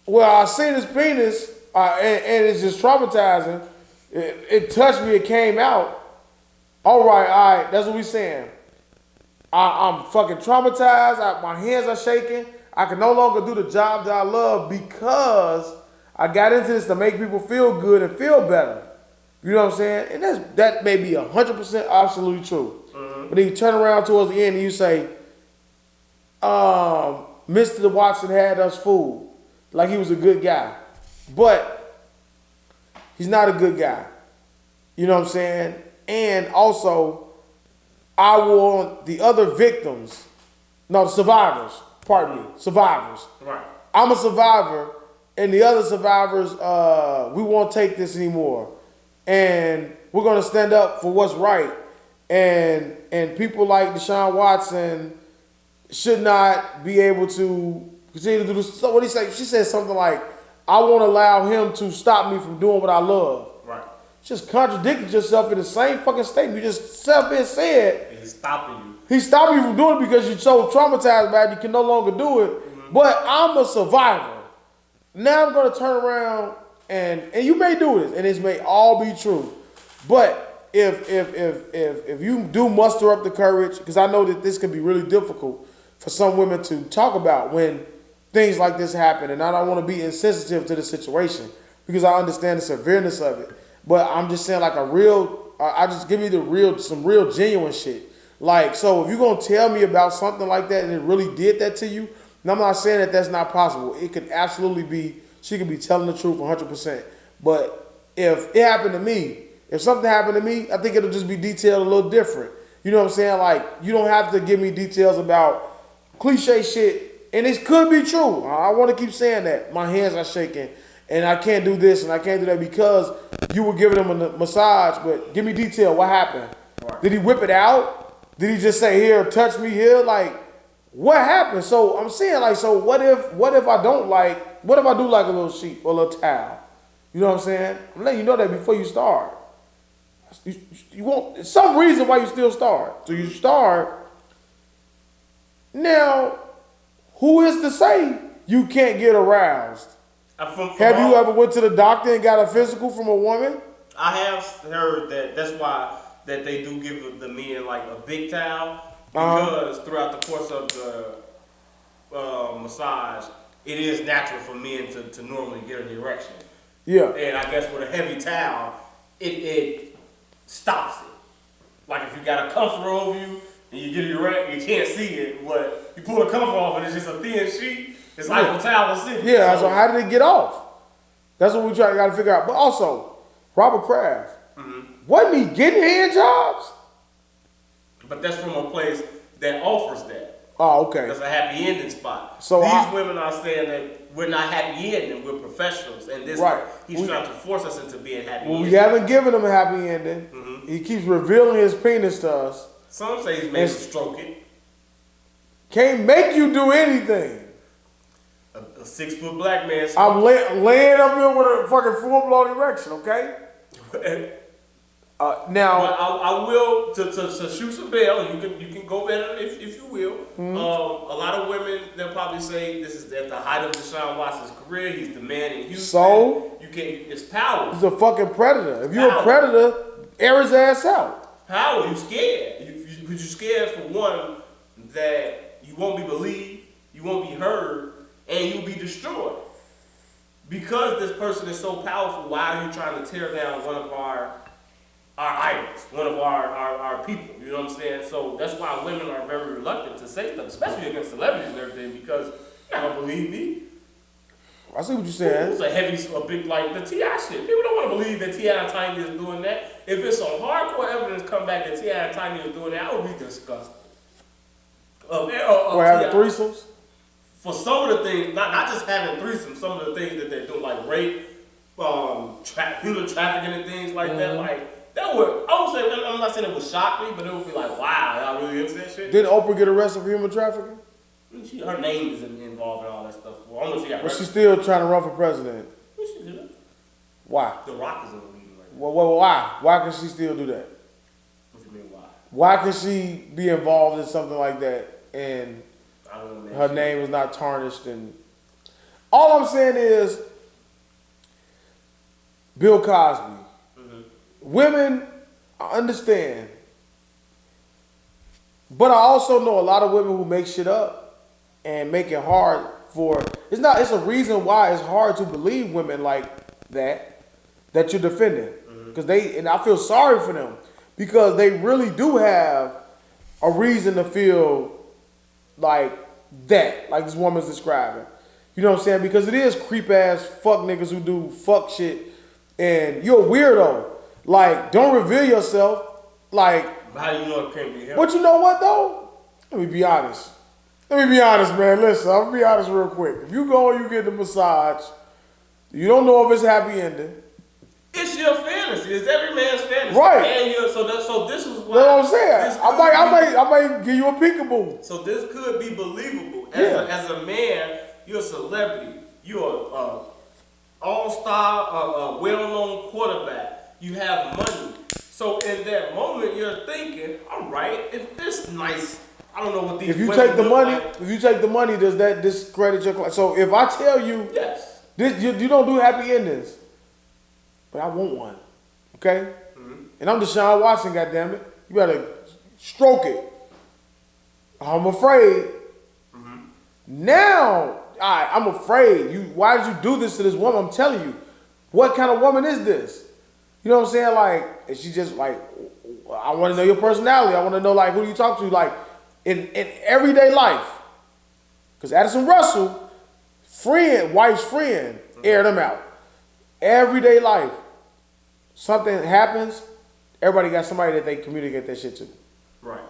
well, I seen his penis, and it's just traumatizing. It touched me. It came out. All right. That's what we saying. I'm fucking traumatized. My hands are shaking. I can no longer do the job that I love because I got into this to make people feel good and feel better. You know what I'm saying? And that may be 100% absolutely true. Mm-hmm. But then you turn around towards the end and you say, Mr. Watson had us fooled. Like he was a good guy. But he's not a good guy. You know what I'm saying? And also, I want the other victims, the survivors, survivors. Right. I'm a survivor, and the other survivors, we won't take this anymore. And we're going to stand up for what's right. And people like Deshaun Watson should not be able to continue to do this. So what he say? She said something like, I won't allow him to stop me from doing what I love. Right. Just contradicted yourself in the same fucking statement. You just said. And he's stopping you. He's stopping you from doing it because you're so traumatized by it, you can no longer do it. Mm-hmm. But I'm a survivor. Now I'm going to turn around and you may do this, and this may all be true. But if you do muster up the courage, because I know that this can be really difficult for some women to talk about when things like this happen, and I don't want to be insensitive to the situation because I understand the severeness of it. But I'm just saying, like I just give me some real genuine shit. Like, so if you're going to tell me about something like that and it really did that to you, and I'm not saying that that's not possible. It could absolutely be, she could be telling the truth 100%. But if it happened to me, if something happened to me, I think it'll just be detailed a little different. You know what I'm saying? Like, you don't have to give me details about cliche shit. And it could be true. I want to keep saying that. My hands are shaking and I can't do this and I can't do that because you were giving him a massage. But give me detail. What happened? Right. Did he whip it out? Did he just say, here, touch me here? Like, what happened? So I'm saying, like, so what if I don't like, what if I do like a little sheet or a little towel? You know what I'm saying? I'm letting you know that before you start. You want some reason why you still start. So you start. Now, who is to say you can't get aroused? Have you ever went to the doctor and got a physical from a woman? I have heard that's why that they do give the men like a big towel because throughout the course of the massage, it is natural for men to normally get an erection. Yeah. And I guess with a heavy towel, it stops it. Like if you got a comforter over you and you get an erection, you can't see it, but you pull the comforter off and it's just a thin sheet. It's like a towel sitting. Yeah. So how did it get off? That's what we got to figure out. But also, Robert Kraft. Wasn't he getting hand jobs? But that's from a place that offers that. Oh, okay. That's a happy ending spot. So these women are saying that we're not happy ending, we're professionals. And this he's trying to force us into being happy ending. We haven't given him a happy ending. Mm-hmm. He keeps revealing his penis to us. Some say he's made him stroke it. Can't make you do anything. A 6-foot black man. I'm laying up here with a fucking full-blown erection, okay? Now, I will to shoot some bail. You can go better if you will. Mm-hmm. A lot of women they'll probably say this is at the height of Deshaun Watson's career. He's the man in Houston. So you can't. It's power. He's a fucking predator. If you're a predator, air his ass out. Power. You scared. You're scared for one that you won't be believed, you won't be heard, and you'll be destroyed. Because this person is so powerful, why are you trying to tear down one of our idols, one of our people? You know what I'm saying? So that's why women are very reluctant to say stuff, especially against celebrities and everything, because you're not gonna believe me. I see what you're saying. It's a big, like the T.I. shit. People don't want to believe that T.I. and Tiny is doing that. If it's some hardcore evidence come back that T.I. and Tiny is doing that, I would be disgusted. We're having threesomes? for some of the things, not just having threesomes, some of the things that they're doing, like rape, human trafficking and things like that, like that would, I'm not saying it would shock me, but it would be like, wow, y'all really into that shit? Didn't Oprah get arrested for human trafficking? Her name is involved in all that stuff. Well, I don't know if she got But she's still trying to run for president. Well, she did it. Why? The Rock is in the lead right now. Well, why? Why can she still do that? What do you mean, why? Why can she be involved in something like that and I don't know, her name is not tarnished? And all I'm saying is, Bill Cosby. Mm-hmm. Women, I understand, but I also know a lot of women who make shit up and make it hard for. It's a reason why it's hard to believe women like that you're defending, because and I feel sorry for them, because they really do have a reason to feel like that, like this woman's describing. You know what I'm saying? Because it is creep ass fuck niggas who do fuck shit, and you're a weirdo. Like, don't reveal yourself. Like, how do you know it can't be him? But you know what though? Let me be honest. Man. Listen, I'm gonna be honest real quick. If you go and you get the massage, you don't know if it's happy ending. It's your fantasy. It's every man's fantasy. Right. And so this is why. That's what I'm saying. I might give you a peekaboo. So this could be believable. As a man, you're a celebrity. You're a all-star, well-known quarterback. You have money. So in that moment, you're thinking, all right, if this nice, I don't know what these. If you take the money, does that discredit your class? So if I tell you, yes, this you don't do happy endings, but I want one, okay? Mm-hmm. And I'm Deshaun Watson, goddammit. You better stroke it. I'm afraid. Mm-hmm. Now, I'm afraid. Why did you do this to this woman? I'm telling you, what kind of woman is this? You know what I'm saying? Like, is she just like, I want to know your personality. I want to know, like, who do you talk to, like, in everyday life. Because Addison Russell, wife's friend, aired them out. Everyday life. Something happens, everybody got somebody that they communicate that shit to. Right.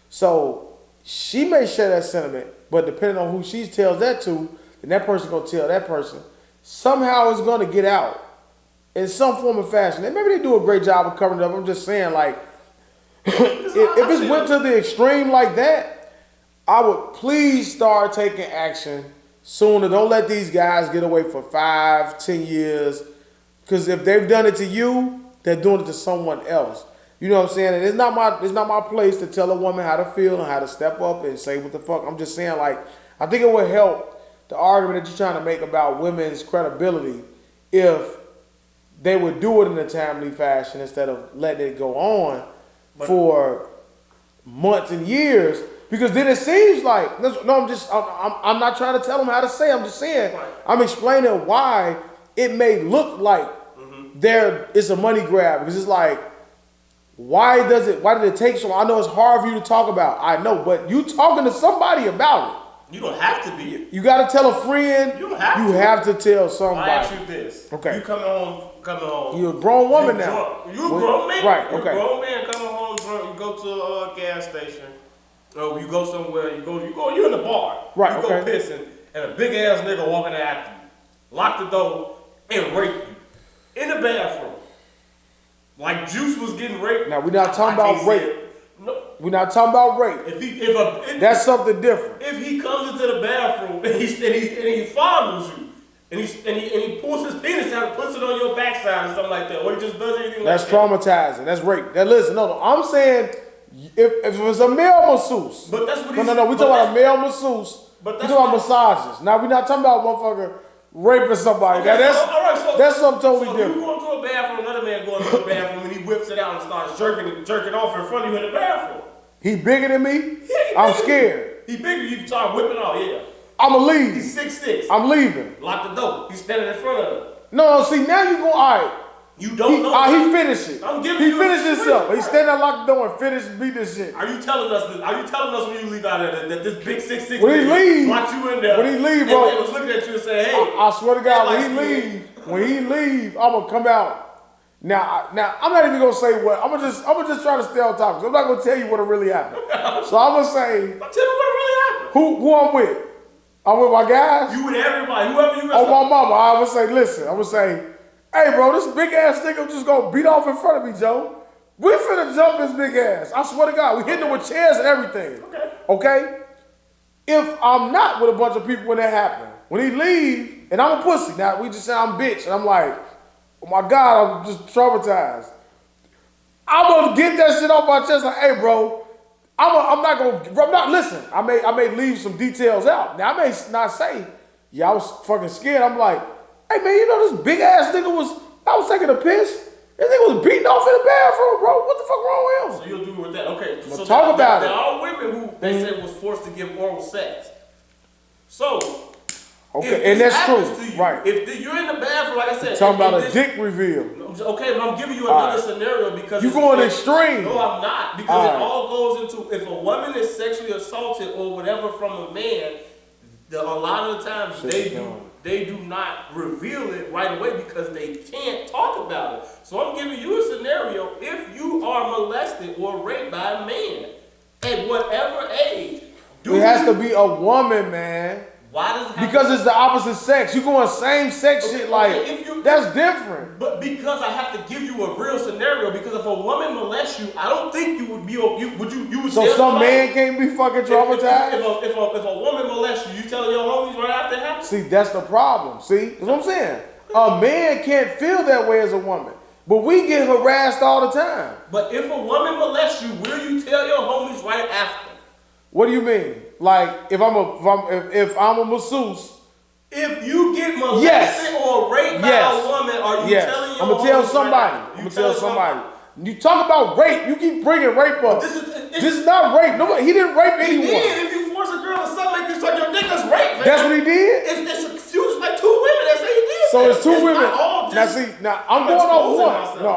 So, she may share that sentiment, but depending on who she tells that to, then that person's going to tell that person. Somehow it's going to get out in some form of fashion. And maybe they do a great job of covering it up. I'm just saying, like, if it went to the extreme like that, I would please start taking action sooner. Don't let these guys get away for 5-10 years. Because if they've done it to you, they're doing it to someone else. You know what I'm saying? And it's not my place to tell a woman how to feel and how to step up and say what the fuck. I'm just saying, like, I think it would help the argument that you're trying to make about women's credibility if they would do it in a timely fashion instead of letting it go on for months and years. Because then it seems like, I'm not trying to tell them how to say. I'm just saying, I'm explaining why it may look like it's a money grab. Because it's like, why did it take so long? I know it's hard for you to talk about. I know, but you talking to somebody about it. You don't have to be. You got to tell a friend. You have to tell somebody. I ask you this. Okay. You coming home. You're a grown woman now. You a grown man. Right, okay. You're a grown man coming home drunk. You go to a gas station. Or you go somewhere. You're in the bar. Right, you go pissing. And a big ass nigga walking after you. Lock the door and rape you. In the bathroom. Like Juice was getting raped. Now, we're not talking about rape. No. We're not talking about rape. That's something different. If he comes into the bathroom and he fondles you, and he pulls his penis out and puts it on your backside or something like that, or he just does anything that's like that. That's traumatizing. That's rape. Now listen, no. I'm saying if it was a male masseuse. But that's what No. We're talking about a male masseuse. We're talking about massages. Now we're not talking about motherfucker raping somebody. Okay, that's something totally different. You go into a bathroom, another man going into the bathroom, and he whips it out and starts jerking off in front of you in the bathroom. He bigger than me? I'm scared. He bigger, you start whipping off, yeah. I'ma leave. He's 6'6". I'm leaving. Lock the door. He's standing in front of him. No, see, now you go, all right. You don't know. He finished it. I'm giving he you finished himself. He standing there, locked the door, and beat this shit. Are you telling us when you leave out of there that this big 6'6" when he leave, locked you in there? When he leave, bro. And was looking at you and saying, hey. I swear to God, when he leave, I'm gonna come out. Now, I'm not even gonna say what. I'm gonna just try to stay on topic. I'm not gonna tell you what really happened. So I'm gonna say, I'll tell you what really happened. Who I'm with? I'm with my guys. You with everybody, whoever you. On my mama, I would say, listen. I would say, hey, bro, this big ass nigga just gonna beat off in front of me, Joe. We finna jump his big ass. I swear to God, we hitting him with chairs and everything. Okay. If I'm not with a bunch of people when that happen, when he leave and I'm a pussy, now we just say I'm bitch, and I'm like, oh my God, I'm just traumatized. I'm gonna get that shit off my chest. Like, hey, bro, listen. I may leave some details out. Now I may not say, yeah, I was fucking scared. I'm like, hey man, you know this big ass nigga I was taking a piss. This nigga was beating off in the bathroom, bro. What the fuck wrong with him? So you'll do with that? Okay. So talk about it. There are women who they said was forced to give oral sex. So. Okay, and that's true, right? If you're in the bathroom, like I said, talking about a dick reveal. Okay, but I'm giving you another scenario because you going extreme. No, I'm not, because it all goes into if a woman is sexually assaulted or whatever from a man, a lot of the times they do not reveal it right away because they can't talk about it. So I'm giving you a scenario: if you are molested or raped by a man at whatever age, it has to be a woman, man. Why does it have because it's the opposite sex. You going same sex shit that's different. But because I have to give you a real scenario, because if a woman molests you, I don't think you would be you would. So some man can't be fucking traumatized. If a woman molests you, you telling your homies right after it happens? See, that's the problem. See, that's what I'm saying. A man can't feel that way as a woman, but we get harassed all the time. But if a woman molests you, will you tell your homies right after? What do you mean? Like if I'm a masseuse, if you get molested or raped by a woman, are you telling your I'm gonna tell somebody. I'm gonna tell somebody. You talk about rape, you keep bringing rape up. This is not rape. Nobody, he didn't rape anyone. He did. If you force a girl to suck, make you suck your dick, that's rape. Man. That's what he did. It's like two women that say he did. So it's two women. Now I'm going off one. No,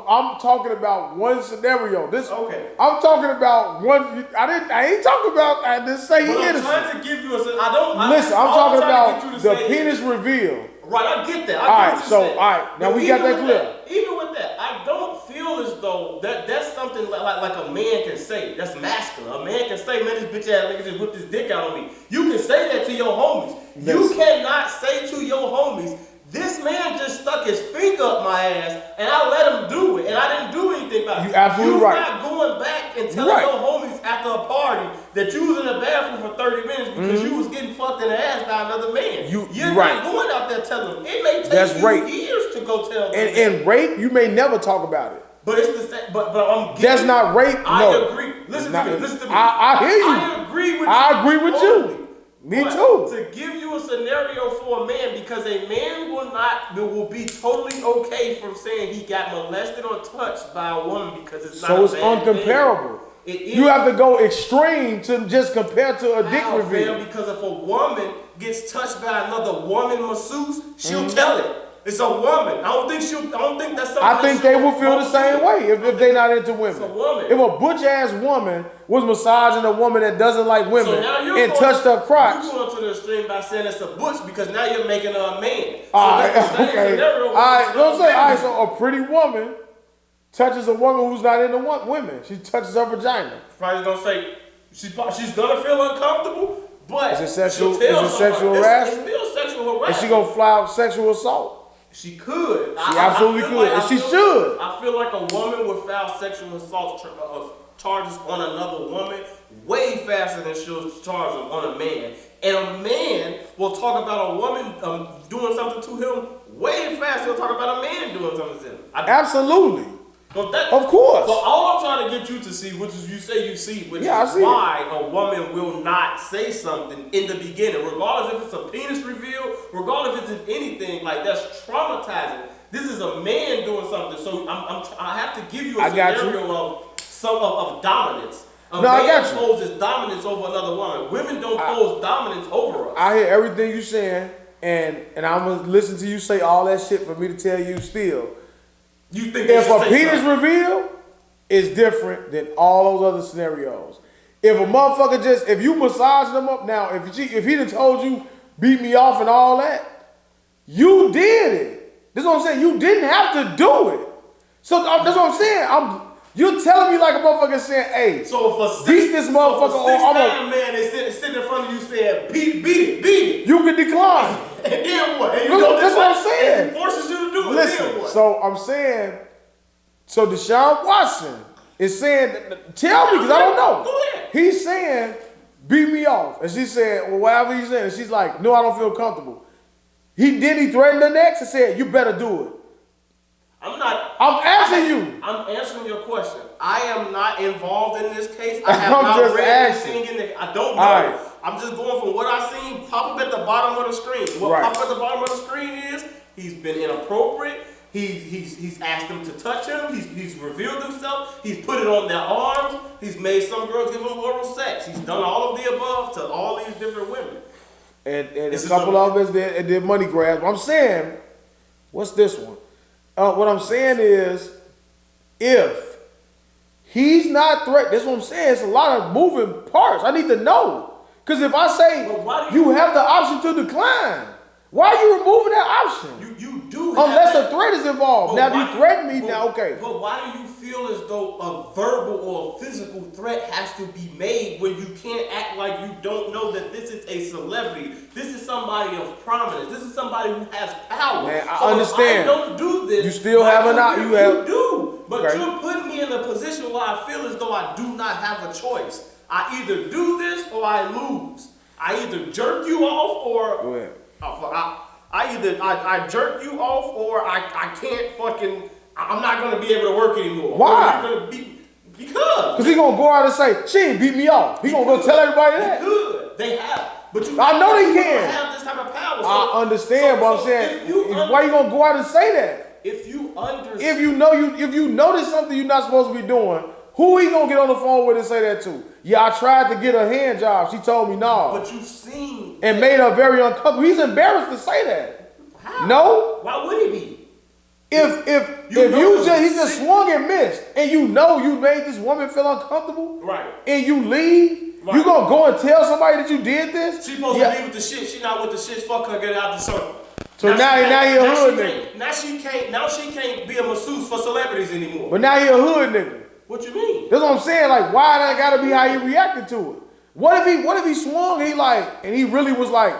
I'm talking about one scenario. I'm talking about one. I ain't talking about. I didn't say he innocent. I'm trying to give you a. I'm talking about the penis reveal. Right, I get that. All right. Now we got that clear. Even with that, I don't feel as though that's something like a man can say. That's masculine. A man can say, man, this bitch ass nigga just whipped his dick out on me. You can say that to your homies. Yes. You cannot say to your homies, this man just stuck his finger up my ass and I let him do it and I didn't do anything about it. You absolutely right. You're not going back and telling your homies after a party that you was in the bathroom for 30 minutes because you was getting fucked in the ass by another man. You're not going out there telling them. It may take you years to go tell them. And rape, you may never talk about it. But it's the same. But I'm getting. That's not rape. I agree. Listen to me. I hear you. I agree with you. I agree with you. Me too. To give you a scenario for a man, because a man will be totally okay from saying he got molested or touched by a woman because it's not. So it's uncomparable. You have to go extreme to just compare to a dick reveal. Because if a woman gets touched by another woman masseuse, she'll tell it. It's a woman. I don't think that's something. I think they will feel the same way if they're not into women. It's a woman. If a butch ass woman was massaging a woman that doesn't like women and touched her crotch. You're going to the extreme by saying it's a butch because now you're making her a man. All right, so a pretty woman touches a woman who's not into women. She touches her vagina. Probably gonna say she's gonna feel uncomfortable, but is it sexual harassment? It's still sexual harassment. Is she gonna file sexual assault? She could. She absolutely could. And she should. I feel like a woman would file sexual assault charges on another woman way faster than she'll charge them on a man. And a man will talk about a woman doing something to him way faster than he'll talk about a man doing something to him. Absolutely. Of course. So all I'm trying to get you to see, which is you say you see, which is why a woman will not say something in the beginning, regardless if it's a penis reveal, regardless if it's anything like that's traumatizing. This is a man doing something, so I have to give you a scenario of dominance. A man poses dominance over another woman. Women don't pose dominance over us. I hear everything you're saying, and I'm gonna listen to you say all that shit for me to tell you still. You think if a penis reveal is different than all those other scenarios. If a motherfucker if you massage them up now, if he done told you beat me off and all that, you did it. That's what I'm saying. You didn't have to do it. So that's what I'm saying. You're telling me like a motherfucker saying, hey, So if a beat this motherfucker so or I'm a 6'9" man is sitting in front of you saying, beat it. you can decline. And then what? And you Look, don't that's what I'm decline, saying. and he forces you to do it. Listen, Then what? so I'm saying, so Deshaun Watson is saying, tell me, because I don't know. Go ahead. He's saying, beat me off. And she said, well, whatever he's saying. And she's like, no, I don't feel comfortable. He threatened her next and said, you better do it. I'm asking you. I'm answering your question. I am not involved in this case. I have I'm not just read asking. anything in it. I don't know. Right. I'm just going from what I seen pop up at the bottom of the screen. What Right. pop up at the bottom of the screen is he's been inappropriate. He's asked them to touch him. He's revealed himself. He's put it on their arms. He's made some girls give him oral sex. He's done all of the above to all these different women. And a couple of us did money grabs. I'm saying, what's this one? What I'm saying is, if he's not threatened, that's what I'm saying. It's a lot of moving parts. I need to know. Because if I say you have the option to decline, why are you removing that option? You do unless have a threat is involved. Now, if you threaten me, now okay. But why do you feel as though a verbal or a physical threat has to be made when you can't act like you don't know that this is a celebrity? This is somebody of prominence. This is somebody who has power. Man, I so understand. If I don't do this. You still have an option. You do. But Okay. you're putting me in a position where I feel as though I do not have a choice. I either do this or I lose. I either jerk you off or Go ahead. I jerk you off or I can't fucking, I'm not going to be able to work anymore. Why? Because he going to go out and say, she ain't beat me off. He going to go tell everybody that. They could. They have. But you, I know they you can. don't have this type of power. So, I understand, but I'm saying, why you going to go out and say that? If you understand. If you notice something you're not supposed to be doing, who he going to get on the phone with and say that to? Yeah, I tried to get a hand job. She told me no. But you've seen. And made her very uncomfortable. He's embarrassed to say that. How? No? Why would he be? If he just swung and missed, and you know you made this woman feel uncomfortable, right? And you leave, right. You gonna go and tell somebody that you did this? She supposed to leave with the shit. She not with the shit. Fuck her, get her out the circle. So now he a hood nigga. Now she can't be a masseuse for celebrities anymore. But now he a hood nigga. What you mean? That's what I'm saying. Like, why that gotta be how he reacted to it? What if he swung? And he really was like,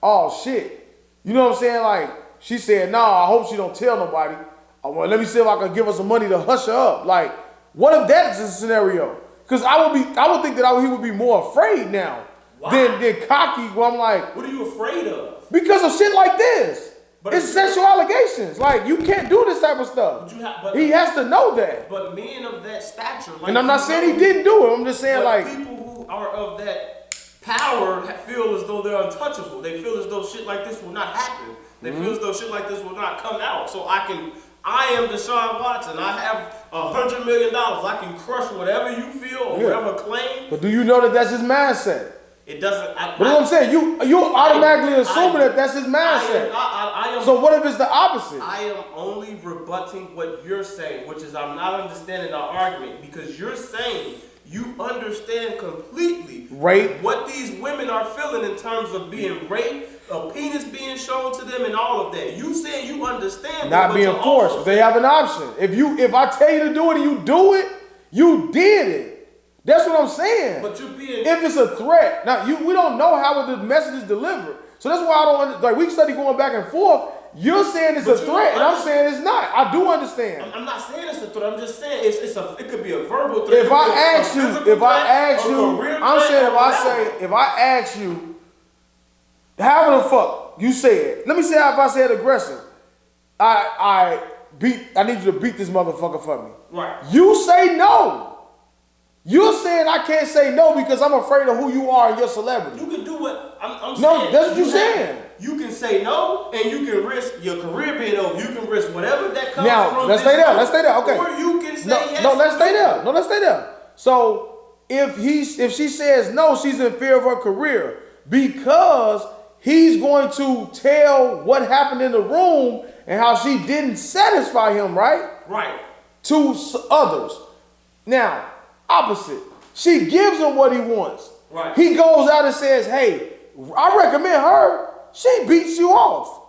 oh shit. You know what I'm saying? Like, she said, nah, I hope she don't tell nobody. Well, let me see if I can give her some money to hush her up. Like, what if that's the scenario? Because I would think that he would be more afraid now than cocky. Where I'm like, what are you afraid of? Because of shit like this. But it's sexual allegations. Like, you can't do this type of stuff. He has to know that. But men of that stature, like, and I'm not saying he didn't do it. I'm just saying, like, people who are of that power feel as though they're untouchable. They feel as though shit like this will not happen. They feel as though shit like this will not come out. So I am Deshaun Watson. I have $100 million. I can crush whatever you feel or whatever claim. But do you know that that's his mindset? It doesn't. But what I'm saying, you're automatically assuming that that's his mindset. I am, so what if it's the opposite? I am only rebutting what you're saying, which is I'm not understanding our argument, because you're saying you understand completely what these women are feeling in terms of being raped, a penis being shown to them, and all of that. You saying you understand not being forced. They have an option. If I tell you to do it and you do it, you did it. That's what I'm saying. But if it's a threat, now we don't know how the message is delivered. So that's why I don't like. We study going back and forth. You're saying it's a threat, and I'm saying it's not. I do understand. I'm not saying it's a threat. I'm just saying it could be a verbal threat. If I ask you, if I ask you, how the fuck you said? Let me say if I said aggressive. I need you to beat this motherfucker for me. Right. You say no. You're saying I can't say no because I'm afraid of who you are and your celebrity. You can do what I'm saying. No, that's what you're saying. You can say no, and you can risk your career being over. You can risk whatever that comes now, from. Now, let's stay there. Let's stay there. Okay. Or you can say yes. No, let's stay there. No, let's stay there. So if she says no, she's in fear of her career because he's going to tell what happened in the room and how she didn't satisfy him, right? Right. To others. Now, opposite. She gives him what he wants. Right. He goes out and says, hey, I recommend her. She beats you off.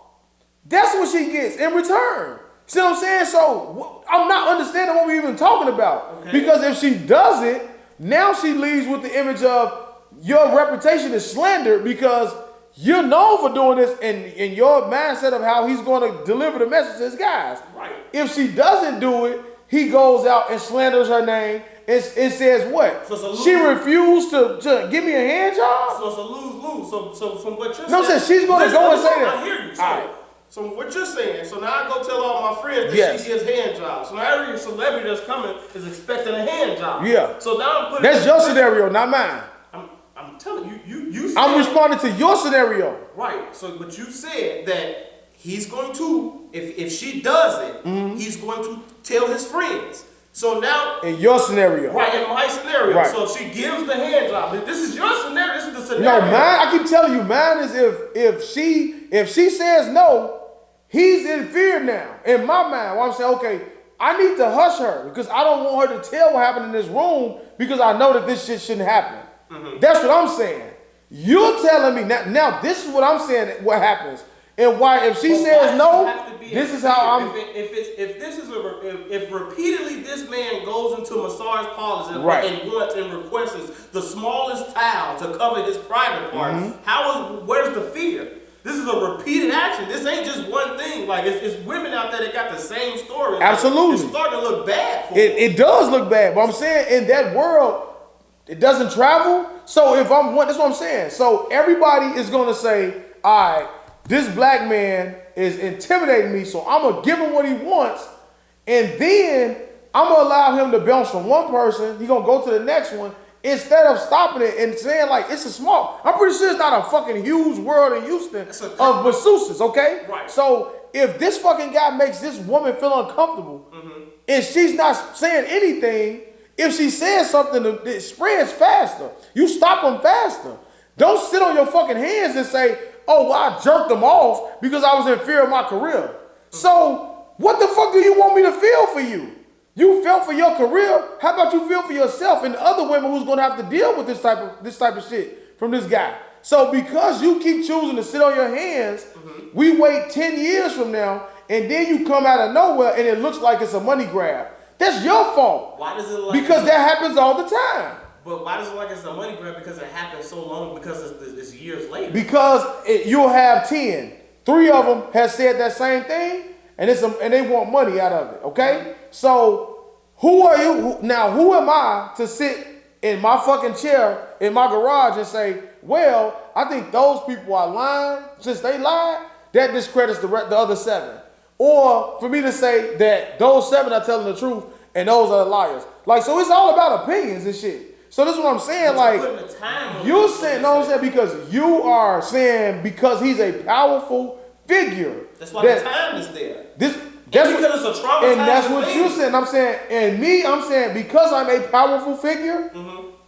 That's what she gets in return. See what I'm saying? So I'm not understanding what we're even talking about. Okay. Because if she does it, now she leaves with the image of your reputation is slandered because you're known for doing this and your mindset of how he's going to deliver the message to his guys. Right. If she doesn't do it, he goes out and slanders her name and says what? So it's a lose. She refused to give me a hand job? So it's a lose-lose. So from what you're No, saying. she's going to go and say that. I hear you. So, All right. so what you're saying, so now I go tell all my friends that Yes. she gives hand jobs. So now every celebrity that's coming is expecting a hand job. Yeah. So now I'm putting That's your scenario, not mine. I'm telling you said, I'm responding to your scenario. Right. So but you said that he's going to, if she does it, he's going to tell his friends. So now In your scenario. right, in my scenario. Right. So if she gives the hand job, this is your scenario, this is the scenario. No, mine, I keep telling you, mine is if she says no, he's in fear now. In my mind, well, I'm saying, okay, I need to hush her because I don't want her to tell what happened in this room because I know that this shit shouldn't happen. That's what I'm saying. You're telling me now this is what I'm saying what happens. And why if she But says why no, does it have to be this a is how fear? I'm If repeatedly this man goes into massage parlors and, Right. and wants and requests the smallest towel to cover his private part, where's the fear? This is a repeated action. This ain't just one thing. Like it's women out there that got the same story. Like, Absolutely. it's starting to look bad for them. it does look bad, but I'm saying in that world, it doesn't travel. So if that's what I'm saying. So everybody is gonna say, all right, this black man is intimidating me, so I'm gonna give him what he wants, and then I'm gonna allow him to bounce from one person. He's gonna go to the next one instead of stopping it and saying like it's a small. I'm pretty sure it's not a fucking huge world in Houston of masseuses, okay? Right. So if this fucking guy makes this woman feel uncomfortable, and she's not saying anything, if she says something, it spreads faster. You stop them faster. Don't sit on your fucking hands and say, oh, well, I jerked them off because I was in fear of my career. So what the fuck do you want me to feel for you? You felt for your career. How about you feel for yourself and the other women who's gonna have to deal with this type of shit from this guy? So because you keep choosing to sit on your hands, we wait 10 years from now, and then you come out of nowhere and it looks like it's a money grab. That's your fault. Why does it look like because that happens all the time. But why does it look like it's a money grab? Because it happened so long. Because it's years later. Because you'll have 10. 3 of them has said that same thing, and they want money out of it. Okay, so who are you now? Who am I to sit in my fucking chair in my garage and say, well, I think those people are lying. Since they lied, that discredits the other 7. Or for me to say that those 7 are telling the truth and those are the liars. Like, so it's all about opinions and shit. So this is what I'm saying. Like, you're saying, no, I'm saying because you are saying because he's a powerful figure. That's why the time is there. That's because it's a traumatizing and that's what thing. you're saying. I'm saying, and me, I'm saying because I'm a powerful figure,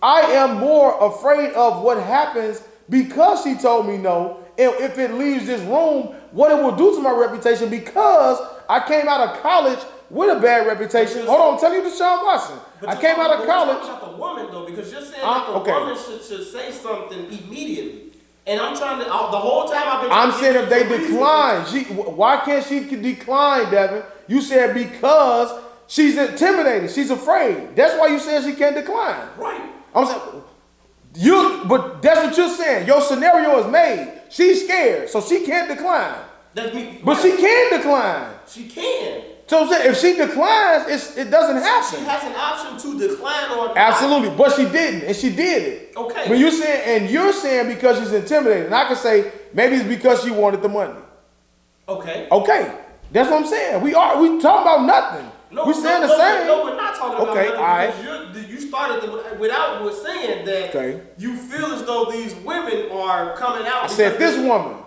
I am more afraid of what happens because she told me no. And if it leaves this room, what it will do to my reputation because I came out of college with a bad reputation. Hold on, I'm telling you Deshaun Watson. I came out of college. You're talking about the woman though, because you're saying that the woman should say something immediately. And I'm trying to, the whole time I've been I'm saying if they decline, why can't she decline, Devin? You said because she's intimidated, she's afraid. That's why you said she can't decline. Right. I'm saying, but that's what you're saying. Your scenario is made. She's scared, so she can't decline. But she can decline. She can. So I'm saying if she declines, it doesn't happen. She has an option to decline or not. Absolutely, but she didn't, and she did it. Okay. When you're saying because she's intimidated, and I can say maybe it's because she wanted the money. Okay. Okay, that's what I'm saying. We talking about nothing. No, we're saying the same. No, we're not talking about nothing. All right. Because you started without saying that you feel as though these women are coming out. I said this woman.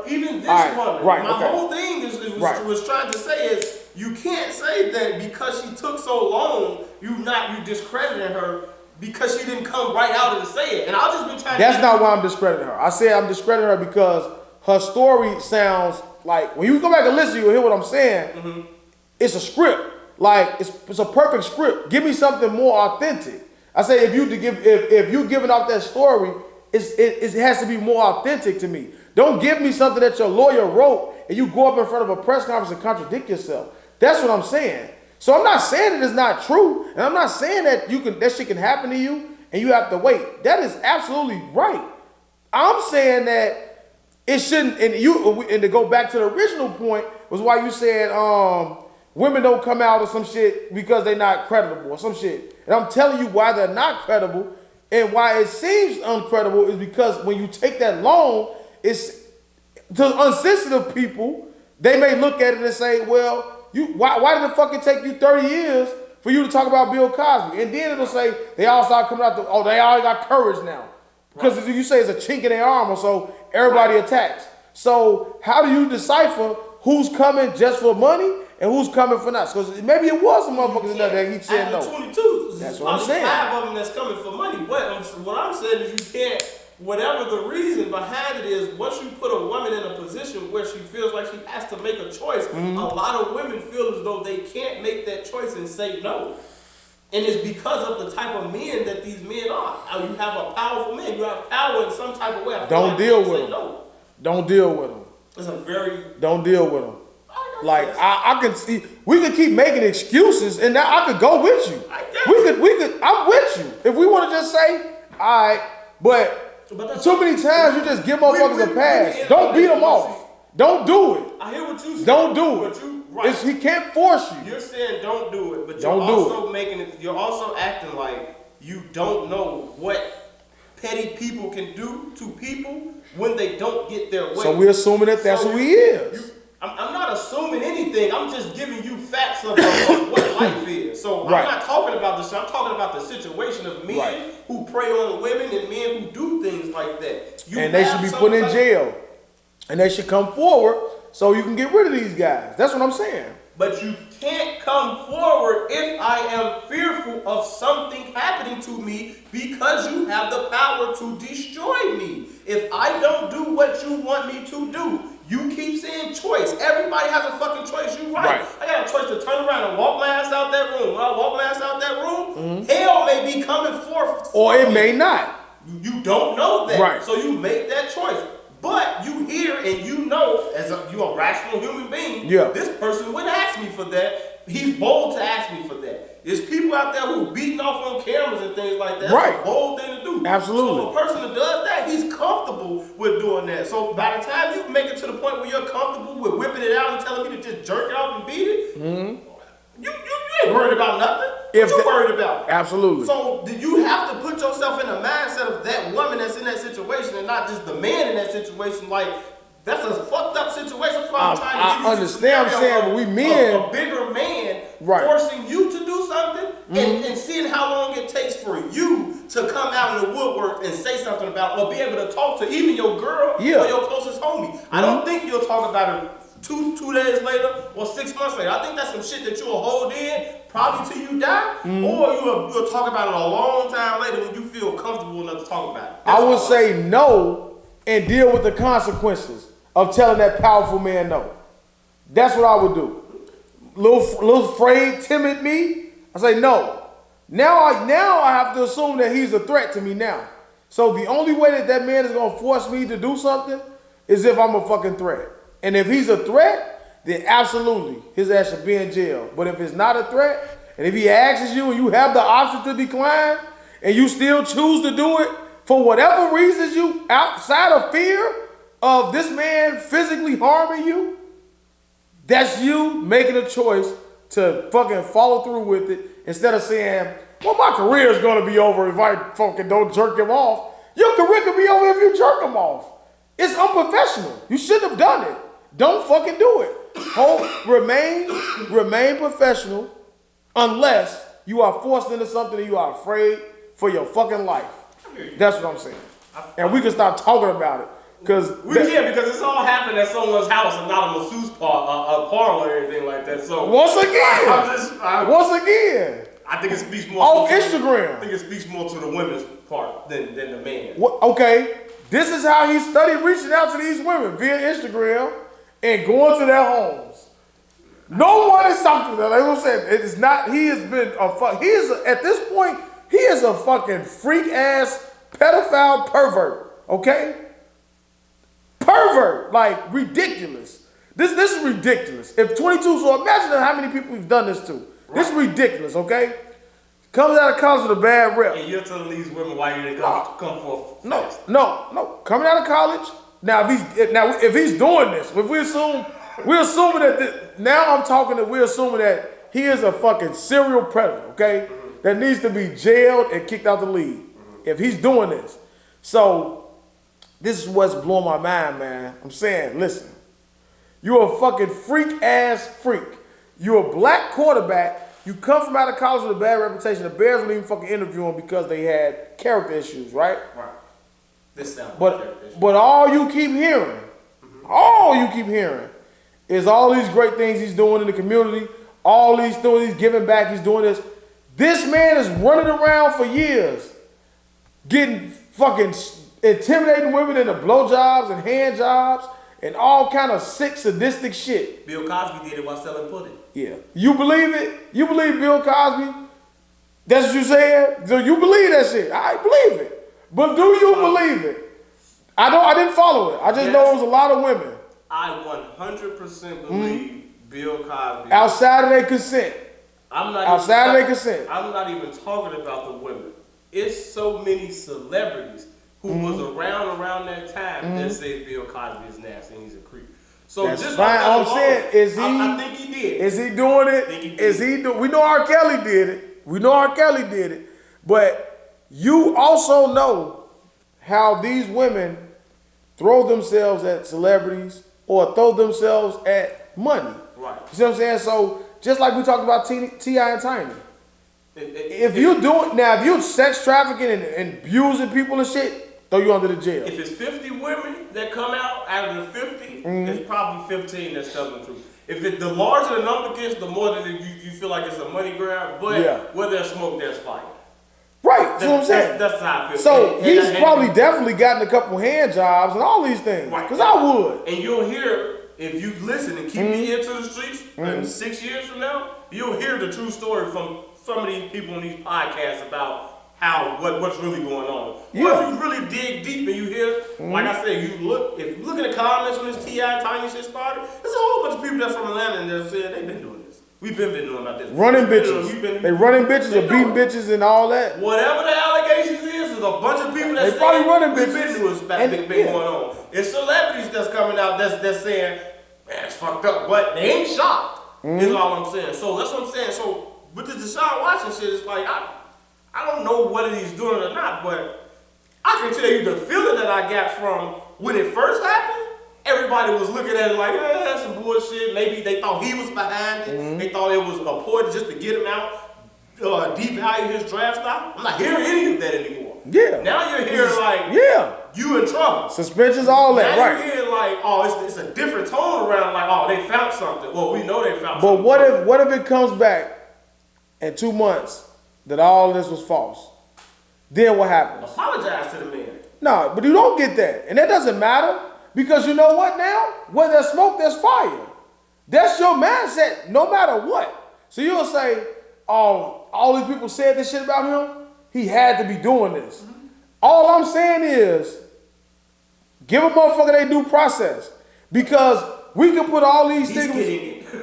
Even this woman. Right. My whole thing was trying to say is you can't say that because she took so long, you discrediting her because she didn't come right out and say it. And I'll just be trying. That's not why I'm discrediting her. I said I'm discrediting her because her story sounds like when you go back and listen, you'll hear what I'm saying. It's a script. Like it's a perfect script. Give me something more authentic. I say if you giving off that story, it has to be more authentic to me. Don't give me something that your lawyer wrote and you go up in front of a press conference and contradict yourself. That's what I'm saying. So I'm not saying that it's not true, and I'm not saying that that shit can happen to you and you have to wait. That is absolutely right. I'm saying that it shouldn't. And to go back to the original point was why you said women don't come out or some shit because they're not credible or some shit. And I'm telling you why they're not credible and why it seems uncredible is because when you take that loan, it's to unsensitive people. They may look at it and say, well, why did it fucking take you 30 years for you to talk about Bill Cosby? And then it'll say they all start coming out, they all got courage now. Because you say it's a chink in their armor, so everybody attacks. So how do you decipher who's coming just for money and who's coming for nothing? Because maybe it was some motherfuckers in there that he said no. 22, that's what I'm saying. 5 of them that's coming for money. But what I'm saying is you can't, whatever the reason behind it is, once you put a woman in a position where she feels like she has to make a choice, a lot of women feel as though they can't make that choice and say no. And it's because of the type of men that these men are. You have a powerful man. You have power in some type of way. Don't deal with them. No. Don't deal with them. It's a very... Don't deal with them. Like I can see, we could keep making excuses, and now I could go with you. We could. I'm with you. If we want to just say, all right, but too many times you just give motherfuckers a pass. Don't beat them off. Don't do it. I hear what you say. Don't do it. But you, right. He can't force you. You're saying don't do it, but don't you're also making it. You're also acting like you don't know what petty people can do to people when they don't get their way. So we're assuming that that's who he is. I'm not assuming anything. I'm just giving you facts of what life is. So I'm not talking about this. I'm talking about the situation of men who prey on women and men who do things like that. And they should be put in jail. And they should come forward so you can get rid of these guys. That's what I'm saying. But you can't come forward if I am fearful of something happening to me because you have the power to destroy me. If I don't do what you want me to do, you keep saying choice. Everybody has a fucking choice. You right. I got a choice to turn around and walk my ass out that room. When I walk my ass out that room, hell may be coming forth. Or it may not. You don't know that. Right. So you make that choice. But you hear and you know, as you're a rational human being, this person would ask me for that. He's bold to ask me for that. There's people out there who are beating off on cameras and things like that. That's a bold thing to do. Absolutely. So if a person that does that, he's comfortable with doing that. So by the time you make it to the point where you're comfortable with whipping it out and telling me to just jerk it off and beat it, you ain't worried about nothing. What you worried about? Absolutely. So you have to put yourself in the mindset of that woman that's in that situation and not just the man in that situation. Like, that's a fucked up situation. That's why I'm trying to give you understand what I'm saying, but we men... A bigger man forcing you to do something and seeing how long it takes for you to come out in the woodwork and say something about it or be able to talk to even your girl or your closest homie. I don't think you'll talk about it two days later or 6 months later. I think that's some shit that you'll hold in probably till you die, or you'll talk about it a long time later when you feel comfortable enough to talk about it. I would say no and deal with the consequences of telling that powerful man no. That's what I would do. Little afraid, timid me, I say no. Now I have to assume that he's a threat to me now. So the only way that man is gonna force me to do something is if I'm a fucking threat. And if he's a threat, then absolutely, his ass should be in jail. But if it's not a threat, and if he asks you and you have the option to decline, and you still choose to do it for whatever reasons you, outside of fear of this man physically harming you, that's you making a choice to fucking follow through with it instead of saying, well, my career is going to be over if I fucking don't jerk him off. Your career could be over if you jerk him off. It's unprofessional. You shouldn't have done it. Don't fucking do it. Remain professional unless you are forced into something and you are afraid for your fucking life. That's what I'm saying. And we can stop talking about it. Because it's all happened at someone's house and not a masseuse parlor or anything like that. So once again, I think it speaks more on Instagram. I think it speaks more to the women's part than the man. Okay, this is how he studied reaching out to these women via Instagram and going to their homes. No one is talking to them. Like I said, it is not. He has been at this point, he is a fucking freak ass pedophile pervert. Okay. Pervert, like ridiculous. This is ridiculous. If 22, so imagine how many people we've done this to. Right. This is ridiculous, okay? Comes out of college with a bad rep. And you're telling these women why you didn't come for No. Coming out of college. Now if he's doing this, if we're assuming that now I'm talking that we're assuming that he is a fucking serial predator, okay? Mm-hmm. That needs to be jailed and kicked out the league. Mm-hmm. If he's doing this. So this is what's blowing my mind, man. I'm saying, listen, you're a fucking freak ass freak. You're a black quarterback. You come from out of college with a bad reputation. The Bears wouldn't even fucking interview him because they had character issues, right? Right. This sounds but all you keep hearing, is all these great things he's doing in the community, all these things he's giving back, he's doing this. This man is running around for years, getting fucking intimidating women into blowjobs and hand jobs and all kind of sick, sadistic shit. Bill Cosby did it while selling pudding. Yeah. You believe it? You believe Bill Cosby? That's what you saying? So you believe that shit? I believe it. But do you believe it? I didn't follow it. I just know it was a lot of women. I 100% believe Bill Cosby. Outside of their consent. I'm not even talking about the women. It's so many celebrities who was around that time that say Bill Cosby is nasty and he's a creep. So that's just fine. I'm saying, I think he did. Is he doing it? We know R. Kelly did it. But you also know how these women throw themselves at celebrities or throw themselves at money. Right. You see what I'm saying? So just like we talked about T.I. and Tiny. If you're sex trafficking and abusing people and shit, throw you under the jail. If it's 50 women that come out of the 50, it's probably 15 that's telling the truth. If the larger the number gets, the more that you feel like it's a money grab. But where there's smoke, there's fire. Right, that's what I'm saying. That's how I feel. So he's probably definitely gotten a couple hand jobs and all these things. Right. Because I would. And you'll hear, if you listen and keep me into the streets, and 6 years from now, you'll hear the true story from some of these people in these podcasts about what's really going on. Yeah. Well, if you really dig deep and you hear, like I said, if you look at the comments when this T.I. Tiny shit started, there's a whole bunch of people that's from Atlanta and they're saying they've been doing this. We've been doing about this. Running bitches. They running bitches or beating bitches and all that. Whatever the allegations is a bunch of people that's probably running bitches. We've been doing this been going on. It's celebrities that's coming out that's saying, man, it's fucked up, but they ain't shocked. Is all I'm saying. So that's what I'm saying. So with this Deshaun Watson shit, it's like I don't know whether he's doing it or not, but I can tell you the feeling that I got from when it first happened. Everybody was looking at it like, that's some bullshit. Maybe they thought he was behind it. They thought it was a ploy just to get him out, devalue his draft stock. I'm not hearing any of that anymore. Yeah. Now you're hearing like, you in trouble. Suspensions, all that, now right. You're hearing like, oh, it's a different tone around, like, oh, they found something. Well, we know they found something. But what if it comes back in 2 months that all this was false? Then what happens? Apologize to the man. No, but you don't get that. And that doesn't matter. Because you know what now? Where there's smoke, there's fire. That's your mindset no matter what. So you'll say, oh, all these people said this shit about him. He had to be doing this. All I'm saying is, give a motherfucker their due process. Because we can put all these things.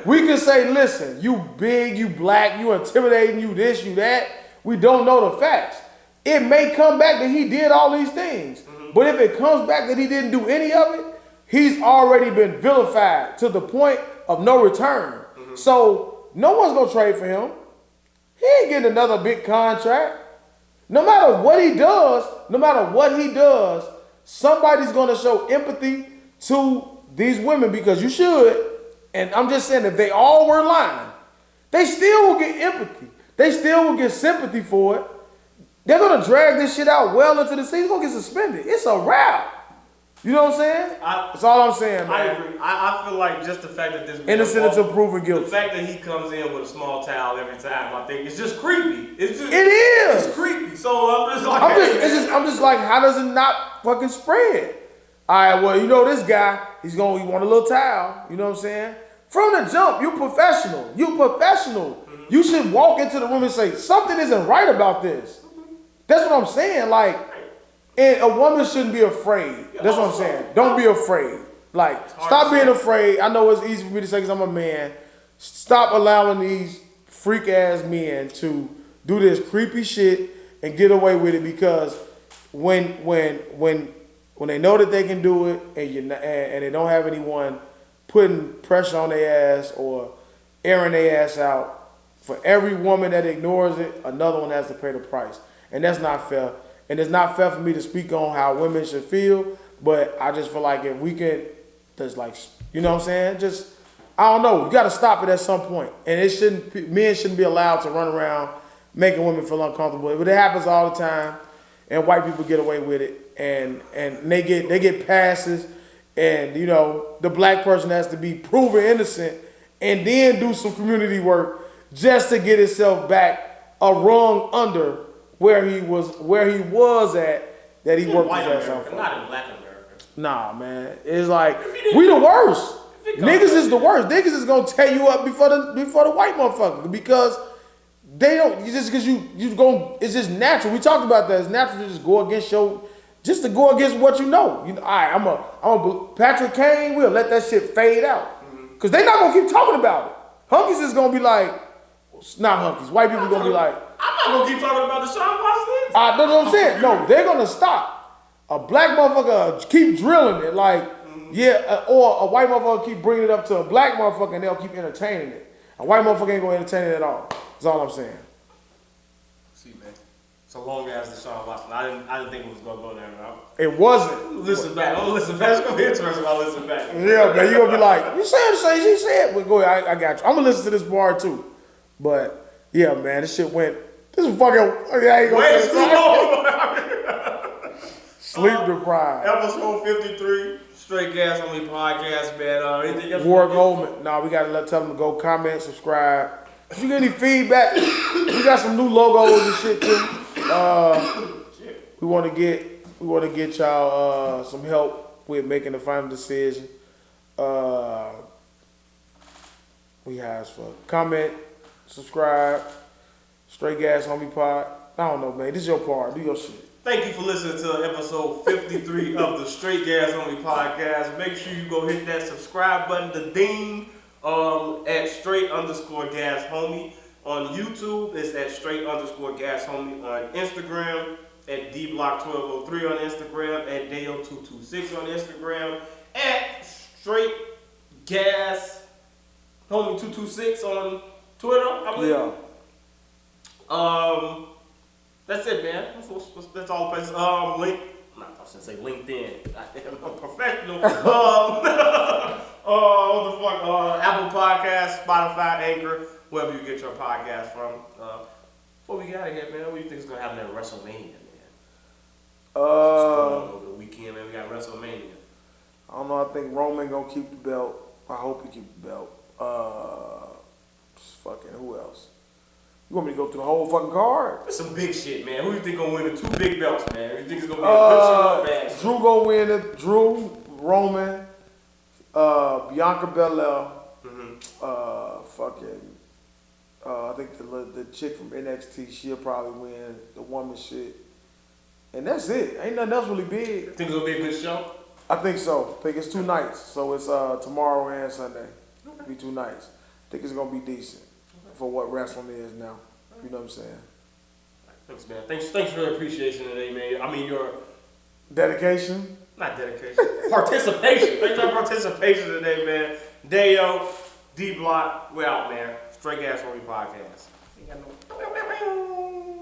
We can say, listen, you big, you black, you intimidating, you this, you that. We don't know the facts. It may come back that he did all these things. But if it comes back that he didn't do any of it, he's already been vilified to the point of no return. So no one's going to trade for him. He ain't getting another big contract. No matter what he does, somebody's going to show empathy to these women because you should. And I'm just saying, if they all were lying, they still will get empathy. They still will get sympathy for it. They're going to drag this shit out well into the season. He's going to get suspended. It's a wrap. You know what I'm saying? That's all I'm saying, man. I agree. I feel like just the fact that this innocent until proven guilty. The fact that he comes in with a small towel every time, I think it's just creepy. It is. It's creepy. So I'm just like, I'm just like, how does it not fucking spread? All right, well, you know this guy, he want a little towel. You know what I'm saying? From the jump, you professional. You should walk into the room and say, something isn't right about this. That's what I'm saying. Like, and a woman shouldn't be afraid. That's what I'm saying. Don't be afraid. Like, stop being afraid. I know it's easy for me to say because I'm a man. Stop allowing these freak ass men to do this creepy shit and get away with it because when they know that they can do it and they don't have anyone putting pressure on their ass or airing their ass out, for every woman that ignores it, another one has to pay the price. And that's not fair. And it's not fair for me to speak on how women should feel, but I just feel like if we can just like, you know what I'm saying? Just, I don't know. You got to stop it at some point. And men shouldn't be allowed to run around making women feel uncomfortable. But it happens all the time, and white people get away with it, and they get passes, and you know the black person has to be proven innocent, and then do some community work just to get himself back a rung under where he was at that he worked his ass out for. Not in black America. Nah, man, it's like we the worst. Niggas is the worst. Niggas is gonna tear you up before the white motherfucker because they don't. Just because you go, it's just natural. We talked about that. It's natural to just go against what you know. You know, I'm a Patrick Kane. We'll let that shit fade out because they not gonna keep talking about it. Hunkies is gonna be like, not hunkies. White people gonna be like, I'm not gonna keep talking about Deshaun Watson. that's what I'm saying. No, they're gonna stop. A black motherfucker keep drilling it like. Yeah, or a white motherfucker keep bringing it up to a black motherfucker and they'll keep entertaining it. A white motherfucker ain't gonna entertain it at all. That's all I'm saying. See, man, it's a long ass Deshaun Watson. I didn't think it was gonna go there, bro. It wasn't. Listen back. Listen back. It's gonna be interesting if I listen back. Yeah, man, you gonna be like, you said the same she said. But go ahead, I got you. I'm gonna listen to this bar too. But yeah, man, this shit went. This is fucking. I ain't gonna Wait, say too long. Sleep deprived. Episode 53. Straight Gas Only Podcast, man. Anything else? Warwick Holman. Nah, we gotta tell them to go comment, subscribe. If you get any feedback, we got some new logos and shit too. We wanna get y'all some help with making the final decision. We ask for comment, subscribe, Straight Gas Homie Pod. I don't know, man. This is your part. Do your shit. Thank you for listening to episode 53 of the Straight Gas Only Podcast. Make sure you go hit that subscribe button, the ding, at straight_gas homie. On YouTube, it's at straight_gas homie. On Instagram, at Dblock 1203 on Instagram, at Daeo226 on Instagram, at straight gas homie 226 on Twitter, I believe. Yeah. That's it, man. That's all the places. Link. I was gonna say LinkedIn. I'm professional. What the fuck? Apple Podcasts, Spotify, Anchor, wherever you get your podcast from. Before we get out of here, man, what do you think is gonna happen at WrestleMania, man? Over the weekend, man, we got WrestleMania. I don't know. I think Roman gonna keep the belt. I hope he keep the belt. Fucking who else? You want me to go through the whole fucking card? That's some big shit, man. Who do you think gonna win the 2 big belts, man? You think it's gonna be a good shit? Drew gonna win it. Drew, Roman, Bianca Belair, I think the chick from NXT, she'll probably win the woman shit. And that's it. Ain't nothing else really big. Think it's gonna be a good show? I think so. I think it's 2 nights. So it's tomorrow and Sunday. It'll be 2 nights. I think it's gonna be decent for what wrestling is now. You know what I'm saying? Thanks, man. Thanks for your appreciation today, man. I mean, your dedication. Not dedication. Participation. Thanks for your participation today, man. Daeo, Dblock, we out, man. Straight Gas Only Podcast.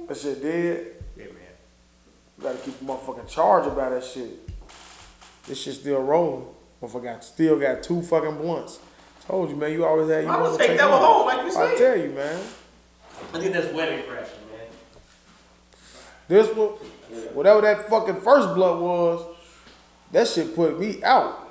That shit dead? Yeah, man. You gotta keep the motherfucking charge about that shit. This shit still rolling. Motherfucker still got 2 fucking blunts. Told you, man, you always had. I would take that one home, like you said. I tell you, man. I think that's wedding crashing, man. This one, whatever that fucking first blunt was, that shit put me out.